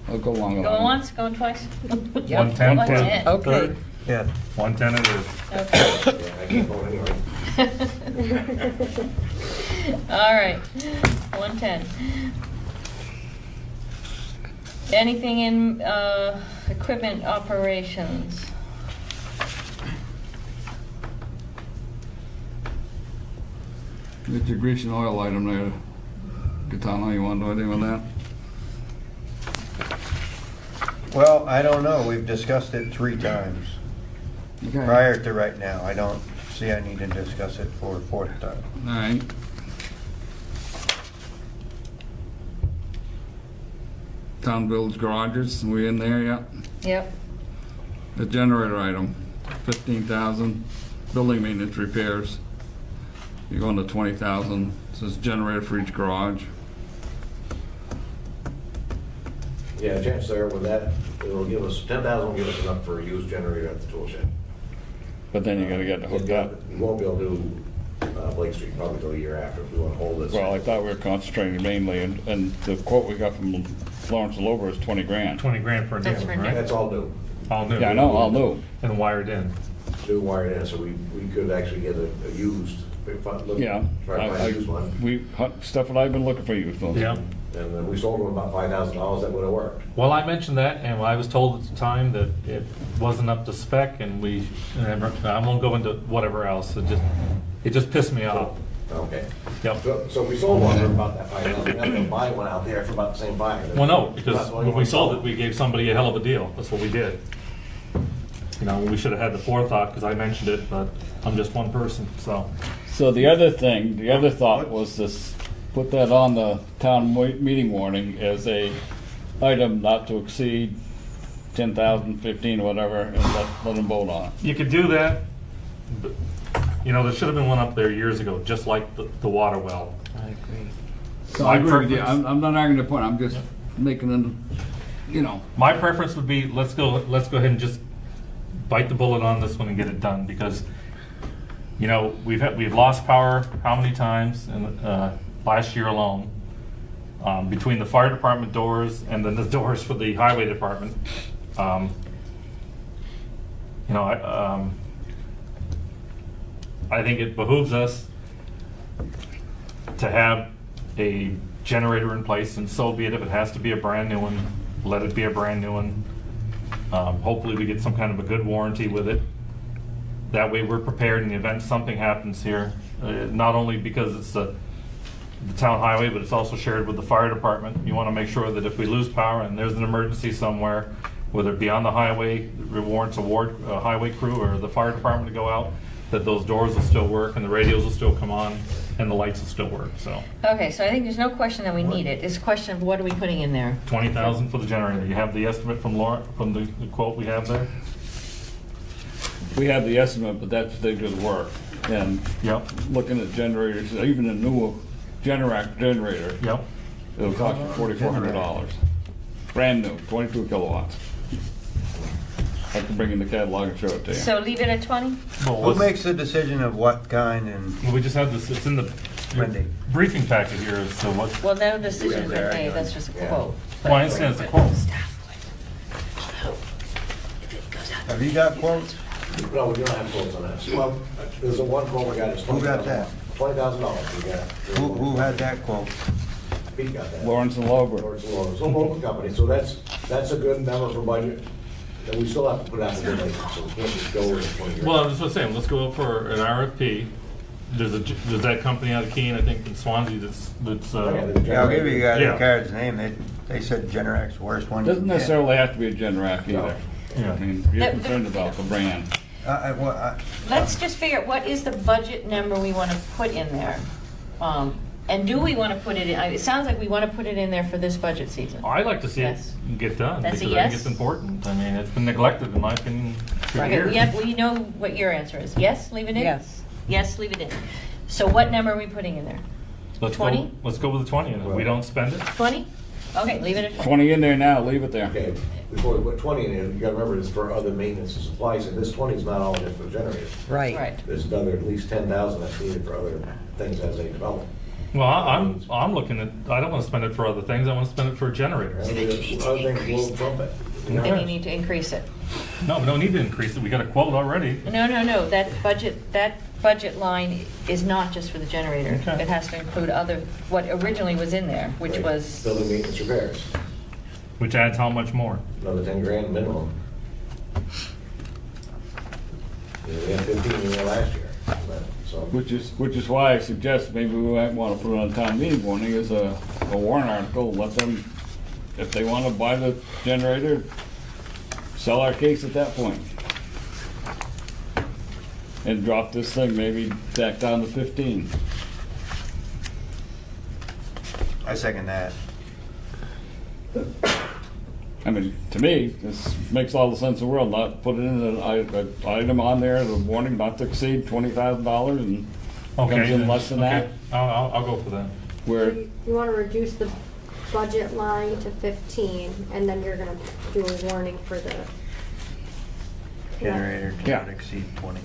I'll go along with that. Going once, going twice? 110, 110. Okay. third? Yeah. 110 it is. Okay. Yeah, I can't go anyway. All right, 110. Anything in equipment operations? Get your grease and oil item there. Katana, you want to do anything with that? Well, I don't know. We've discussed it 3 times. Okay. Prior to right now, I don't see I need to discuss it for a 4th time. All right. Town builds garages, we in there yet? Yep. The generator item, 15,000. Building maintenance repairs, you're going to 20,000. Says generator for each garage. Yeah, chance there with that, it'll give us, 10,000 will give us enough for a used generator at the tool shed. But then you gotta get it hooked up. We won't be able to do Blake Street probably till a year after if we want to hold this. Well, I thought we were concentrating mainly, and the quote we got from Lawrence Lover is 20 grand. 20 grand for a new That's one, for right? That's all new, All new. Yeah, I know, all new. And wired in. new wired in, so we could actually get a used, Yeah. try to find a used one. Stuff that I've been looking for used ones. Yeah. And then we sold them about $5,000, that would have worked. Well, I mentioned that, and I was told at the time that it wasn't up to spec, and I won't go into whatever else. It just pissed me off. Okay. Yep. So we sold one for about that $5,000, we had to buy one out there for about the same $5,000. Well, no, because when we sold it, we gave somebody a hell of a deal. That's what we did. You know, we should have had the forethought, because I mentioned it, but I'm just one person, so. So the other thought was this, put that on the town meeting warning as a item not to exceed 10,000, 15, whatever, and let them vote on it. You could do that, but, you know, there should have been one up there years ago, just like the water well. I agree. So I agree with you. preference- I'm not arguing the point, I'm just making an, you know. My preference would be, let's go ahead and just bite the bullet on this one and get it done, because, you know, we've lost power how many times in last year alone, between the fire department doors and then the doors for the highway department. You know, I think it behooves us to have a generator in place, and so be it. If it has to be a brand new one, let it be a brand new one. Hopefully we get some kind of a good warranty with it. That way we're prepared in the event something happens here, not only because it's the town highway, but it's also shared with the fire department. You want to make sure that if we lose power and there's an emergency somewhere, whether it be on the highway, it warrants a highway crew or the fire department to go out, that those doors will still work and the radios will still come on and the lights will still work, so. Okay, so I think there's no question that we need it. It's a question of what are we putting in there? 20,000 for the generator. You have the estimate from Laura, from the quote we have there? We have the estimate, but that's the good work. And Yep, looking at generators, even a new generator, yep. it'll cost you $4,400. Brand new, 22 kilowatts. I can bring in the catalog and show it to you. So leave it at 20? Well, Who let's- makes the decision of what kind and well, we just have this, it's in the Wendy? briefing packet here, so what, Well, no decision's been made, that's just a quote. well, I understand it's a quote. Have you got quotes? No, we don't have quotes on that. Well, there's a one quote we got, it's Who got that? $20,000 we got. Who had that quote? Pete got that. Lawrence and Lober. Lawrence and Lowe. It's a local company, so that's a good number for budget. And we still have to put out the bid, so we can't just go with 20 grand. Well, that's what I'm saying, let's go for an RFP, there's that company out of Keene, I think in Swansea, that's Yeah, I'll give you guys Yeah. the card's name. They said Generac's worst one. Doesn't necessarily have to be a Generac No. either. Yeah. I mean, you're concerned about the brand. Let's just figure out what is the budget number we want to put in there. And do we want to put it in, it sounds like we want to put it in there for this budget season. I'd like to see it Yes. get done, That's a because I think yes? it's important. I mean, it's been neglected, in my opinion, for Okay, years. we know what your answer is. Yes, leave it in? Yes. Yes, leave it in. So what number are we putting in there? Let's 20? Let's go with the 20, and if we don't spend it, 20? Okay, leave it at 20. 20 in there now, leave it there. Okay, before we put 20 in, you gotta remember it's for other maintenance and supplies, and this 20 is not all just for generators. Right. Right. There's another at least 10,000 that's needed for other things as they develop. well, I'm looking at, I don't want to spend it for other things, I want to spend it for a generator. Other things will trump it. Then you need to increase it. No, we don't need to increase it, we got a quote already. No, that budget line is not just for the generator. Okay. It has to include other, what originally was in there, which Right. was, Building maintenance repairs, Which adds how much more? another 10 grand minimum. We had 15 in there last year, so. Which is why I suggest maybe we might want to put it on town meeting warning as a warrant article, let them, if they want to buy the generator, sell our case at that point. And drop this thing maybe back down to 15. I second that. I mean, to me, this makes all the sense in the world, not put it in an item on there, the warning not to exceed $20,000 and comes Okay, in then, less than okay. that, I'll go for that. where, You want to reduce the budget line to 15, and then you're going to do a warning for the. Generator to Yeah. not exceed 20.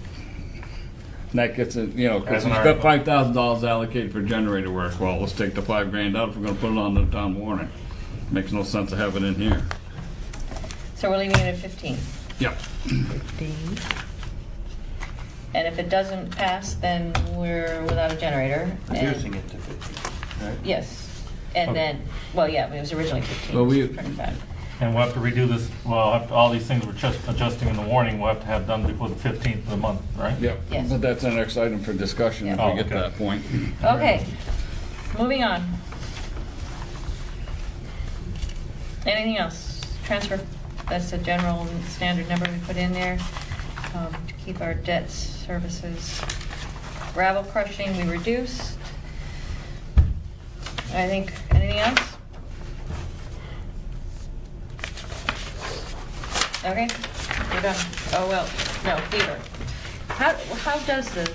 and that gets in, you know, because As an he's got article. $5,000 allocated for generator work, well, let's take the $5,000 out if we're gonna put it on the town warning. Makes no sense to have it in here. so we're leaving it at 15. Yep. And if it doesn't pass, then we're without a generator. and- Reducing it to 50, right? Yes. And then, well, yeah, it was originally 15. Well, we- which is pretty bad. And we'll have to redo this, well, all these things we're just adjusting in the warning, we'll have to have done before the 15th of the month, right? Yep, Yes. but that's our next item for discussion if Yeah. we Oh, get to okay. that point. Okay, moving on. Anything else? Transfer, that's the general standard number we put in there to keep our debt services. Gravel crushing, we reduced. I think, anything else? Okay, we're done. Oh, well, no, theater. How does the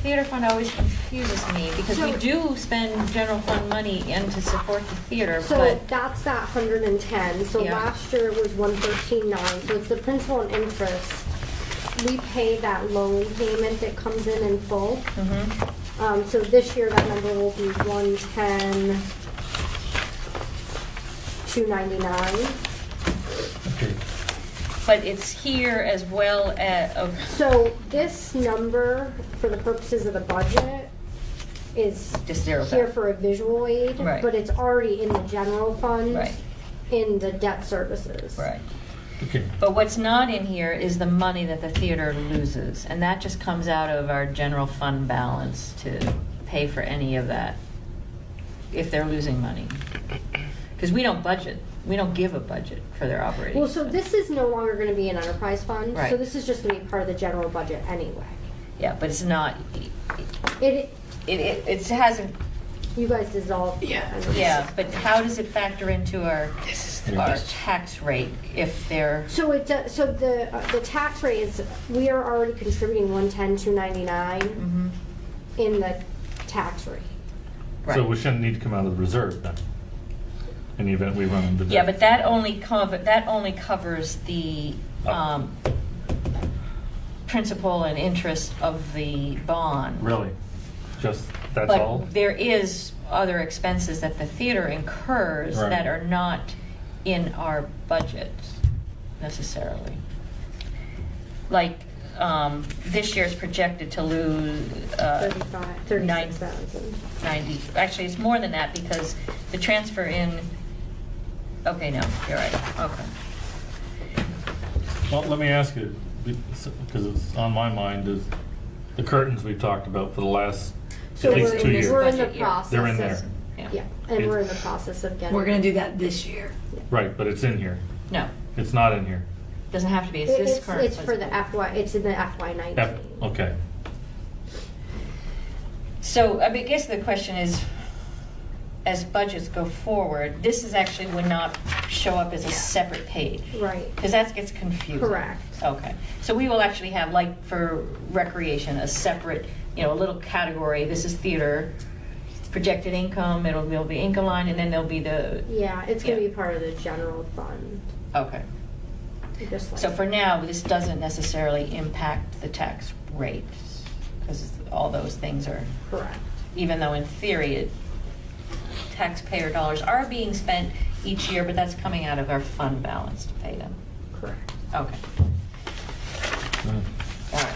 theater fund always confuses me, because we So- do spend general fund money in to support the theater, So but, that's that 110, so Yeah. last year it was 113.9, so it's the principal and interest. We pay that loan payment that comes in full. Mhm. So this year that number will be 110,299. but it's here as well as, oh, So this number, for the purposes of the budget, is just zero here that. for a visual aid, Right. but it's already in the general fund, Right. in the debt services. Right. Okay. But what's not in here is the money that the theater loses, and that just comes out of our general fund balance to pay for any of that, if they're losing money. Because we don't budget, we don't give a budget for their operating. Well, so this is no longer gonna be an enterprise fund, Right. so this is just gonna be part of the general budget anyway. Yeah, but it's not, It, it hasn't, you guys dissolved. yeah, but how does it factor into our tax rate if they're, So it, so the tax rate is, we are already contributing 110,299 in the tax rate. So right? we shouldn't need to come out of the reserve then, in the event we run into debt. Yeah, but that only covers the, principal and interest of the bond. Really? Just, that's all? But there is other expenses that the theater incurs Right. that are not in our budget necessarily. Like, this year's projected to lose 36,000. 90, actually, it's more than that because the transfer in, okay, no, you're right, okay. Well, let me ask you, because it's on my mind, is the curtains we've talked about for the last So at least we're, 2 years. we're in the Budget year. process. They're in there. of- Yeah, and we're in the process of getting. We're gonna do that this year. Right, but it's in here. No, It's not in here. doesn't have to be, it's this current. It's for the FY, it's in the FY 19. Okay. So, I mean, I guess the question is, as budgets go forward, this is actually would not show up as a separate page. Right. Because that gets confusing. Correct. Okay. So we will actually have, like, for recreation, a separate, a little category. This is theater, projected income, there'll be income line, and then there'll be the, Yeah, it's gonna Yeah. be part of the general fund, okay. just like. So for now, this doesn't necessarily impact the tax rate, because all those things are, Correct. even though in theory, taxpayer dollars are being spent each year, but that's coming out of our fund balance to pay them. Correct. Okay. All right.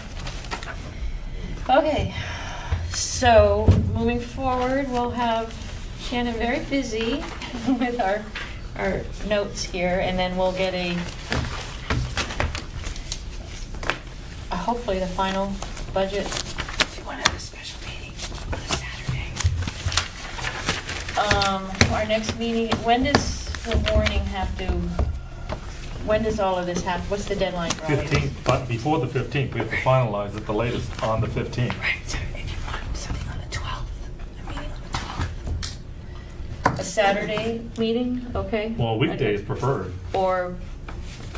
Okay, so moving forward, we'll have Shannon very busy with our notes here, and then we'll get hopefully the final budget. Do you want to have a special meeting on a Saturday? Our next meeting, when does the warning when does all of this happen? What's the deadline for all of this? 15th, but before the 15th, we have to finalize it the latest on the 15th. Right, so if you want something on the 12th, a meeting on the 12th. A Saturday meeting, okay? Well, weekdays preferred. Or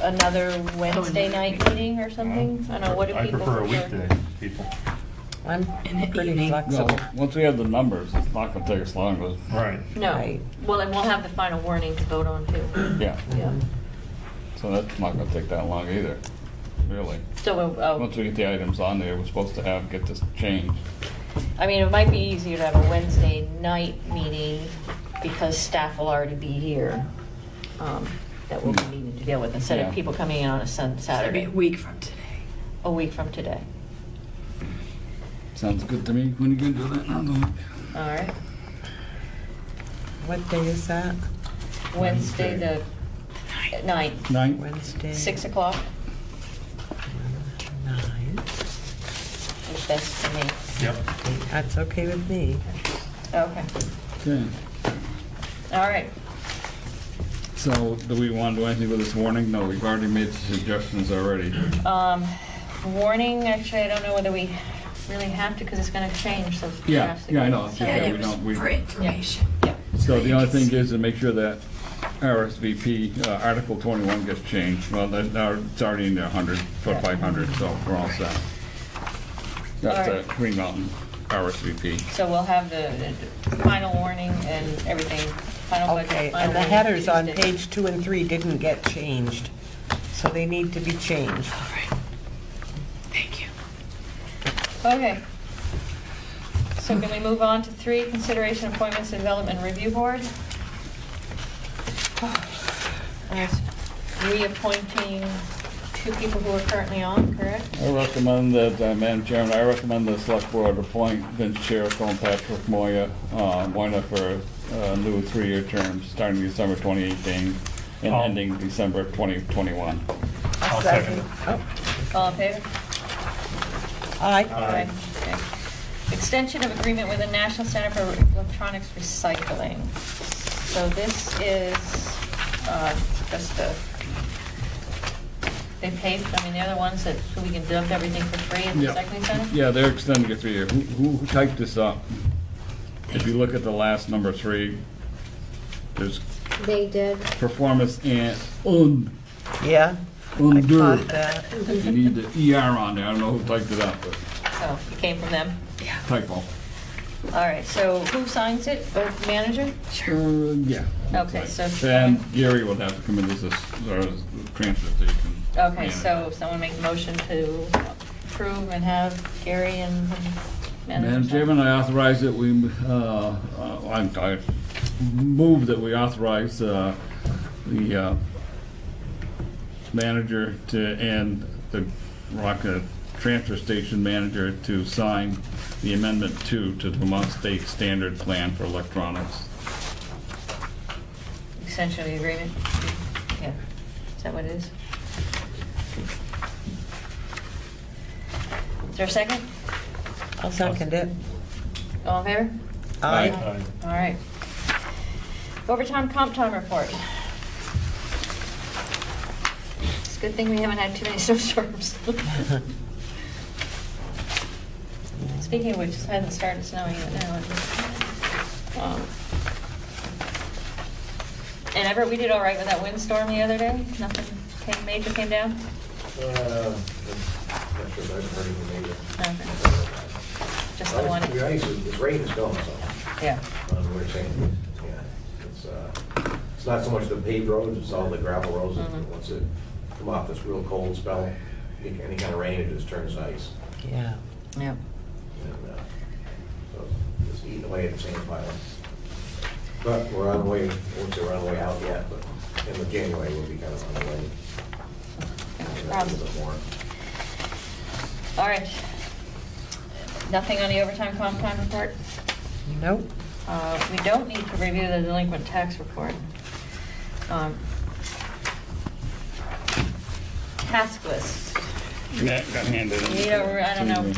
another Wednesday night meeting or something? I don't know, what do I people prefer prefer? a weekday, people. I'm In the pretty evening. flexible. Well, once we have the numbers, it's not gonna take us long, but, Right. No. Right. Well, then we'll have the final warning to vote on too. yeah, Yeah. so that's not gonna take that long either, really. So, Once we get the items on there, we're supposed to get this changed. I mean, it might be easier to have a Wednesday night meeting because staff will already be here that we'll be needing to deal with instead Yeah. of people coming in on a So it'll be Saturday, a week from today. a week from today. Sounds good to me. When are you gonna do that? I'll do it. All right? What day is that? Wednesday the 9th, Nine? Wednesday? 6 o'clock 9. is best for me. Yep. That's okay with me. Okay. Okay. All right. So, do we want to do anything with this warning? No, we've already made suggestions already. Warning, actually, I don't know whether we really have to because it's going to change so Yeah, drastically. yeah, I know. So- Yeah, Yeah, we it was don't- we- for information. Yeah. So the only thing is to make sure that RSVP, Article 21 gets changed. Well, it's already in there 100, foot by 100, so we're all set. That's All right. Green Mountain RSVP. So we'll have the final warning and everything, final budget. Okay, final and the warning headers on Tuesday. page 2 and 3 didn't get changed, so they need to be changed. All right. Thank you. Okay. So can we move on to 3, consideration appointments and development review board? As reappointing 2 people who are currently on, correct? I recommend that, Madam Chairman, I recommend the Select Board appoint Vince Cherico and Patrick Moya, Moya for a new 3-year term starting December 2018 and Oh. ending December 2021. I'll second it. Oh, All in favor? aye. Okay. Extension of agreement with the National Center for Electronics Recycling. So this is just they paid, I mean, they're the ones that, so we can dump everything for free at the Yeah. recycling center? Yeah, they're extending it for you. Who typed this up? If you look at the last number 3, there's They did. performance and Yeah, I under. caught that. You need the ER on there. I don't know who typed it up, but So it came from them? typo. All right, so who signs it? The manager? Yeah. Okay, so. And Gary would have to come in as a transfer station. Okay, manager. so someone make a motion to approve and have Gary and manager. Madam sign? Chairman, I authorize that we, I move that we authorize the manager and the transfer station manager to sign the Amendment 2 to the Vermont State Standard Plan for Electronics. Extension of the agreement? Yeah. Is that what it is? there a second? I'll second it. All in favor? Aye. All right. Overtime comp time report. It's a good thing we haven't had too many snowstorms. Speaking of which, it hasn't started snowing yet now. And Everett, we did all right with that windstorm the other day? Nothing major came down? Not sure if I've heard of it Okay. Just the either. one? The ice is, it's rain is going, so, Yeah. we're saying, yeah, it's not so much the paved roads, it's all the gravel roads. Mhm. Once it come off this real cold spell, any kind of rain, it just turns ice. Yeah. Yeah. And, so it's eating away at the sand pile. But we're on the way, I won't say we're on the way out yet, but in the January, we'll be kind of on the way. A little bit more. All right. Nothing on the overtime comp time report? Nope. We don't need to review the delinquent tax report. Task list. Yeah, got handed in. You know, I don't know if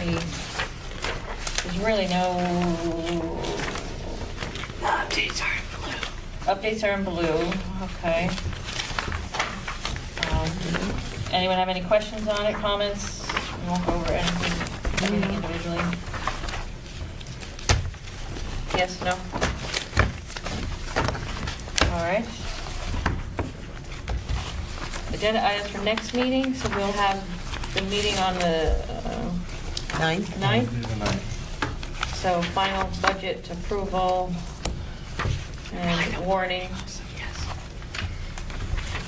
there's really no. Updates are in blue. Updates are in blue, okay. Anyone have any questions on it, comments? We won't go over anything individually. Yes, no? All right. Agenda items for next meeting, so we'll have the meeting on the 9th. So final budget approval and warning.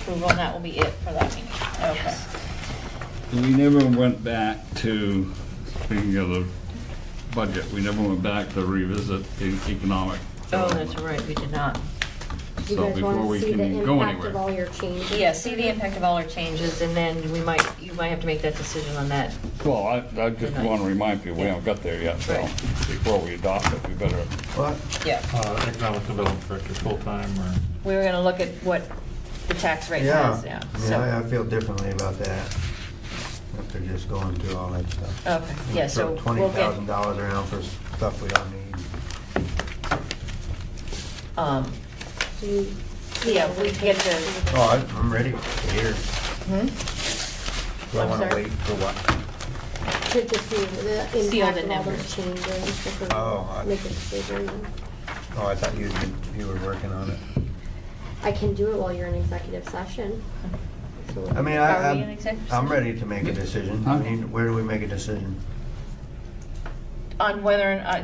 Approval, and that will be it for that meeting. Okay. We never went back to, speaking of the budget, we never went back to revisit the economic. Oh, that's right, we did not. Do you So guys before want we to see the can go impact of anywhere. all your changes? Yeah, see the impact of all our changes, and then you might have to make that decision on that. Well, I just want to remind you, we haven't got there yet, so Right. before we adopt it, we better. What? Yeah, Economic Development Director, full-time, or? we were gonna look at what the tax rate Yeah, has, yeah. yeah, I So, feel differently about that. After just going through all that stuff. okay, yeah, so Throw we'll get, $20,000 around for stuff we don't need. So you- yeah, we get to, Oh, I'm ready to hear. hmm? Do I I'm want to sorry? wait for what? To just see the See all impact the of all numbers. those changes before Oh, you make a decision. Oh, I thought you were working on it. I can do it while you're in executive session. So- I mean, Are we in executive I'm session? ready to make a decision. Huh? I mean, where do we make a decision? On whether, or not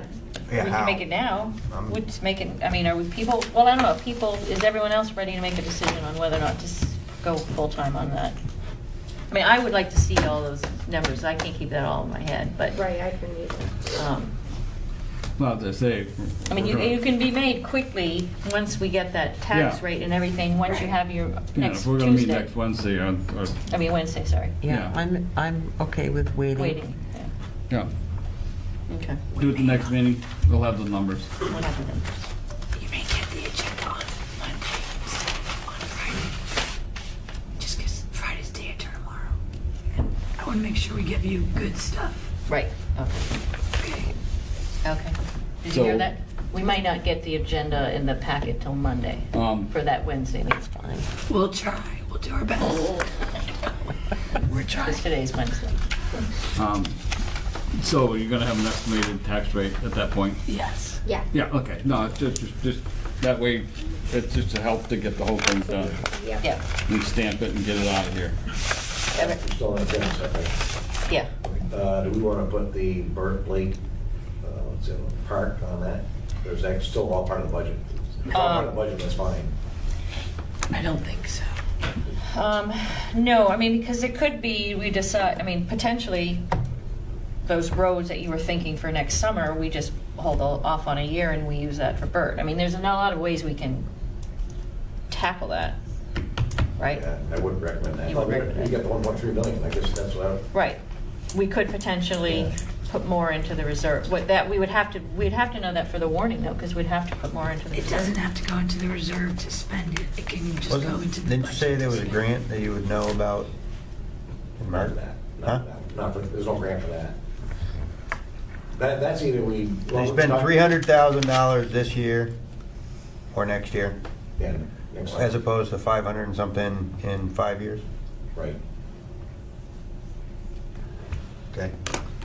we Yeah, can how? make it now, Um, we'd just make it, I mean, are we people, well, I don't know, is everyone else ready to make a decision on whether or not to go full-time on that? I mean, I would like to see all those numbers, I can't keep that all in my head, but, Right, I can read it. Well, as I say. I mean, you can be made quickly once we get that tax Yeah. rate and everything, once you have your Yeah, next if we're gonna meet Tuesday. next Wednesday, or, I mean, Wednesday, sorry, Yeah, Yeah. I'm okay with waiting. waiting, yeah, yeah, okay. do it the next meeting, we'll have the numbers. What happened then? You may get the agenda on Monday instead of on Friday. Just because Friday's day after tomorrow. And I want to make sure we give you good stuff. Right, okay, Okay. okay. Did you hear So- that? We might not get the agenda in the packet till Monday for that Wednesday meeting. Fine. We'll try. We'll do our best. We're trying. Because today's Wednesday. So you're gonna have an estimated tax rate at that point? Yes. Yeah. Yeah, okay, no, it's just, that way, it's just to help to get the whole thing done. Yeah. Yeah, And stamp it and get it out of here. We're still on the agenda, so I think. yeah. Do we want to put the Burt Lake, what's it, park on that? Or is that still all part of the budget? If it's all part of the budget, that's fine. I don't think so. No, I mean, because it could be, we decide, I mean, potentially, those roads that you were thinking for next summer, we just hold off on a year and we use that for Burt. I mean, there's a lot of ways we can tackle that, right? Yeah, I wouldn't recommend that. You wouldn't recommend You got the 1.3 million, I guess that's what I would. Right. We could potentially Yeah. put more into the reserve. What that, we'd have to know that for the warning though, because we'd have to put more into the It reserve. doesn't have to go into the reserve to spend it. It can just go into the budget. Didn't you say there was a grant that you would know about in Not March? for that. Huh? Not for, there's no grant for that. That's either we. They spend $300,000 this year or next year, Yeah, next as opposed to 500 and something in 5 years. Right. Okay.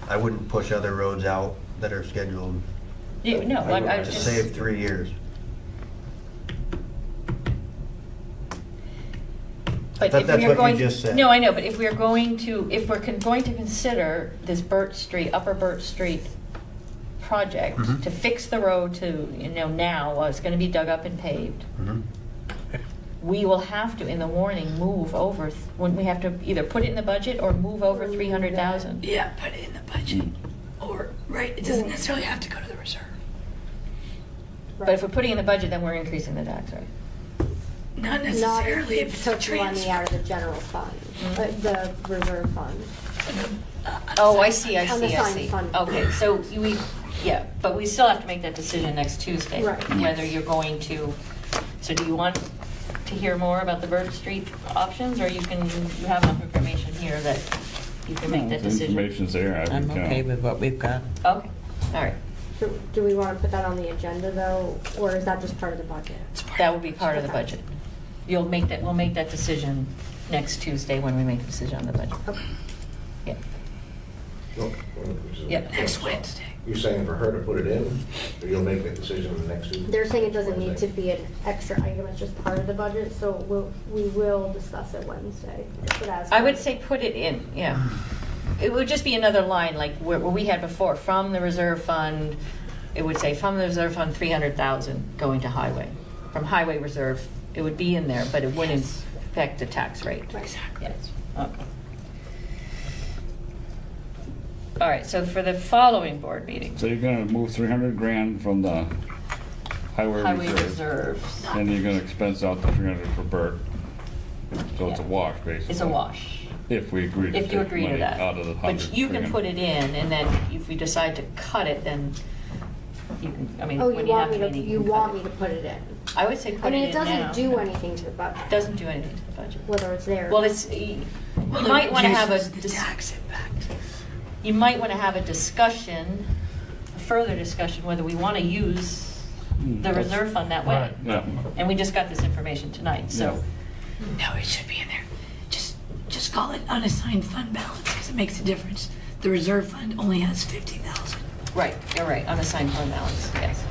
I wouldn't push other roads out that are scheduled No, I to just. save 3 years. But thought if that's we are what you going, just said. no, I know, but if we're going to, going to consider this Burt Street, Upper Burt Street project Mhm. to fix the road to, now, it's gonna be dug up and paved, Mhm. we will have to, in the warning, move over, when we have to either put it in the budget or move over 300,000. Yeah, put it in the budget. Or, right, it doesn't necessarily have to go to the reserve. But if we're putting in the budget, then we're increasing the tax rate. Not Not necessarily if if you it's a took money transfer. out of the general fund, the reserve fund. Oh, I see. Unassigned fund. Okay, so but we still have to make that decision next Tuesday. Right. Whether you're going to, so do you want to hear more about the Burt Street options, or you have enough information here that you can make that The decision? information's there. I I'm think, okay with what we've got. Okay, all right. So do we want to put that on the agenda though, or is that just part of the budget? That would be part of the budget. We'll make that decision next Tuesday when we make the decision on the budget. Okay. Yeah. No, Yeah. Next Wednesday. You're saying for her to put it in, or you'll make that decision next Tuesday? They're saying it doesn't need to be an extra item, it's just part of the budget, so we will discuss it Wednesday. But as- I would say put it in, yeah. It would just be another line like where we had before, from the reserve fund, it would say from the reserve fund, 300,000 going to highway. From highway reserve, it would be in there, but it wouldn't affect the tax rate. Exactly. Yes, okay. All right, so for the following board meeting, So you're gonna move 300 grand from the highway highway reserve. reserves, And you're gonna expense out the 300 for Burt. So it's a Yeah. wash, basically. it's a wash. If we agree to If you take agree to money that. out of the 100. But you can put it in, and then if we decide to cut it, then you can, I mean, Oh, when you you have want me the to, meeting, you can want cut me to put it in? I would say put I it mean, in it now. doesn't do anything to the budget, Doesn't do anything to the budget. whether it's there. Well, it's, you might want to have a, The tax impact. you might want to have a discussion, a further discussion, whether we want to use the reserve fund that way. Right. Yeah. And we just got this information tonight, so. No, it should be in there. Just call it unassigned fund balance, because it makes a difference. The reserve fund only has 50,000. Right, you're right, unassigned fund balance, yes.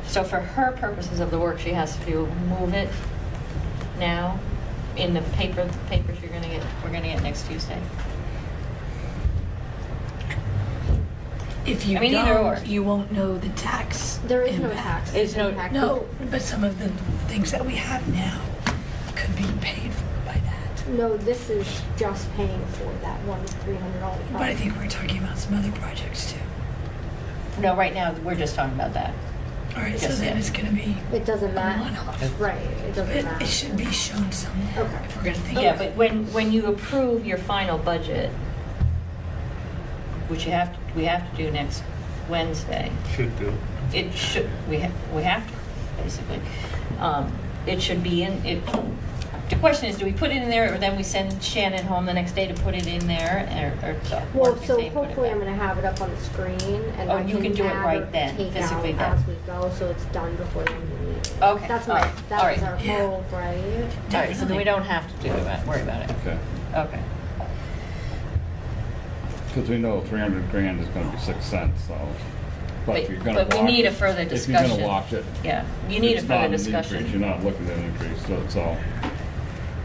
So for her purposes of the work, she has to move it now in the papers we're gonna get next Tuesday. If you I mean, either or. don't, you won't know the tax. There is no impact. tax. There's no- impact. No, but some of the things that we have now could be paid for by that. No, this is just paying for that one $300 But I think we're talking about some other projects too. No, right now, we're just talking about that. All right, so Yes, then yeah. it's gonna be It doesn't a matter. one-off. Right, it But doesn't matter. it should be shown somewhere. Okay. If we're gonna think Yeah, about it. but when you approve your final budget, which we have to do next Wednesday, Should do. it should, we have to, basically. It should be in, the question is, do we put it in there, or then we send Shannon home the next day to put it in there, or so? Well, or so they put it hopefully I'm back? gonna have it up on the screen and Oh, I you can do it add right or then, take physically out then. as we go, so it's done before the end of the meeting. Okay, That's all my, right, all that was right. our Yeah. hope, right? All right, so then we don't have to worry about it. Okay. Okay. Because we know 300 grand is gonna be 6 cents, so. But if you're gonna But we wash need a it- further If you're discussion. gonna wash it. Yeah, you need a it's not further an discussion. increase, You're not looking at an increase, so it's all.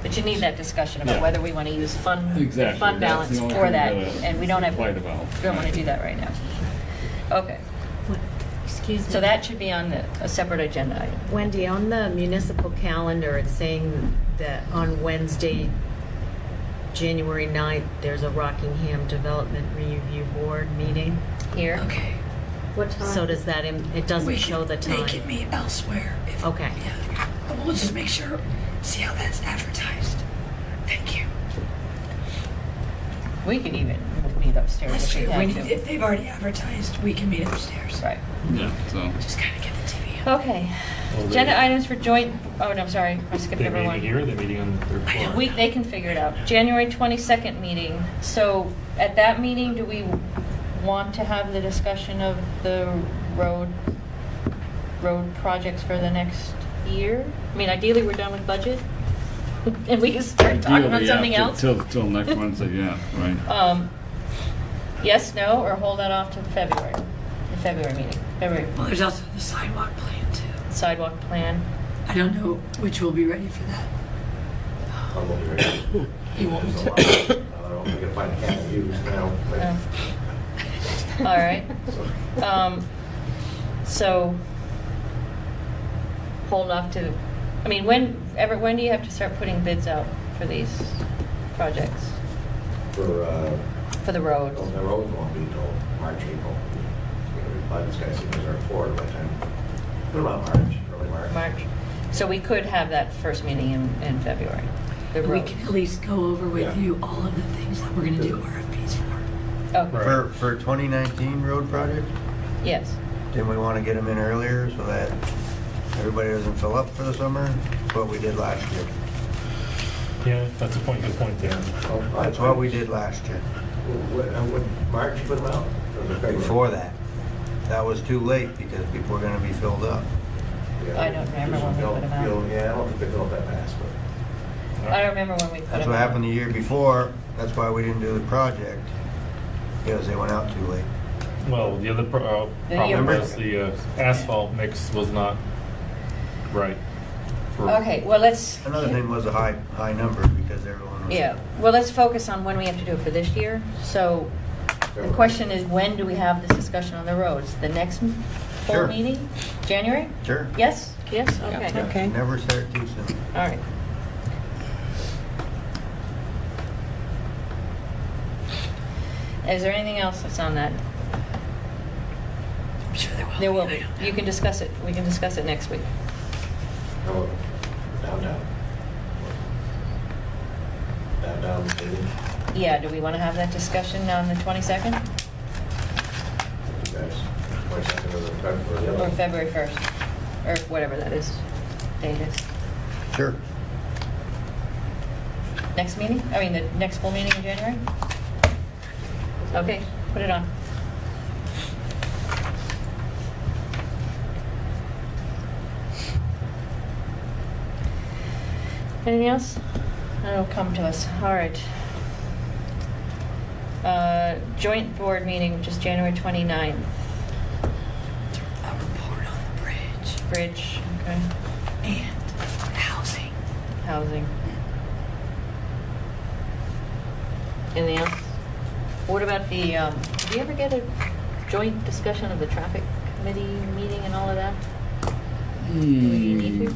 But you need that discussion about Yeah. whether we want to use fund Exactly. fund That's balance the only for thing that, we gotta and we don't have, fight about. we don't want to do that right now. Okay, Excuse me. so that should be on a separate agenda item. Wendy, on the municipal calendar, it's saying that on Wednesday, January 9th, there's a Rockingham Development Review Board meeting. Here, Okay. What time? So does that, it doesn't We show the They can time? meet elsewhere. If, Okay. Yeah. But we'll just make sure, see how that's advertised. Thank you. we could even meet upstairs That's if true. we had to. If they've already advertised, we can meet upstairs. Right, Yeah, so. Just kind of get the TV up. okay. Well, they- Agenda items for joint, oh, no, I'm sorry, I skipped They everyone. meeting here, they're meeting on the third I floor. They can figure it out. January 22nd meeting. So at that meeting, do we want to have the discussion of the road projects for the next year? I mean, ideally, we're done with budget, and we can start talking about Ideally, something yeah, else. Till next Wednesday, yeah, right. Yes, no, or hold that off to February, the February meeting, February Well, there's also the sidewalk plan too. sidewalk plan. I don't know which will be ready for that. I won't be ready. You won't. There's a lot. I don't know if we can find a can of use now. but- All right. so- So, hold off to, I mean, when do you have to start putting bids out for these projects, For, for the road? the roads won't be till March, April. By this guy's signature are forward by the time, what about March, early March? March. So we could have that first meeting in February, the We road. can at least go over with Yeah. you all of the things that we're gonna do RFPs for. Okay, For 2019 road project, yes. didn't we want to get them in earlier so that everybody doesn't fill up for the summer? That's what we did last year. Yeah, that's a point, good point there. That's what we did last year. When March you put them out? Or was it February? Before that. That was too late because people were gonna be filled up. Yeah, I don't remember when we put 'em out. Yeah, I don't think they fill up that fast, but. I don't remember when we put That's them what out. happened the year before. That's why we didn't do the project. Because they went out too late. Well, the other The problem year- was the asphalt mix was not right. for- Okay, well, let's. Another thing was a high number because everyone was. Yeah, well, let's focus on when we have to do it for this year. So the question is, when do we have this discussion on the roads? The next full Sure. meeting? January? Sure. Yes? Yes? Okay. Okay. Never start too soon. All right. Is there anything else that's on that? I'm sure There will be. You can discuss it. We can discuss it next week. No, downtown. Downtown, maybe, Yeah, do we want to have that discussion on the 22nd you guys, 22nd of February. the other or one. February 1st? Or whatever that is, date is. Sure. Next meeting? I mean, the next full meeting in January? Okay, put it on. Anything else? That'll come to us. All right. Joint board meeting, which is January 29th. A report on the bridge Bridge, okay. and housing. Housing. Anything else? What about the, did you ever get a joint discussion of the traffic committee meeting and all of that? Do we need to?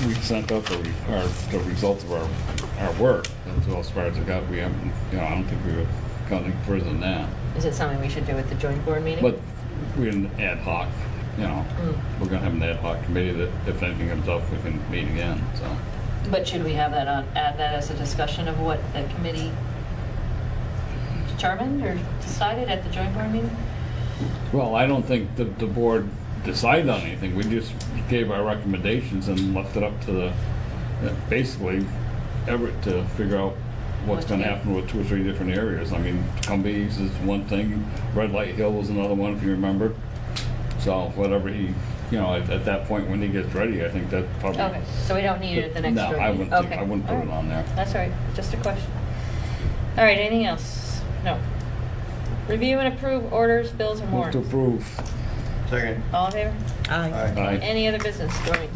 We sent out the results of our work, that's all as far as it got. We haven't, I don't think we've gone any further than that. Is it something we should do at the joint board meeting? But we're an ad hoc, Mm. we're gonna have an ad hoc committee that if anything comes up, we can meet again, so. But should we have that on, add that as a discussion of what the committee determined or decided at the joint board meeting? Well, I don't think the board decided on anything. We just gave our recommendations and left it up to the, basically, Everett to figure out what's What gonna to do. happen with 2 or 3 different areas. I mean, Cumbies is one thing, Red Light Hill was another one, if you remember. So whatever he, at that point when he gets ready, I think that probably. Okay, so we don't need it at the next No, joint I meeting? wouldn't think, Okay, I wouldn't all put it right. on there. That's all right, just a question. All right, anything else? No. Review and approve orders, bills, and Move to warrants. approve. Second. All in favor? Aye. Aye. Any other business, Doreen?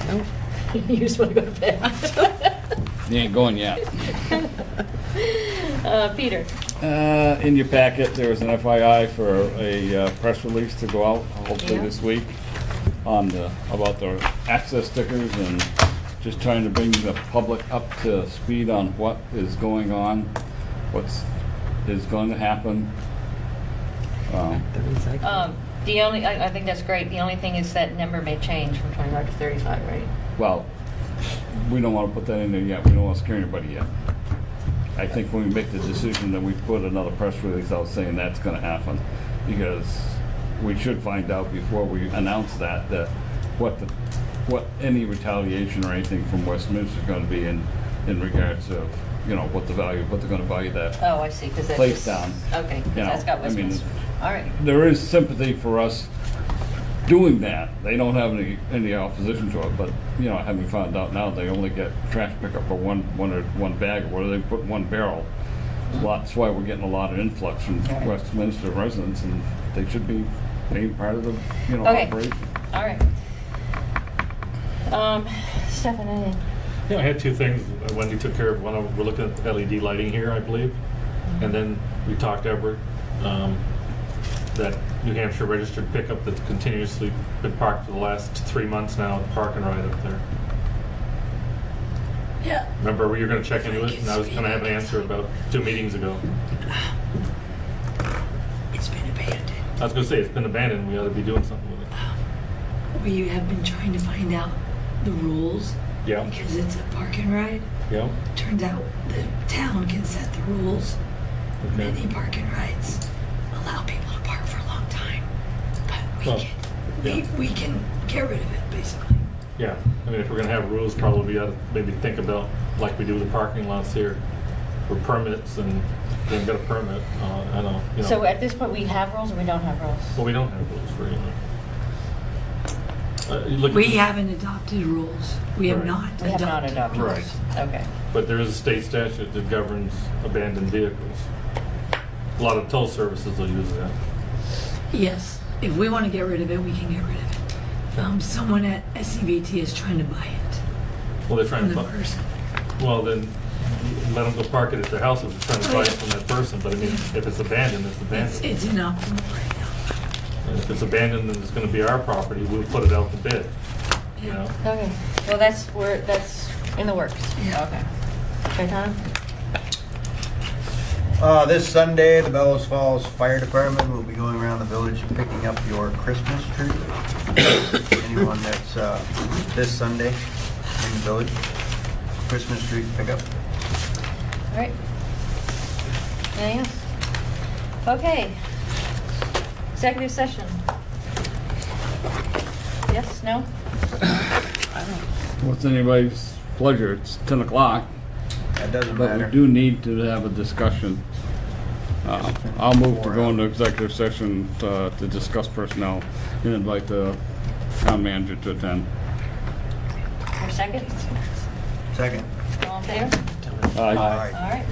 No. You just want to go to bed. You ain't going yet. Peter? In your packet, there was an FYI for a press release to go out, hopefully Yeah. this week, about the access stickers and just trying to bring the public up to speed on what is going on, is going to happen. The recycling. The only, I think that's great. The only thing is that number may change from 25 to 35, right? Well, we don't want to put that in there yet. We don't want to scare anybody yet. I think when we make the decision that we put another press release out saying that's going to happen, because we should find out before we announce that what any retaliation or anything from Westminster is going to be, and in regards of, you know, what they're gonna value that. Oh, I see, because that's Place just- down. Okay, 'cause You know, that's got I mean, Westminster. All right. There is sympathy for us doing that. They don't have any opposition to it, but, you know, having found out now, they only get trash pickup for one bag, or whether they put one barrel. That's why we're getting a lot of influx from Right. Westminster residents, and they should be paying part of the, you know, Okay. operation. All right. Stefan, anything? Yeah, I had two things. Wendy took care of one. We're looking at LED lighting here, I believe. And then we talked Everett, that New Hampshire registered pickup that's continuously been parked for the last 3 months now at the park and ride up there. Yeah. Remember, we were gonna check into it, and I was gonna have an answer about 2 meetings ago. It's been abandoned. I was gonna say, it's been abandoned, we ought to be doing something with it. We have been trying to find out the rules. Yeah. Because it's a park and ride. Yeah? Turns out the town can set the rules. Okay. Many park and rides allow people to park for a long time. But Well, yeah. we can get rid of it, basically. Yeah, I mean, if we're gonna have rules, probably we ought to maybe think about, like we do with the parking lots here, for permits, and we haven't got a permit, I don't, you know. So at this point, we have rules or we don't have rules? Well, we don't have rules for, you look at We the- haven't adopted rules. We have Right. not We have not adopted. adopted Right. rules. Okay. But there is a state statute that governs abandoned vehicles. A lot of toll services will use that. Yes, if we want to get rid of it, we can get rid of it. Someone at SCVT is trying to buy it Well, they're trying from to, the person. well, then, let them go park it at their house if they're trying to buy it from that person, but I mean, if it's abandoned, it's abandoned. It's inoperable right now. And if it's abandoned and it's gonna be our property, we'll put it out to bid, you know? Okay. Well, that's in the works. Yeah. Okay. Okay, Tom? This Sunday, the Bellows Falls Fire Department will be going around the village picking up your Christmas tree. Anyone that's, this Sunday in the village, Christmas tree pickup. All right. Anything else? Okay. Executive session. Yes, no? What's anybody's pleasure? It's 10 o'clock, That doesn't but we matter. do need to have a discussion. I'll move to go into executive session to discuss personnel and invite the town manager to attend. For a second? Second. All in favor? Aye. All right.